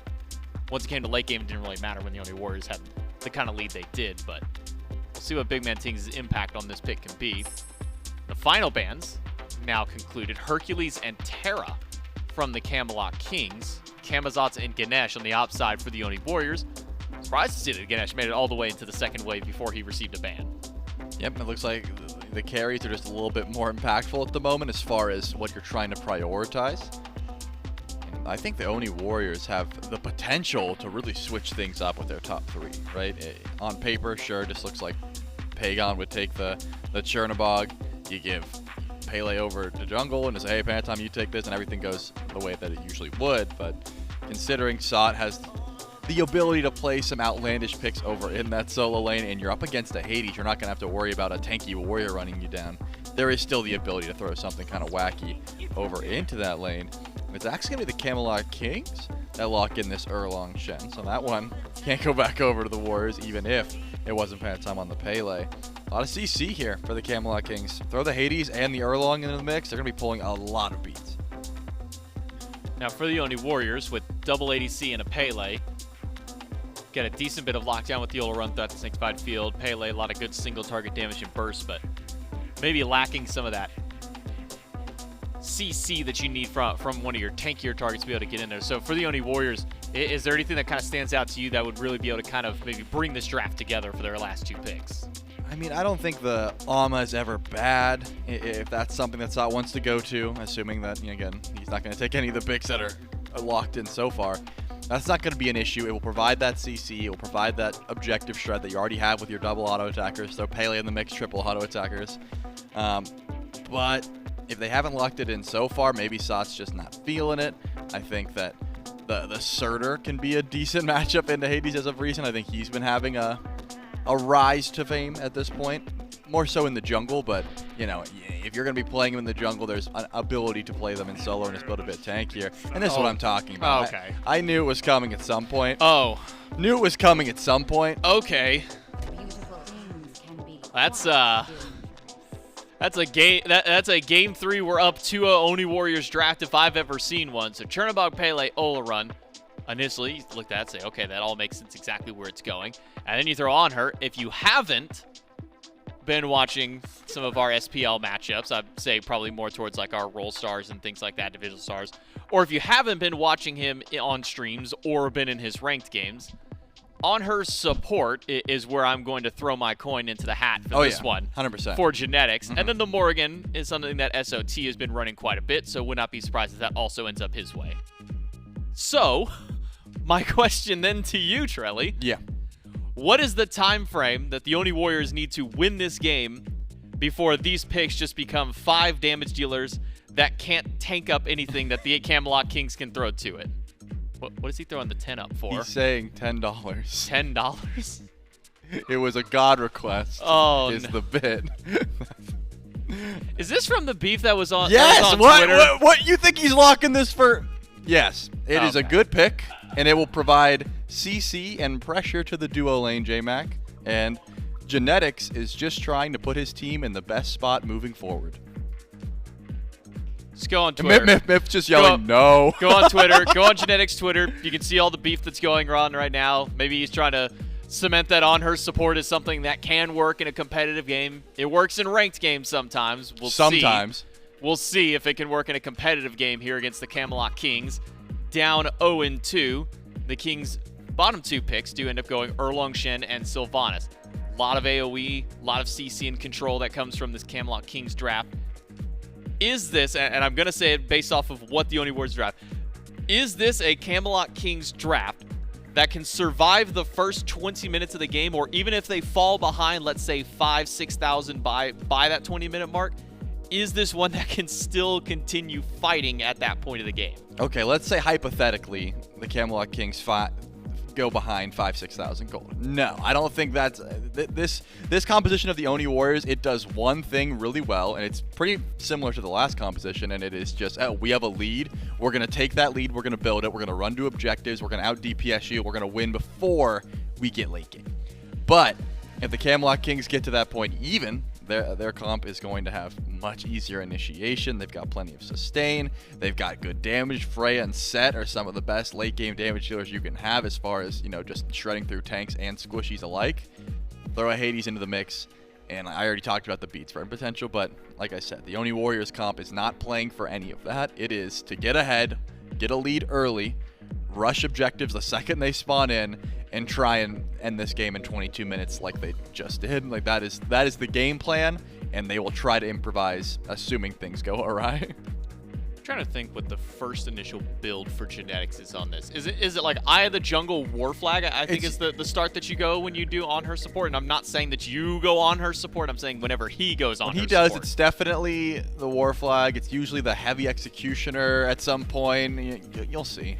once it came to late game, it didn't really matter when the Oni Warriors had the kind of lead they did, but we'll see what BigManTingz' impact on this pick can be. The final bans now concluded. Hercules and Terra from the Camelot Kings. Camazotz and Ganesh on the op side for the Oni Warriors. Surprised to see that Ganesh made it all the way into the second wave before he received a ban. Yep, it looks like the carries are just a little bit more impactful at the moment as far as what you're trying to prioritize. And I think the Oni Warriors have the potential to really switch things up with their top 3, right? On paper, sure, just looks like Pegon would take the Chernobog. You give Pele over to jungle and just say, hey, Panitom, you take this, and everything goes the way that it usually would. But considering SOT has the ability to play some outlandish picks over in that solo lane, and you're up against a Hades, you're not going to have to worry about a tanky warrior running you down. There is still the ability to throw something kind of wacky over into that lane. It's actually going to be the Camelot Kings that lock in this Erlang Shen. So that one can't go back over to the Warriors, even if it wasn't Panitom on the Pele. A lot of CC here for the Camelot Kings. Throw the Hades and the Erlang into the mix, they're going to be pulling a lot of beats. Now for the Oni Warriors, with double ADC and a Pele, get a decent bit of lockdown with the Olorun throughout the Sanctified Field. Pele, a lot of good single target damage and burst, but maybe lacking some of that CC that you need from one of your tankier targets to be able to get in there. So for the Oni Warriors, is there anything that kind of stands out to you that would really be able to kind of maybe bring this draft together for their last 2 picks? I mean, I don't think the Ama is ever bad, if that's something that SOT wants to go to, assuming that, again, he's not going to take any of the picks that are locked in so far. That's not going to be an issue. It will provide that CC. It will provide that objective shred that you already have with your double auto attackers. So Pele in the mix, triple auto attackers. But if they haven't locked it in so far, maybe SOT's just not feeling it. I think that the Cerberus can be a decent matchup into Hades as of recent. I think he's been having a rise to fame at this point. More so in the jungle, but, if you're going to be playing him in the jungle, there's an ability to play them in solo and just build a bit tankier. And this is what I'm talking about. Okay. I knew it was coming at some point. Oh. Knew it was coming at some point. Okay. That's a game. That's a game 3. We're up 2-0 Oni Warriors draft if I've ever seen one. So Chernobog, Pele, Olorun. Initially, you look at that, say, okay, that all makes sense exactly where it's going. And then you throw Anhur. If you haven't been watching some of our SPL matchups, I'd say probably more towards like our role stars and things like that, divisional stars, or if you haven't been watching him on streams or been in his ranked games, Anhur's support is where I'm going to throw my coin into the hat for this one. 100%. For genetics. And then the Morrigan is something that SOT has been running quite a bit, so would not be surprised if that also ends up his way. So, my question then to you, Trelly. Yeah. What is the time frame that the Oni Warriors need to win this game before these picks just become 5 damage dealers that can't tank up anything that the Camelot Kings can throw to it? What is he throwing the 10 up for? He's saying $10. $10? It was a god request. Oh, is the bid. Is this from the beef that was on, yes, on Twitter? What? You think he's locking this for? Yes, it is a Okay. good pick, and it will provide CC and pressure to the duo lane, J-Mac. And Genetics is just trying to put his team in the best spot moving forward. Just go on Twitter. Myf just yelling, no. Go on Twitter. Go on Genetics Twitter. You can see all the beef that's going on right now. Maybe he's trying to cement that Anhur support is something that can work in a competitive game. It works in ranked games sometimes. We'll see. We'll We'll see if it can work in a competitive game here against the Camelot Kings. down 0-2. The Kings' bottom 2 picks do end up going Erlang, Shen, and Sylvanus. A lot of AoE, a lot of CC and control that comes from this Camelot Kings draft. Is this, and I'm going to say it based off of what the Oni Warriors draft, is this a Camelot Kings draft that can survive the first 20 minutes of the game, or even if they fall behind, let's say 5,000-6,000 by that 20-minute mark, is this one that can still continue fighting at that point of the game? Okay, let's say hypothetically the Camelot Kings go behind 5,000-6,000 gold. No, I don't think that's this composition of the Oni Warriors. It does one thing really well, and it's pretty similar to the last composition, and it is just, oh, we have a lead. We're gonna take that lead. We're gonna build it. We're gonna run to objectives. We're gonna out DPS you. We're gonna win before we get late game. But if the Camelot Kings get to that point, even their comp is going to have much easier initiation. They've got plenty of sustain. They've got good damage. Freya and Set are some of the best late game damage dealers you can have as far as, you know, just shredding through tanks and squishies alike. Throw a Hades into the mix, and I already talked about the beats for potential, but like I said, the Oni Warriors comp is not playing for any of that. It is to get ahead, get a lead early, rush objectives the second they spawn in, and try and end this game in 22 minutes like they just did. Like that is the game plan, and they will try to improvise assuming things go awry. I'm trying to think what the first initial build for genetics is on this. Is it like Eye of the Jungle War Flag? I think it's the start that you go when you do on her support, and I'm not saying that you go on her support. I'm saying whenever he goes on her support. When he does, it's definitely the War Flag. It's usually the Heavy Executioner at some point. You'll see.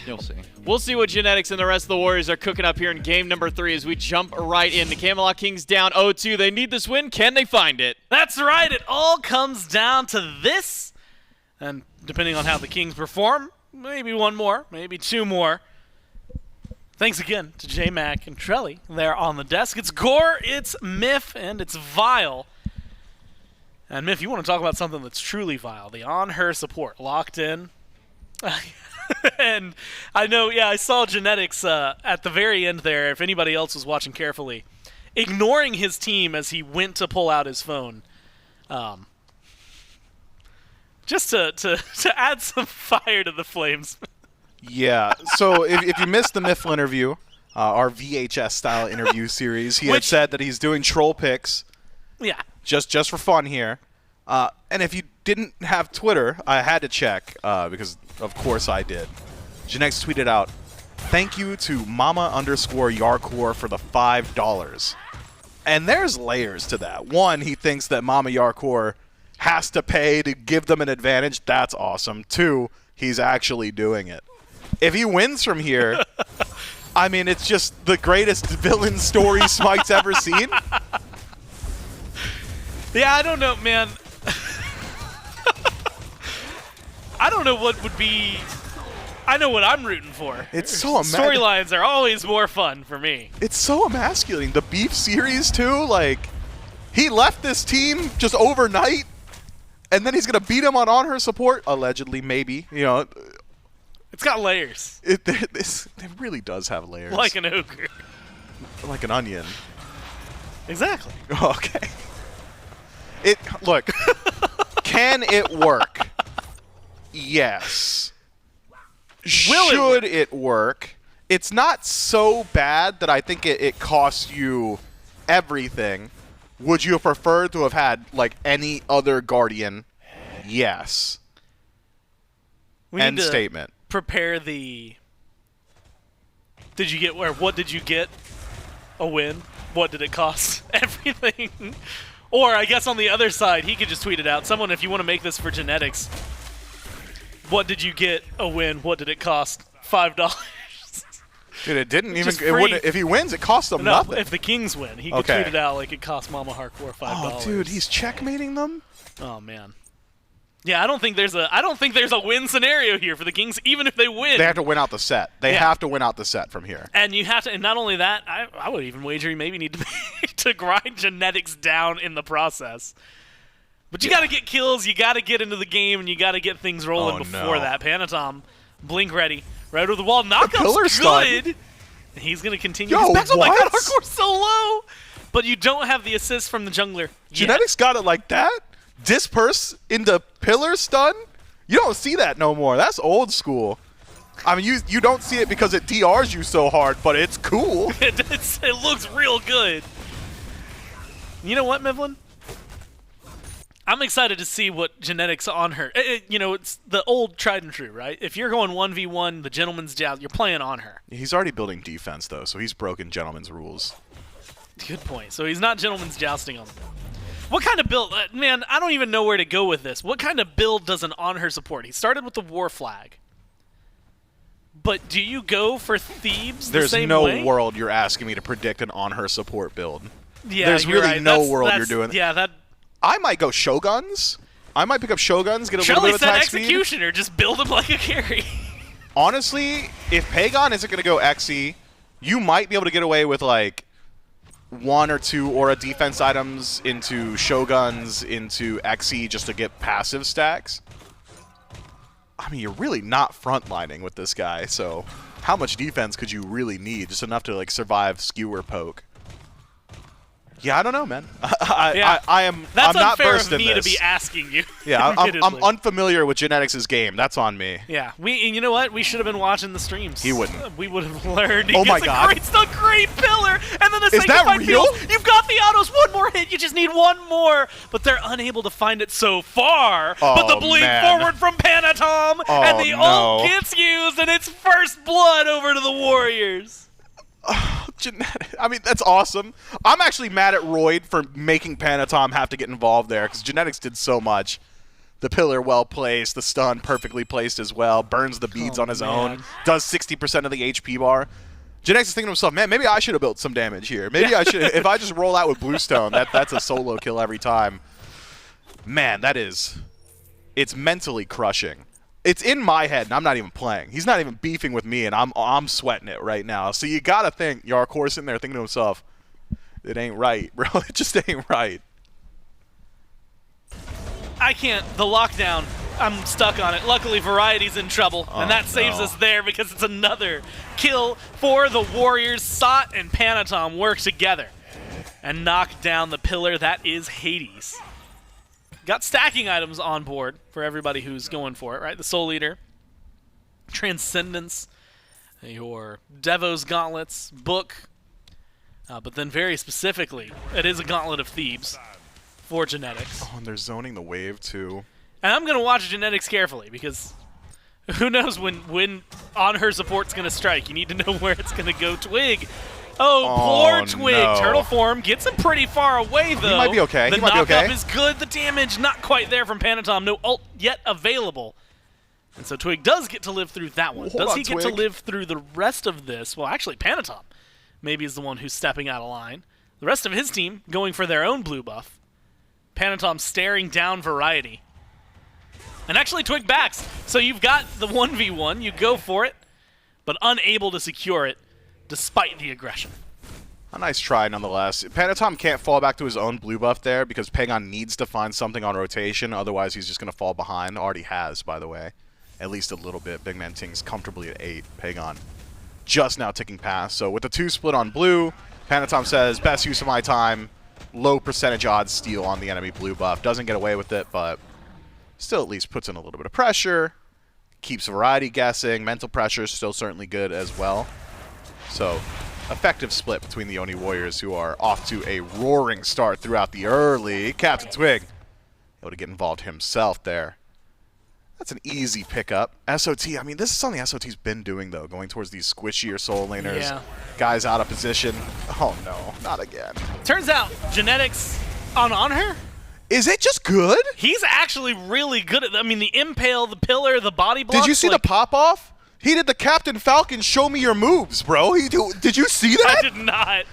You'll see. We'll see what genetics and the rest of the Warriors are cooking up here in game number 3 as we jump right in. The Camelot Kings down 0-2. They need this win. Can they find it? That's right. It all comes down to this. And depending on how the Kings perform, maybe one more, maybe 2 more. Thanks again to J-Mac and Trelly there on the desk. It's Gore, it's Myf, and it's Vile. And Myf, you want to talk about something that's truly vile. The on-her support locked in. And I know, yeah, I saw genetics at the very end there, if anybody else was watching carefully, ignoring his team as he went to pull out his phone. Just to add some fire to the flames. Yeah, so if you missed the Myflinterview, our VHS-style interview series, he had said that he's doing troll picks just for fun here. And if you didn't have Twitter, I had to check, because of course I did. Genetics tweeted out, "Thank you to Mama_Jarcorrr for the $5. And there's layers to that. One, he thinks that Mama Jarcorrr has to pay to give them an advantage. That's awesome. 2, he's actually doing it. If he wins from here, I mean, it's just the greatest villain story SMITE's ever seen. Yeah, I don't know, man. I don't know what would be... I know what I'm rooting for. It's so storylines are always more fun for me. It's so emasculating. The beef series, too, like, he left this team just overnight, and then he's going to beat him on her support, allegedly, maybe, you know. It's got layers. It really does have layers. Like an ogre. Like an onion. Exactly. Okay. Look, can it work? Yes. Should it work? It's not so bad that I think it costs you everything. Would you have preferred to have had, like, any other Guardian? Yes. End statement. Prepare the... Did you get where? What did you get? A win? What did it cost? Everything. Or, I guess on the other side, he could just tweet it out. Someone, if you want to make this for genetics, what did you get? A win. What did it cost? $5. Dude, it didn't even. It wouldn't, if he wins, it costs him nothing. If the Kings win, he could tweet it out like it cost Mama Hardcore $5. Oh, dude, he's checkmating them. Oh man. Yeah, I don't think there's a win scenario here for the Kings, even if they win. They have to win out the set. They have to win out the set from here. And you have to, and not only that, I would even wager you maybe need to grind genetics down in the process. But you got to get kills, you got to get into the game, and you got to get things rolling before that. Panitom, blink ready, right over the wall, knockout's good. And he's gonna continue. Yo, oh my god, Hardcore's so low. But you don't have the assist from the jungler. Genetics got it like that. Disperse into pillar stun? You don't see that no more. That's old school. I mean, you don't see it because it DRs you so hard, but it's cool. It looks real good. You know what, Myflin? I'm excited to see what genetics on her. You know, it's the old tried and true, right? If you're going 1v1, the gentleman's joust, you're playing on her. He's already building defense, though, so he's broken gentleman's rules. Good point. So he's not gentleman's jousting on them. What kind of build? Man, I don't even know where to go with this. What kind of build does an on her support? He started with the war flag. But do you go for Thebes the same way? There's no world you're asking me to predict an on her support build. Yeah, there's you're really right. no world you're doing. Yeah, that. I might go Shoguns. I might pick up Shoguns, get a little Shelley bit of said attack speed. Executioner, just build him like a carry. Honestly, if Pegon isn't going to go Xe, you might be able to get away with like 1 or 2 aura defense items into Shoguns, into Xe just to get passive stacks. I mean, you're really not frontlining with this guy, so how much defense could you really need? Just enough to like survive skewer poke. Yeah, I don't know, man. I'm not versed in this. That's unfair of me to be asking you. Yeah, I'm unfamiliar with Genetics' game. That's on me. Yeah, and you know what? We should have been watching the streams. He wouldn't. We would have learned. Oh my God! It's a great pillar, and then the Is that sanctified real? field. You've got the autos. One more hit. You just need one more, but they're unable to find it so far. But the bleed forward from Panitom, and the ult gets used, and it's first blood over to the Warriors. I mean, that's awesome. I'm actually mad at Royd for making Panitom have to get involved there because Genetics did so much. The pillar well placed, the stun perfectly placed as well, burns the beads on his own, does 60% of the HP bar. Genetics is thinking to himself, man, maybe I should have built some damage here. Maybe I should. If I just roll out with Bluestone, that's a solo kill every time. Man, it's mentally crushing. It's in my head, and I'm not even playing. He's not even beefing with me, and I'm sweating it right now. So you gotta think, Jarcorrr sitting there thinking to himself, it ain't right, bro. It just ain't right. I can't. The lockdown. I'm stuck on it. Luckily, Variety's in trouble, and that saves us there because it's another kill for the Warriors. Sot and Panitom work together and knock down the pillar that is Hades. Got stacking items on board for everybody who's going for it, right? The Soul Eater, Transcendence, your Devo's Gauntlets, Book, but then very specifically, it is a Gauntlet of Thebes for Genetics. Oh, and they're zoning the wave, too. And I'm going to watch Genetics carefully because who knows when on her support's going to strike. You need to know where it's going to go. Twig. Oh, poor Twig. No. Turtle form gets him pretty far away, though. He might be okay. The knock-up is good. The damage not quite there from Panitom. No ult yet available. And so Twig does get to live through that one. Does he get to live through the rest of this? Well, actually, Panitom maybe is the one who's stepping out of line. The rest of his team going for their own blue buff. Panitom staring down Variety. And actually, Twig backs. So you've got the 1v1. You go for it, but unable to secure it. Despite the aggression. A nice try, nonetheless. Panitom can't fall back to his own blue buff there because Pegon needs to find something on rotation. Otherwise, he's just going to fall behind. Already has, by the way. At least a little bit. BigManTingz comfortably at 8. Pegon just now ticking past. So with the 2 split on blue, Panitom says, best use of my time. Low percentage odds steal on the enemy blue buff. Doesn't get away with it, but still at least puts in a little bit of pressure. Keeps Variety guessing. Mental pressure is still certainly good as well. So, effective split between the Oni Warriors, who are off to a roaring start throughout the early. CaptainTwig able to get involved himself there. That's an easy pickup. SOT, I mean, this is something SOT's been doing, though, going towards these squishier soul laners. Yeah. Guys out of position. Oh, no, not again. Turns out, Genetics on her? Is it just good? He's actually really good at I mean, the Impale, the Pillar, the Body Block. Did you see the pop-off? He did the Captain Falcon show me your moves, bro. Did you see that? I did not.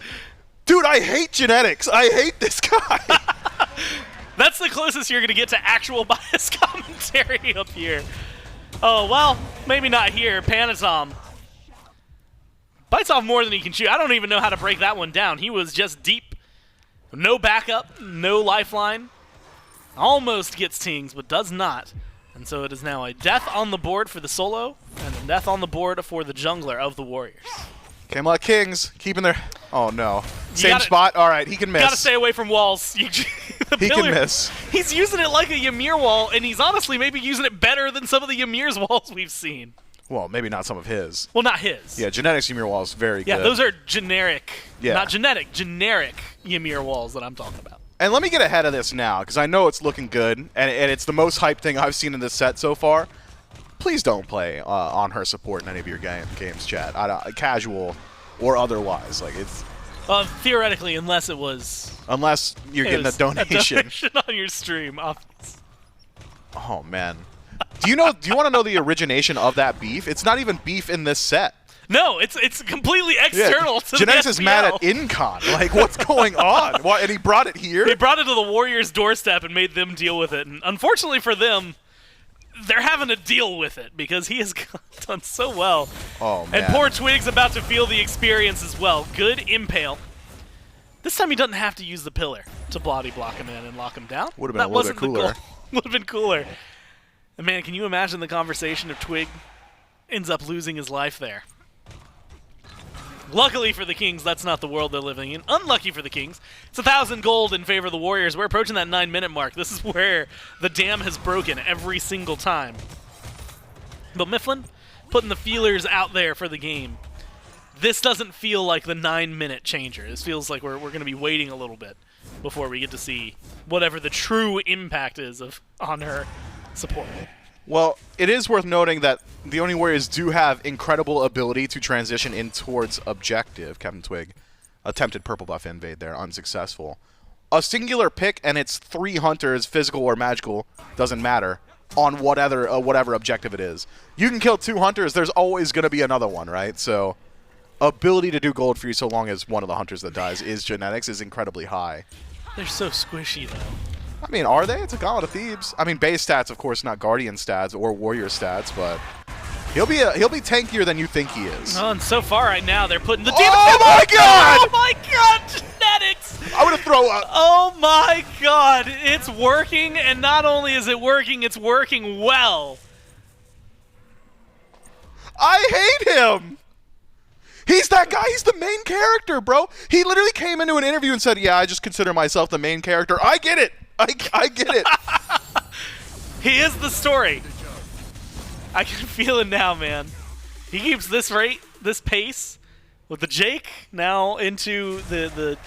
Dude, I hate Genetics. I hate this guy. That's the closest you're going to get to actual bias commentary up here. Oh, well, maybe not here. Panitom bites off more than he can chew. I don't even know how to break that one down. He was just deep. No backup, no lifeline. Almost gets Tings, but does not. And so it is now a death on the board for the solo, and a death on the board for the jungler of the Warriors. Camelot Kings keeping their... Oh, no. Same spot? All right, he can miss. Gotta stay away from walls. He can miss. He's using it like a Ymir wall, and he's honestly maybe using it better than some of the Ymir's walls we've seen. Well, maybe not some of his. Well, not his. Yeah, genetics Ymir Wall is very good. Yeah, those are generic, Yeah. not genetic, generic Ymir walls that I'm talking about. And let me get ahead of this now, because I know it's looking good, and it's the most hyped thing I've seen in this set so far. Please don't play Anhur support in any of your games, chat. Casual or otherwise. Like it's Theoretically, unless it was... Unless you're getting a donation. A donation on your stream. Oh, man. Do you want to know the origination of that beef? It's not even beef in this set. No, it's completely external to Genetics the is mad at Incon. Like, what's going on? What, and he brought it here? He brought it to the Warriors' doorstep and made them deal with it. And unfortunately for them, they're having to deal with it because he has done so well. Oh, man. And poor Twig's about to feel the experience as well. Good impale. This time he doesn't have to use the pillar to body block him in and lock him down. Would have been a little bit cooler. Would have been cooler. And man, can you imagine the conversation if Twig ends up losing his life there? Luckily for the Kings, that's not the world they're living in. Unlucky for the Kings, it's 1,000 gold in favor of the Warriors. We're approaching that 9-minute mark. This is where the dam has broken every single time. But Myflin putting the feelers out there for the game. This doesn't feel like the 9-minute changer. This feels like we're going to be waiting a little bit before we get to see whatever the true impact is of Anhur support. Well, it is worth noting that the Oni Warriors do have incredible ability to transition in towards objective. CaptainTwig attempted purple buff invade there, unsuccessful. A singular pick and it's 3 hunters, physical or magical, doesn't matter, on whatever objective it is. You can kill 2 hunters, there's always going to be another one, right? So ability to do gold for you so long as one of the hunters that dies is genetics is incredibly high. They're so squishy, though. I mean, are they? It's a Gauntlet of Thebes. I mean, base stats, of course, not Guardian stats or Warrior stats, but he'll be tankier than you think he is. Oh, and so far right now, they're putting the demon. Oh my god! Oh my god, genetics! I would have thrown up. Oh my god, it's working, and not only is it working, it's working well. I hate him! He's that guy. He's the main character, bro. He literally came into an interview and said, yeah, I just consider myself the main character. I get it. I get it. He is the story. I can feel it now, man. He keeps this rate, this pace, with the Jake now into the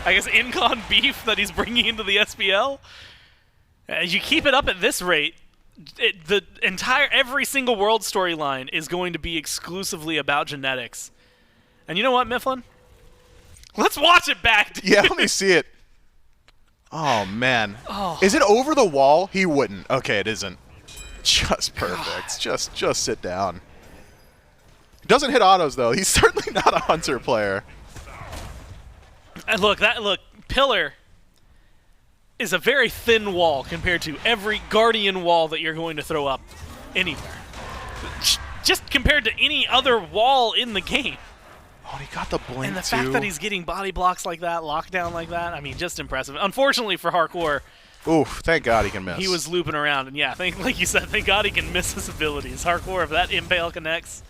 I guess, Incon beef that he's bringing into the SPL. As you keep it up at this rate, every single world storyline is going to be exclusively about genetics. And you know what, Myflin? Let's watch it back, dude. Yeah, let me see it. Oh, man. Oh. Is it over the wall? He wouldn't. Okay, it isn't. Just perfect. Just sit down. Doesn't hit autos, though. He's certainly not a Hunter player. And look, Pillar is a very thin wall compared to every Guardian wall that you're going to throw up anywhere. Just compared to any other wall in the game. Oh, he got the blink, and the fact that he's getting body blocks like that, lockdown like that, I mean, just impressive. Unfortunately for Jarcorrr, oof, thank God he can miss. He was looping around, and yeah, like you said, thank God he can miss his abilities. Jarcorrr, if that impale connects,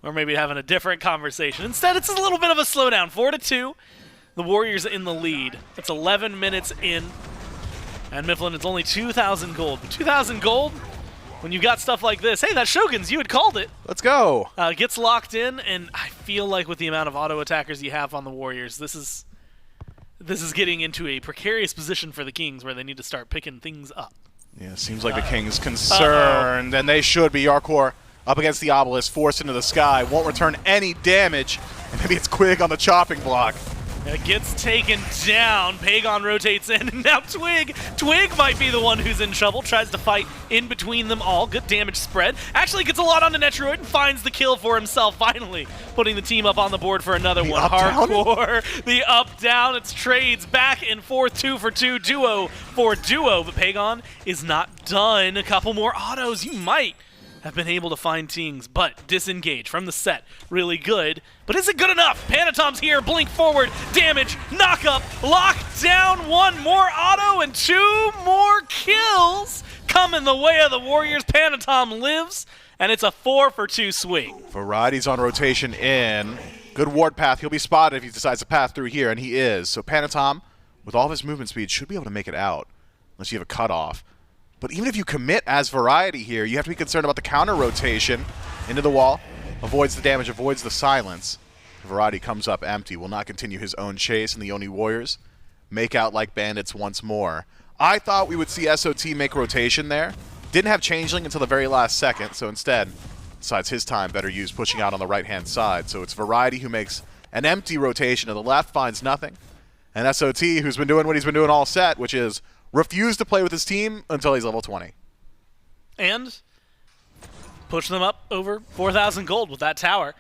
or maybe having a different conversation. Instead, it's a little bit of a slowdown. 4-2, the Warriors in the lead. It's 11 minutes in, and Myflin, it's only 2,000 gold. But 2,000 gold, when you've got stuff like this, hey, that Shogun's, you had called it. Let's go. Gets locked in, and I feel like with the amount of auto attackers you have on the Warriors, this is getting into a precarious position for the Kings where they need to start picking things up. Yeah, seems like the Kings concerned, and they should be. Jarcorrr up against the obelisk, forced into the sky, won't return any damage, and maybe it's Quig on the chopping block. It gets taken down. Pegon rotates in, and now Twig. Twig might be the one who's in trouble. Tries to fight in between them all. Good damage spread. Actually gets a lot onto Netrioid and finds the kill for himself, finally. Putting the team up on the board for another one. Jarcorrr, the up-down. It's trades back and forth, 2-for-2, duo for duo. But Pegon is not done. A couple more autos. You might have been able to find Tings, but disengage from the set. Really good, but is it good enough? Panitom's here, blink forward, damage, knock up, lock down, one more auto, and 2 more kills come in the way of the Warriors. Panitom lives, and it's a 4-for-2 swing. Variety's on rotation in. Good ward path. He'll be spotted if he decides to pass through here, and he is. So Panitom, with all of his movement speed, should be able to make it out, unless you have a cutoff. But even if you commit as Variety here, you have to be concerned about the counter rotation into the wall. Avoids the damage, avoids the silence. Variety comes up empty, will not continue his own chase, and the Oni Warriors make out like bandits once more. I thought we would see SOT make rotation there. Didn't have Changeling until the very last second, so instead, decides his time better used pushing out on the right-hand side. So it's Variety who makes an empty rotation to the left, finds nothing. And SOT, who's been doing what he's been doing all set, which is refuse to play with his team until he's level 20. And push them up over 4,000 gold with that tower.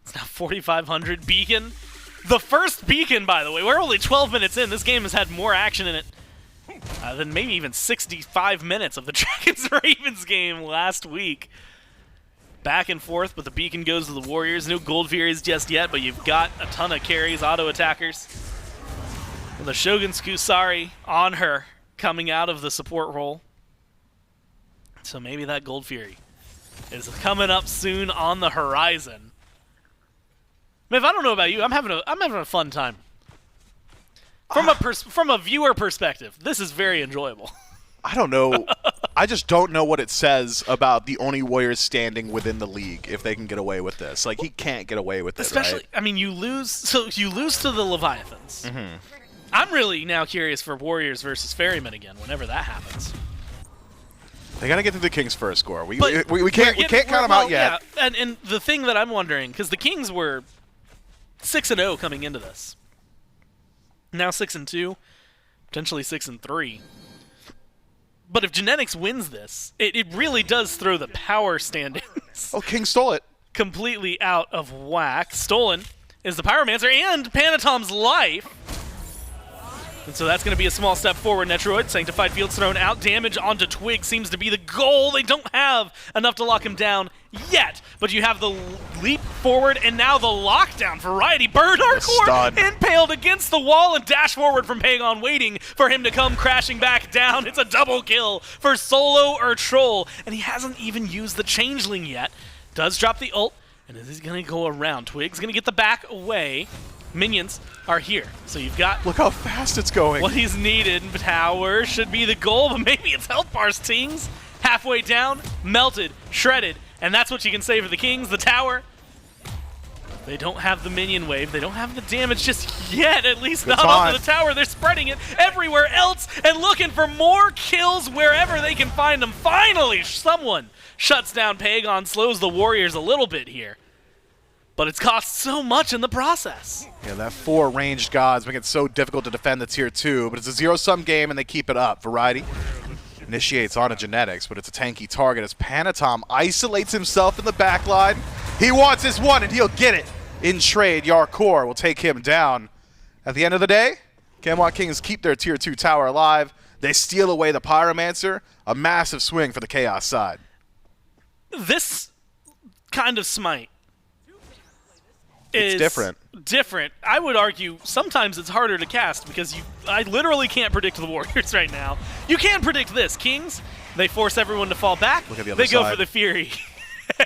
It's now 4,500. Beacon. The first beacon, by the way. We're only 12 minutes in. This game has had more action in it than maybe even 65 minutes of the Dragons-Ravens game last week. Back and forth, but the beacon goes to the Warriors. No gold Furies just yet, but you've got a ton of carries, auto attackers. And the Shogun's Kusari on her coming out of the support role. So maybe that gold Fury is coming up soon on the horizon. Miff, I don't know about you. I'm having a fun time. From a viewer perspective, this is very enjoyable. I don't know. I just don't know what it says about the Oni Warriors standing within the league if they can get away with this. Like, he can't get away with it, especially, right? I mean, you lose to the Leviathans. Mm-hmm. I'm really now curious for Warriors versus Ferrymen again, whenever that happens. They gotta get to the Kings first, score. We can't count them out yet. Yeah, and the thing that I'm wondering, because the Kings were 6-0 coming into this, now 6-2, potentially 6-3. But if Genetics wins this, it really does throw the power standings. Oh, King stole it. Completely out of whack. Stolen is the Pyromancer and Panitom's life. And so that's going to be a small step forward. Netrioid, Sanctified Field's thrown out. Damage onto Twig seems to be the goal. They don't have enough to lock him down yet. But you have the leap forward and now the lockdown. Variety, Bird Hardcore impaled against the wall and dash forward from Pegon, waiting for him to come crashing back down. It's a double kill for SoloOrTroll. And he hasn't even used the Changeling yet. Does drop the ult, and this is going to go around. Twig's going to get the back away. Minions are here, so you've got... Look how fast it's going. What he's needed. Tower should be the goal, but maybe it's health bars, Tings. Halfway down, melted, shredded, and that's what you can say for the Kings. The tower, they don't have the minion wave. They don't have the damage just yet, at least not onto the tower. They're spreading it everywhere else and looking for more kills wherever they can find them. Finally, someone shuts down Pegon, slows the Warriors a little bit here. But it's cost so much in the process. Yeah, that 4 ranged gods make it so difficult to defend the tier 2, but it's a zero-sum game and they keep it up. Variety initiates onto Genetics, but it's a tanky target as Panitom isolates himself in the back line. He wants his one and he'll get it. In trade, Jarcorrr will take him down. At the end of the day, Camelot Kings keep their tier 2 tower alive. They steal away the Pyromancer. A massive swing for the Chaos side. This kind of smite is different. I would argue sometimes it's harder to cast because I literally can't predict the Warriors right now. You can predict this. Kings, they force everyone to fall back. Look at the other they side. go for the Fury.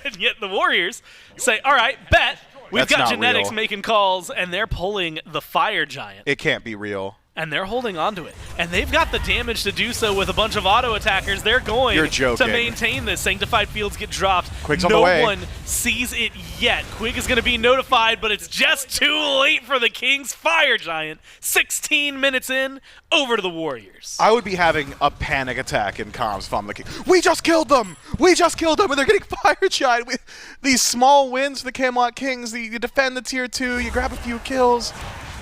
And yet the Warriors say, all right, bet. We've got Genetics making calls, and they're pulling the Fire Giant. It can't be real. And they're holding on to it. And they've got the damage to do so with a bunch of auto attackers. They're going to maintain this. Sanctified Fields get dropped. Quig's on the way. No one sees it yet. Quig is going to be notified, but it's just too late for the Kings. Fire Giant, 16 minutes in, over to the Warriors. I would be having a panic attack in comms if I'm the King. We just killed them! We just killed them, and they're getting Fire Giant. These small wins for the Camelot Kings. You defend the tier 2, you grab a few kills,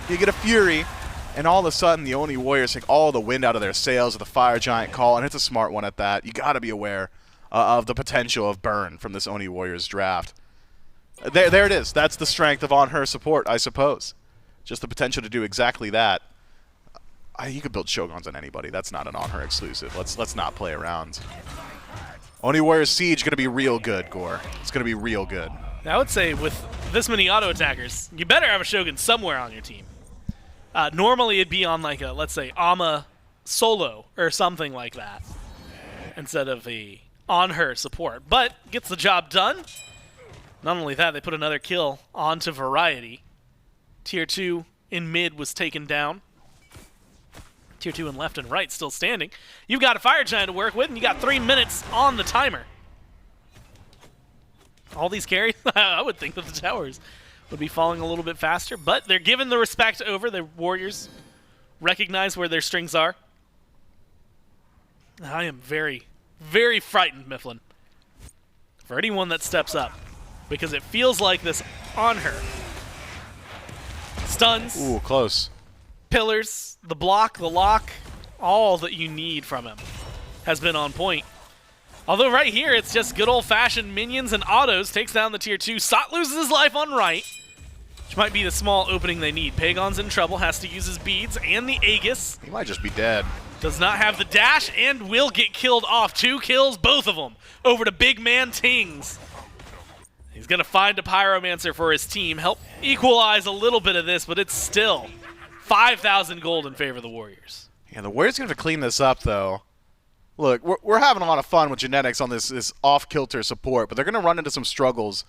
you get a Fury. And all of a sudden, the Oni Warriors take all the wind out of their sails with the Fire Giant call, and it's a smart one at that. You got to be aware of the potential of burn from this Oni Warriors draft. There it is. That's the strength of Anhur support, I suppose. Just the potential to do exactly that. You could build Shoguns on anybody. That's not an Anhur exclusive. Let's not play around. Oni Warriors Siege going to be real good, Gore. It's going to be real good. I would say with this many auto attackers, you better have a Shogun somewhere on your team. Normally it'd be on like a, let's say, Ama solo or something like that instead of a Anhur support, but gets the job done. Not only that, they put another kill onto Variety. Tier 2 in mid was taken down. Tier 2 and left and right still standing. You've got a Fire Giant to work with, and you got 3 minutes on the timer. All these carries, I would think that the towers would be falling a little bit faster, but they're given the respect over. The Warriors recognize where their strings are. I am very, very frightened, Myflin, for anyone that steps up, because it feels like this Anhur. Stuns. Ooh, close. Pillars, the block, the lock, all that you need from him has been on point. Although right here, it's just good old-fashioned minions and autos. Takes down the Tier 2. Sot loses his life on right, which might be the small opening they need. Pegon's in trouble, has to use his beads and the Aegis. He might just be dead. Does not have the dash and will get killed off. 2 kills, both of them, over to BigManTingz. He's going to find a Pyromancer for his team. Help equalize a little bit of this, but it's still 5,000 gold in favor of the Warriors. Yeah, the Warriors going to have to clean this up, though. Look, we're having a lot of fun with genetics on this off-kilter support, but they're going to run into some struggles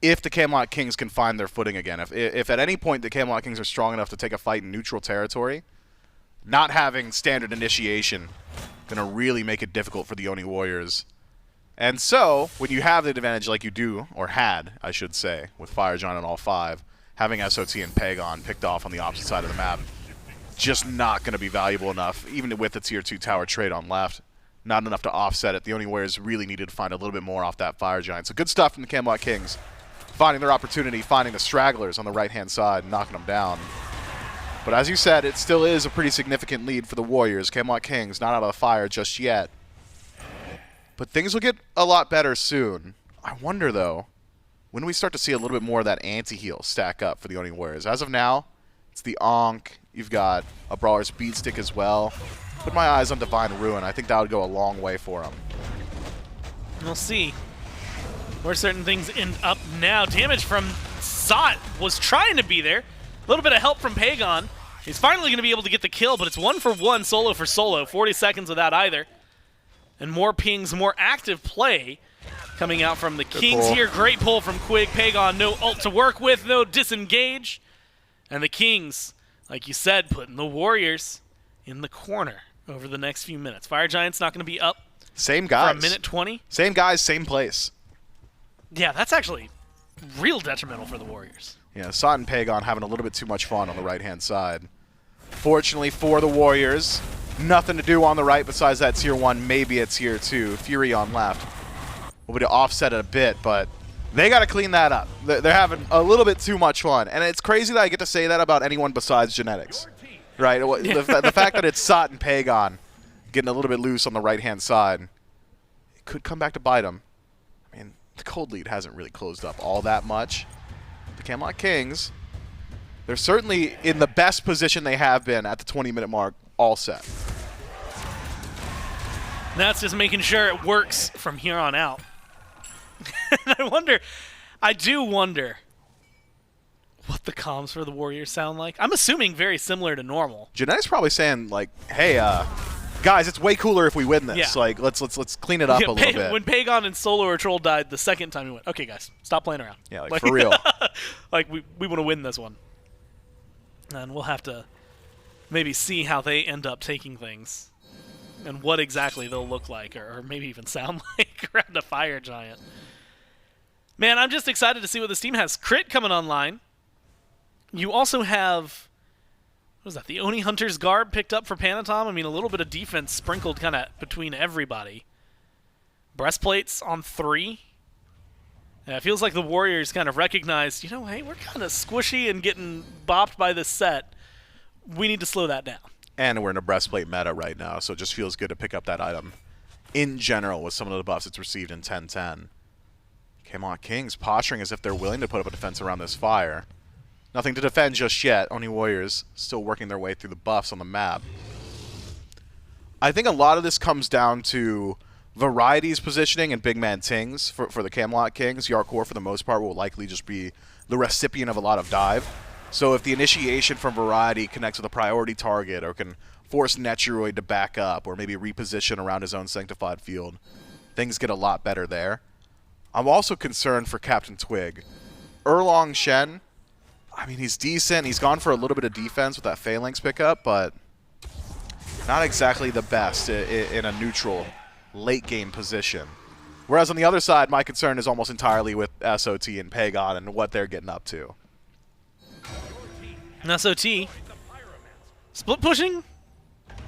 if the Camelot Kings can find their footing again. If at any point the Camelot Kings are strong enough to take a fight in neutral territory, not having standard initiation going to really make it difficult for the Oni Warriors. And so, when you have the advantage like you do, or had, I should say, with Fire Giant on all 5, having SOT and Pegon picked off on the opposite side of the map, just not going to be valuable enough, even with the Tier 2 tower trade on left. Not enough to offset it. The Oni Warriors really needed to find a little bit more off that Fire Giant. So good stuff from the Camelot Kings. Finding their opportunity, finding the stragglers on the right-hand side, knocking them down. But as you said, it still is a pretty significant lead for the Warriors. Camelot Kings not out of the fire just yet. But things will get a lot better soon. I wonder, though, when do we start to see a little bit more of that anti-heal stack up for the Oni Warriors? As of now, it's the Ankh. You've got a Brawler's Beat Stick as well. Put my eyes on Divine Ruin. I think that would go a long way for him. We'll see where certain things end up now. Damage from Zot was trying to be there. A little bit of help from Pegon. He's finally going to be able to get the kill, but it's 1 for 1 solo for solo. 40 seconds without either. And more pings, more active play coming out from the Kings here. Great pull from Quig. Pegon, no ult to work with, no disengage. And the Kings, like you said, putting the Warriors in the corner over the next few minutes. Fire Giant's not going to be up same guys. For a minute 20. Same guys, same place. Yeah, that's actually real detrimental for the Warriors. Yeah, Sot and Pegon having a little bit too much fun on the right-hand side. Fortunately for the Warriors, nothing to do on the right besides that Tier 1, maybe a Tier 2. Fury on left. Will be to offset it a bit, but they got to clean that up. They're having a little bit too much fun. And it's crazy that I get to say that about anyone besides genetics. Right? The fact that it's Sot and Pegon getting a little bit loose on the right-hand side, it could come back to bite them. I mean, the cold lead hasn't really closed up all that much. The Camelot Kings, they're certainly in the best position they have been at the 20-minute mark, all set. That's just making sure it works from here on out. I do wonder what the comms for the Warriors sound like. I'm assuming very similar to normal. Genetics probably saying, like, hey, guys, it's way cooler if we win this. Yeah. Like, let's clean it up a little bit. When Pegon and SoloOrTroll died the second time, we went, okay, guys, stop playing around. Yeah, like for real. Like, we want to win this one. And we'll have to maybe see how they end up taking things and what exactly they'll look like or maybe even sound like around a Fire Giant. Man, I'm just excited to see what this team has. Crit coming online. You also have, what was that, the Oni Hunter's Garb picked up for Panitom. I mean, a little bit of defense sprinkled kind of between everybody. Breastplates on 3. It feels like the Warriors kind of recognized, you know, hey, we're kind of squishy and getting bopped by this set. We need to slow that down. And we're in a breastplate meta right now, so it just feels good to pick up that item in general with some of the buffs it's received in 10-10. Camelot Kings posturing as if they're willing to put up a defense around this fire. Nothing to defend just yet. Oni Warriors still working their way through the buffs on the map. I think a lot of this comes down to Variety's positioning and BigManTingz for the Camelot Kings. Jarcorrr, for the most part, will likely just be the recipient of a lot of dive. So if the initiation from Variety connects with a priority target or can force Netrioid to back up or maybe reposition around his own sanctified field, things get a lot better there. I'm also concerned for CaptainTwig. Erlang Shen, I mean, he's decent. He's gone for a little bit of defense with that Phalanx pickup, but not exactly the best in a neutral late game position. Whereas on the other side, my concern is almost entirely with SOT and Pegon and what they're getting up to. And SOT, split pushing,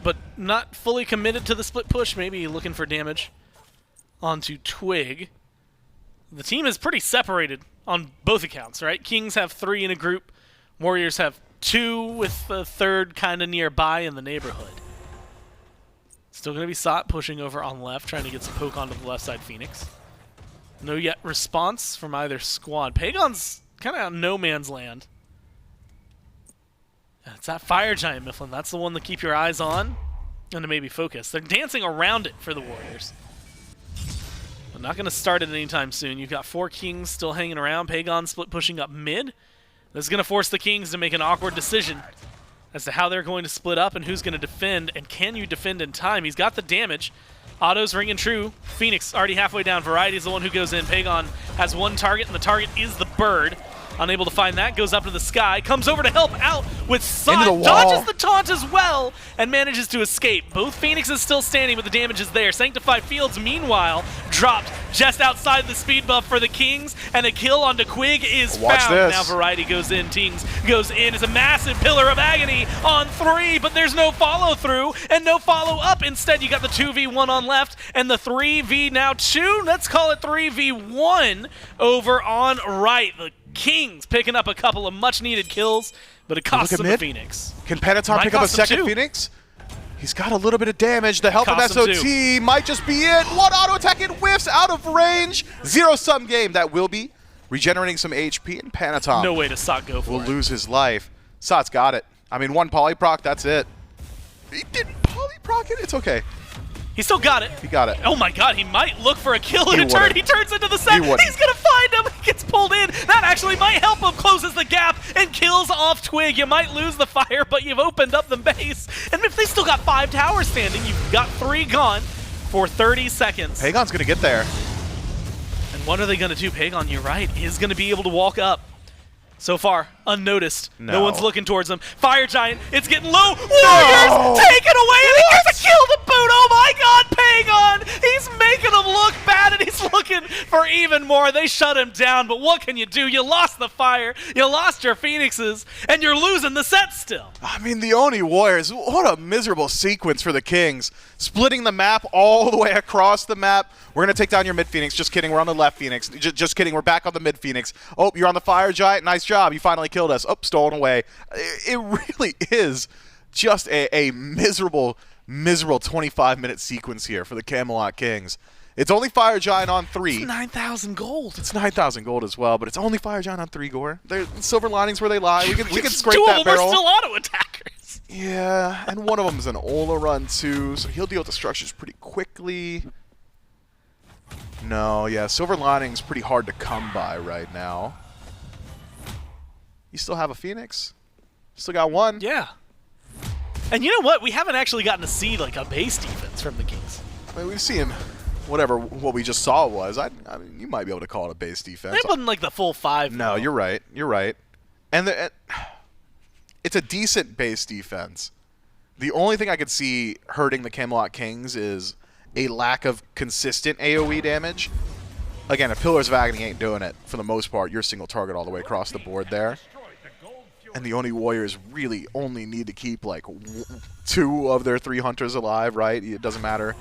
but not fully committed to the split push, maybe looking for damage onto Twig. The team is pretty separated on both accounts, right? Kings have 3 in a group, Warriors have 2 with the third kind of nearby in the neighborhood. Still going to be SOT pushing over on left, trying to get some poke onto the left side Phoenix. No yet response from either squad. Pegon's kind of out in no man's land. It's that Fire Giant, Myflin. That's the one to keep your eyes on and to maybe focus. They're dancing around it for the Warriors. But not going to start it anytime soon. You've got 4 Kings still hanging around. Pegon split pushing up mid. This is going to force the Kings to make an awkward decision as to how they're going to split up and who's going to defend, and can you defend in time? He's got the damage. Auto's ringing true. Phoenix already halfway down. Variety's the one who goes in. Pegon has 1 target, and the target is the bird. Unable to find that, goes up to the sky, comes over to help out with SOT, dodges the taunt as well, and manages to escape. Both Phoenixes still standing, but the damage is there. Sanctified Fields, meanwhile, dropped just outside the speed buff for the Kings, and a kill onto Quig is found. Now Variety goes in, Tings goes in. It's a massive Pillar of Agony on 3, but there's no follow-through and no follow-up. Instead, you got the 2v1 on left, and the 3v now 2, let's call it 3v1 over on right. The Kings picking up a couple of much-needed kills, but it costs them a Phoenix. Can Panitom pick up a second Phoenix? He's got a little bit of damage. The help of SOT might just be it. One auto attack, it whiffs out of range. Zero-sum game. That will be regenerating some HP, and Panitom no way to SOT go for will lose his life. SOT's got it. I mean, 1 polyproc, that's it. He didn't polyproc it. It's okay. He still got it. He got it. Oh my god, he might look for a kill in a turn. He turns into the set. He's going to find him. He gets pulled in. That actually might help him. Closes the gap and kills off Twig. You might lose the fire, but you've opened up the base. And if they still got 5 towers standing, you've got 3 gone for 30 seconds. Pegon's going to get there. And what are they going to do? Pegon, you're right, is going to be able to walk up. So far, unnoticed. No one's looking towards him. Fire Giant, it's getting low. Warriors take it away, and he gets a kill to boot. Oh my god, Pegon! He's making him look bad, and he's looking for even more. They shut him down, but what can you do? You lost the fire, you lost your Phoenixes, and you're losing the set still. I mean, the Oni Warriors, what a miserable sequence for the Kings. Splitting the map all the way across the map. We're going to take down your mid Phoenix. Just kidding, we're on the left Phoenix. Just kidding, we're back on the mid Phoenix. Oh, you're on the Fire Giant. Nice job. You finally killed us. Oh, stolen away. It really is just a miserable 25-minute sequence here for the Camelot Kings. It's only Fire Giant on 3. It's 9,000 gold. It's 9,000 gold as well, but it's only Fire Giant on 3, Gore. There's silver linings where they lie. We can scrape that barrel. 2 of them are still auto attackers. Yeah, and one of them is an Olorun too, so he'll deal with the structures pretty quickly. No, yeah, silver lining's pretty hard to come by right now. You still have a Phoenix? Still got 1? Yeah. And you know what? We haven't actually gotten to see like a base defense from the Kings. I mean, we've seen what we just saw was. I mean, you might be able to call it a base defense. It wasn't like the full 5. No, you're right. You're right. And it's a decent base defense. The only thing I could see hurting the Camelot Kings is a lack of consistent AoE damage. Again, if Pillars of Agony ain't doing it, for the most part, you're single target all the way across the board there. And the Oni Warriors really only need to keep like 2 of their 3 hunters alive, right? It doesn't matter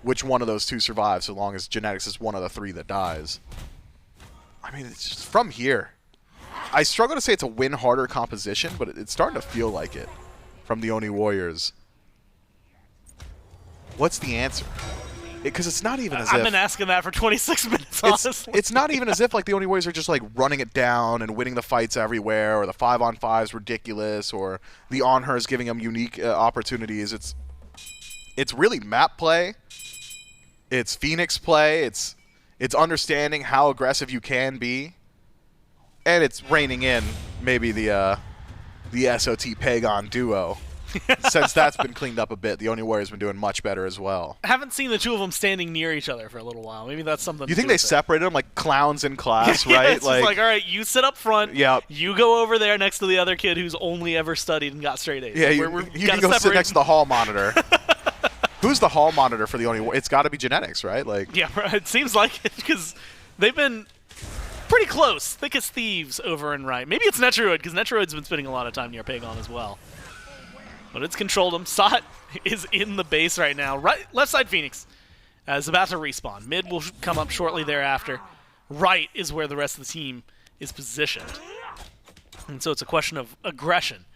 which one of those 2 survives, so long as genetics is one of the 3 that dies. I mean, it's just from here. I struggle to say it's a win harder composition, but it's starting to feel like it from the Oni Warriors. What's the answer? Because it's not even as if... I've been asking that for 26 minutes, honestly. It's not even as if like the Oni Warriors are just like running it down and winning the fights everywhere, or the 5-on-5 is ridiculous, or the Anhur is giving them unique opportunities. It's really map play. It's Phoenix play. It's understanding how aggressive you can be. And it's reining in maybe the SOT Pegon duo. since that's been cleaned up a bit, the Oni Warriors have been doing much better as well. I haven't seen the two of them standing near each other for a little while. Maybe that's something. You think they separated them like clowns in class, yeah, right? It's just like, all right, you sit up front. Yep. You go over there next to the other kid who's only ever studied and got straight A's. Yeah, Like, you can go sit next to the hall monitor. Who's the hall monitor for the Oni Warriors? It's got to be Genetics, right? Like. Yeah, it seems like it because they've been pretty close, thick as thieves over and right. Maybe it's Netrioid because Netrioid's been spending a lot of time near Pegon as well. But it's controlled him. Sot is in the base right now. Right, left side Phoenix is about to respawn. Mid will come up shortly thereafter. Right is where the rest of the team is positioned. And so it's a question of aggression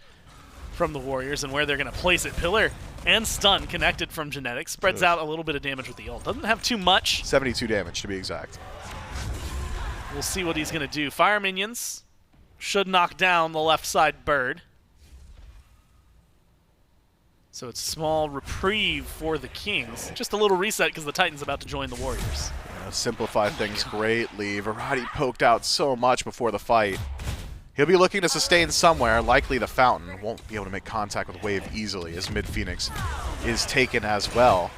from the Warriors and where they're going to place it. Pillar and stun connected from Genetics. Spreads out a little bit of damage with the ult. Doesn't have too much. 72 damage to be exact. We'll see what he's going to do. Fire minions should knock down the left side bird. So it's a small reprieve for the Kings. Just a little reset because the Titan's about to join the Warriors. Yeah, simplify things greatly. Variety poked out so much before the fight. He'll be looking to sustain somewhere, likely the Fountain. Won't be able to make contact with Wave easily as mid Phoenix is taken as well.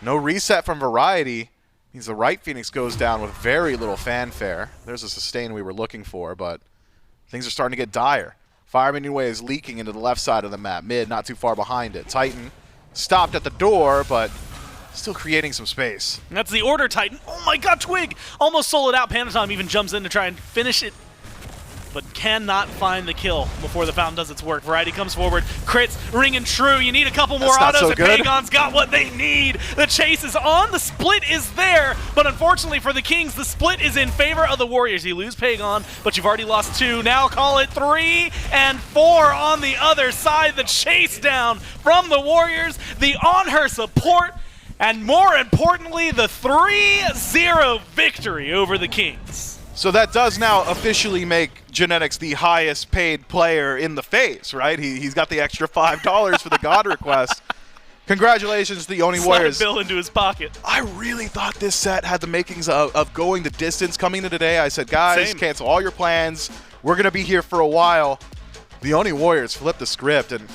No reset from Variety. Means the right Phoenix goes down with very little fanfare. There's a sustain we were looking for, but things are starting to get dire. Fire Minion Way is leaking into the left side of the map. Mid, not too far behind it. Titan stopped at the door, but still creating some space. And that's the order Titan. Oh my god, Twig! Almost soloed out. Panitom even jumps in to try and finish it, but cannot find the kill before the Fountain does its work. Variety comes forward. Crits, ringing true. You need a couple more autos, and Pegon's got what they need. The chase is on. The split is there, but unfortunately for the Kings, the split is in favor of the Warriors. You lose Pegon, but you've already lost 2. Now call it 3 and 4 on the other side. The chase down from the Warriors, the Anhur support, and more importantly, the 3-0 victory over the Kings. So that does now officially make Genetics the highest paid player in the phase, right? He's got the extra $5 for the God request. Congratulations to the Oni Warriors. Slide Bill into his pocket. I really thought this set had the makings of going the distance. Coming to today, I said, guys, cancel all your plans. We're going to be here for a while. The Oni Warriors flipped the script, and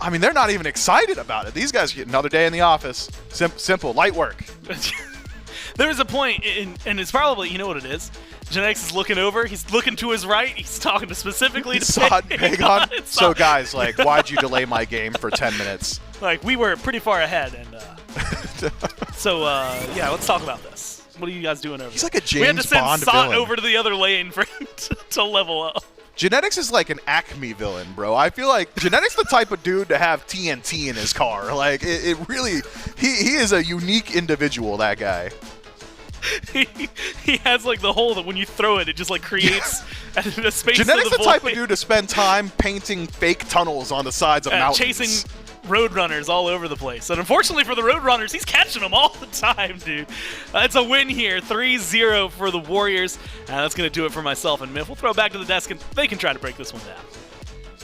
I mean, they're not even excited about it. These guys get another day in the office. Simple, light work. There was a point, and it's probably, you know what it is? Genetics is looking over. He's looking to his right. He's talking specifically to Pegon. So, guys, like, why'd you delay my game for 10 minutes? Like, we were pretty far ahead, and yeah, let's talk about this. What are you guys doing over there? He's like a James We had to send Bond Sot villain. over to the other lane for him to level up. Genetics is like an Acme villain, bro. I feel like Genetics the type of dude to have TNT in his car. Like, it really, he is a unique individual, that guy. He has like the hole that when you throw it, it just like creates a space. Genetics for the type of dude to spend time painting fake tunnels on the sides of mountains. Chasing Roadrunners all over the place. And unfortunately for the Roadrunners, he's catching them all the time, dude. It's a win here, 3-0 for the Warriors. That's going to do it for myself and Myf. We'll throw it back to the desk, and they can try to break this one down.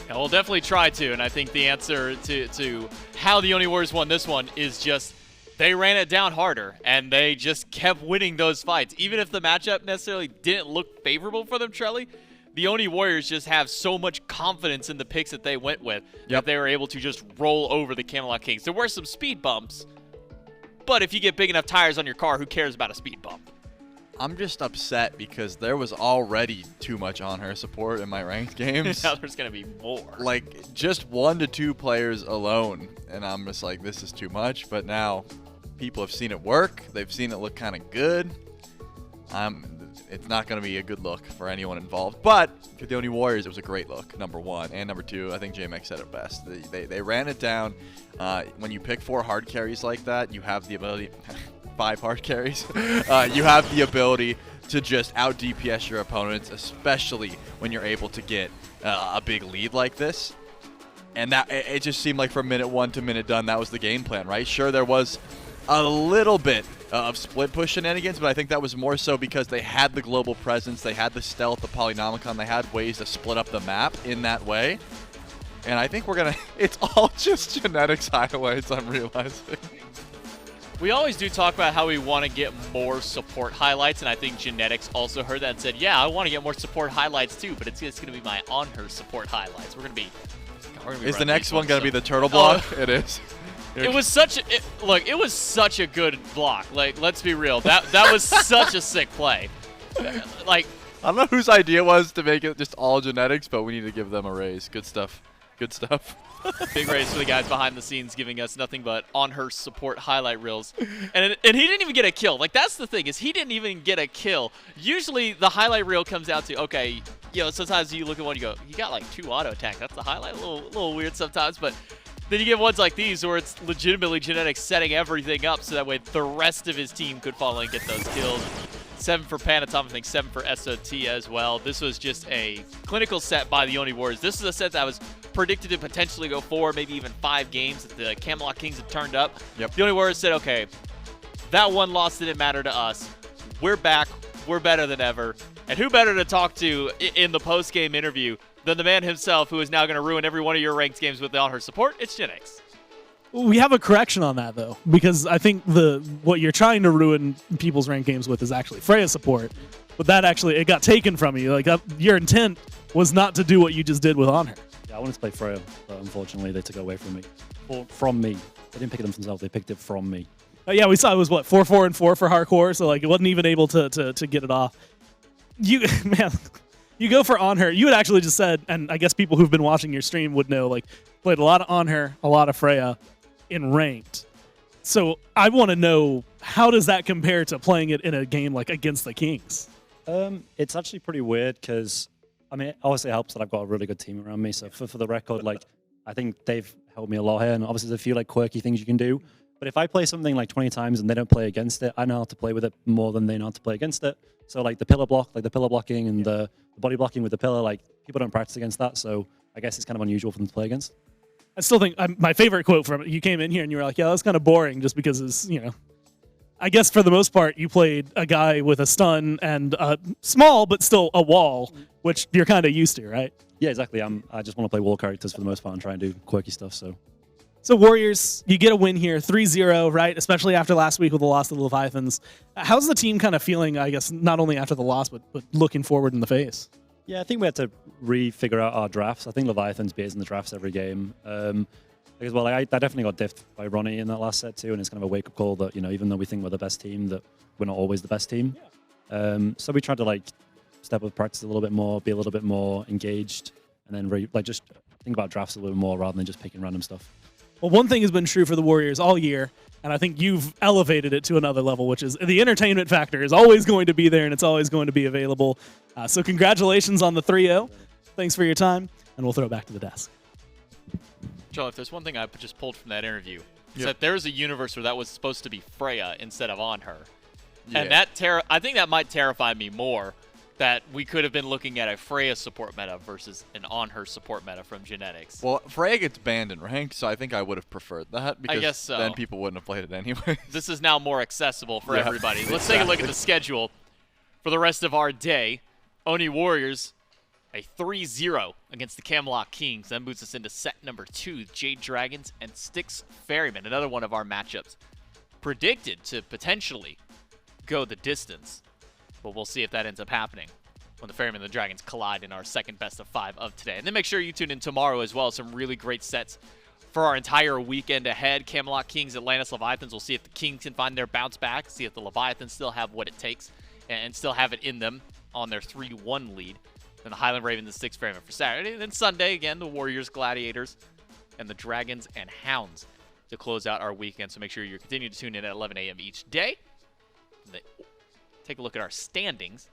Yeah, we'll definitely try to, and I think the answer to how the Oni Warriors won this one is just they ran it down harder, and they just kept winning those fights. Even if the matchup necessarily didn't look favorable for them, Trelly, the Oni Warriors just have so much confidence in the picks that they went with that they were able to just roll over the Camelot Kings. There were some speed bumps, but if you get big enough tires on your car, who cares about a speed bump? I'm just upset because there was already too much on her support in my ranked games. Now there's going to be more. Like, just 1 to 2 players alone, and I'm just like, this is too much. But now people have seen it work. They've seen it look kind of good. It's not going to be a good look for anyone involved. But for the Oni Warriors, it was a great look, number 1. And number 2, I think JMX said it best. They ran it down. When you pick 4 hard carries like that, you have the ability... 5 hard carries. You have the ability to just out DPS your opponents, especially when you're able to get a big lead like this. And that it just seemed like from minute 1 to minute done, that was the game plan, right? Sure, there was a little bit of split push shenanigans, but I think that was more so because they had the global presence, they had the stealth, the Polynomicon, they had ways to split up the map in that way. And I think we're gonna, it's all just Genetics highlights, I'm realizing. We always do talk about how we want to get more support highlights, and I think Genetics also heard that and said, yeah, I want to get more support highlights too, but it's going to be my Anhur support highlights. We're going to be Is the next one going to be the turtle block? It is. It was such a good block. Like, let's be real. That was such a sick play. Like, I don't know whose idea it was to make it just all genetics, but we need to give them a raise. Good stuff. Good stuff. Big raise for the guys behind the scenes, giving us nothing but Anhur support highlight reels. And he didn't even get a kill. Like, that's the thing, is he didn't even get a kill. Usually the highlight reel comes down to, okay, you know, sometimes you look at one, you go, you got like 2 auto attack. That's the highlight. A little weird sometimes, but then you get ones like these where it's legitimately genetics setting everything up so that way the rest of his team could follow and get those kills. 7 for Panitom, I think 7 for SOT as well. This was just a clinical set by the Oni Warriors. This is a set that was predicted to potentially go 4, maybe even 5 games that the Camelot Kings had turned up. Yep. The Oni Warriors said, okay, that one loss didn't matter to us. We're back. We're better than ever. And who better to talk to in the post-game interview than the man himself, who is now going to ruin every one of your ranked games with all her support? It's genetics. We have a correction on that, though, because I think what you're trying to ruin people's ranked games with is actually Freya support. But that actually, it got taken from you. Like, your intent was not to do what you just did with Anhur. Yeah, I wanted to play Freya, but unfortunately they took it away from me. From me. They didn't pick it up themselves, they picked it from me. Yeah, we saw it was, what, 4-4 and 4 for Jarcorrr, so, like, it wasn't even able to get it off. Man, you go for Anhur. You had actually just said, and I guess people who've been watching your stream would know, like, played a lot of Anhur, a lot of Freya in ranked. So I want to know, how does that compare to playing it in a game like against the Kings? It's actually pretty weird because, I mean, obviously it helps that I've got a really good team around me. So for the record, like, I think they've helped me a lot here. And obviously there's a few like quirky things you can do. But if I play something like 20 times and they don't play against it, I know how to play with it more than they know how to play against it. So like the pillar block, like the pillar blocking and the body blocking with the pillar, like people don't practice against that. So I guess it's kind of unusual for them to play against. I still think my favorite quote from it, you came in here and you were like, yeah, that's kind of boring just because it's, you know, I guess for the most part, you played a guy with a stun and a small, but still a wall, which you're kind of used to, right? Yeah, exactly. I just want to play wall characters for the most part and try and do quirky stuff. So Warriors, you get a win here, 3-0, right? Especially after last week with the loss to the Leviathans. How's the team kind of feeling, I guess, not only after the loss, but looking forward in the face? Yeah, I think we had to re-figure out our drafts. I think Leviathan's beats in the drafts every game. As well, I definitely got diffed by Ronnie in that last set too, and it's kind of a wake-up call that, you know, even though we think we're the best team, that we're not always the best team. So we tried to like step up practice a little bit more, be a little bit more engaged, and then just think about drafts a little bit more rather than just picking random stuff. Well, one thing has been true for the Warriors all year, and I think you've elevated it to another level, which is the entertainment factor is always going to be there and it's always going to be available. So congratulations on the 3-0. Thanks for your time, and we'll throw it back to the desk. Joe, if there's one thing I just pulled from that interview, it's that there's a universe where that was supposed to be Freya instead of Anhur. Yeah. And I think that might terrify me more, that we could have been looking at a Freya support meta versus an Anhur support meta from genetics. Well, Freya gets banned in ranked, so I think I would have preferred that, because I guess so. Then people wouldn't have played it anyway. This is now more accessible for everybody. Let's take a look at the schedule for the rest of our day. Oni Warriors, a 3-0 against the Camelot Kings. That moves us into set number 2, Jade Dragons and Styx Ferryman, another one of our matchups predicted to potentially go the distance. But we'll see if that ends up happening when the Ferryman and the Dragons collide in our second best of 5 of today. And then make sure you tune in tomorrow as well. Some really great sets for our entire weekend ahead. Camelot Kings, Atlantis Leviathans. We'll see if the Kings can find their bounce back, see if the Leviathans still have what it takes and still have it in them on their 3-1 lead. Then the Highland Ravens and Styx Ferryman for Saturday. And then Sunday, again, the Warriors, Gladiators, and the Dragons and Hounds to close out our weekend. So make sure you continue to tune in at 11 a.m. each day. Take a look at our standings.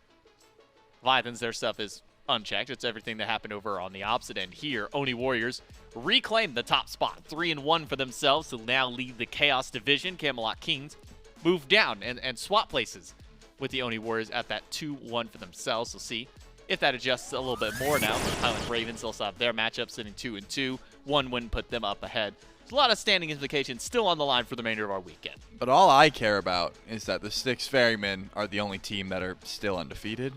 Leviathans, their stuff is unchecked. It's everything that happened over on the opposite end here. Oni Warriors reclaim the top spot, 3-1 for themselves to now lead the Chaos Division. Camelot Kings move down and swap places with the Oni Warriors at that 2-1 for themselves. We'll see if that adjusts a little bit more now. The Highland Ravens also have their matchup sitting 2-2. One win put them up ahead. There's a lot of standing implications still on the line for the remainder of our weekend. But all I care about is that the Styx Ferrymen are the only team that are still undefeated.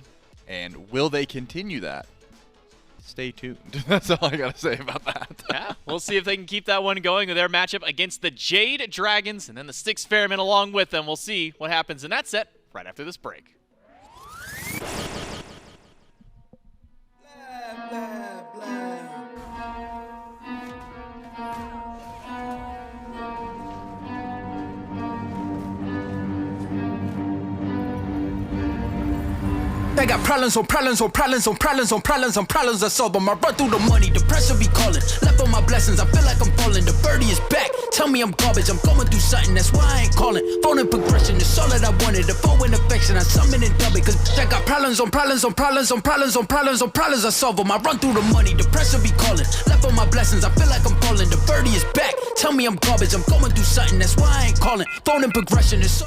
And will they continue that? Stay tuned. That's all I got to say about that. Yeah, we'll see if they can keep that one going with their matchup against the Jade Dragons and then the Styx Ferrymen along with them. We'll see what happens in that set right after this break. I got problems on problems on problems on problems on problems on problems. I solve them. I run through the money. The pressure be calling. Left on my blessings. I feel like I'm falling. The birdie is back. Tell me I'm garbage. I'm going through something. That's why I ain't calling. Phone and progression. It's all that I wanted. The phone and affection. I summon and dub it. Cause I got problems on problems on problems on problems on problems on problems. I solve them. I run through the money. The pressure be calling. Left on my blessings. I feel like I'm falling. The birdie is back. Tell me I'm garbage. I'm going through something. That's why I ain't calling. Phone and progression. It's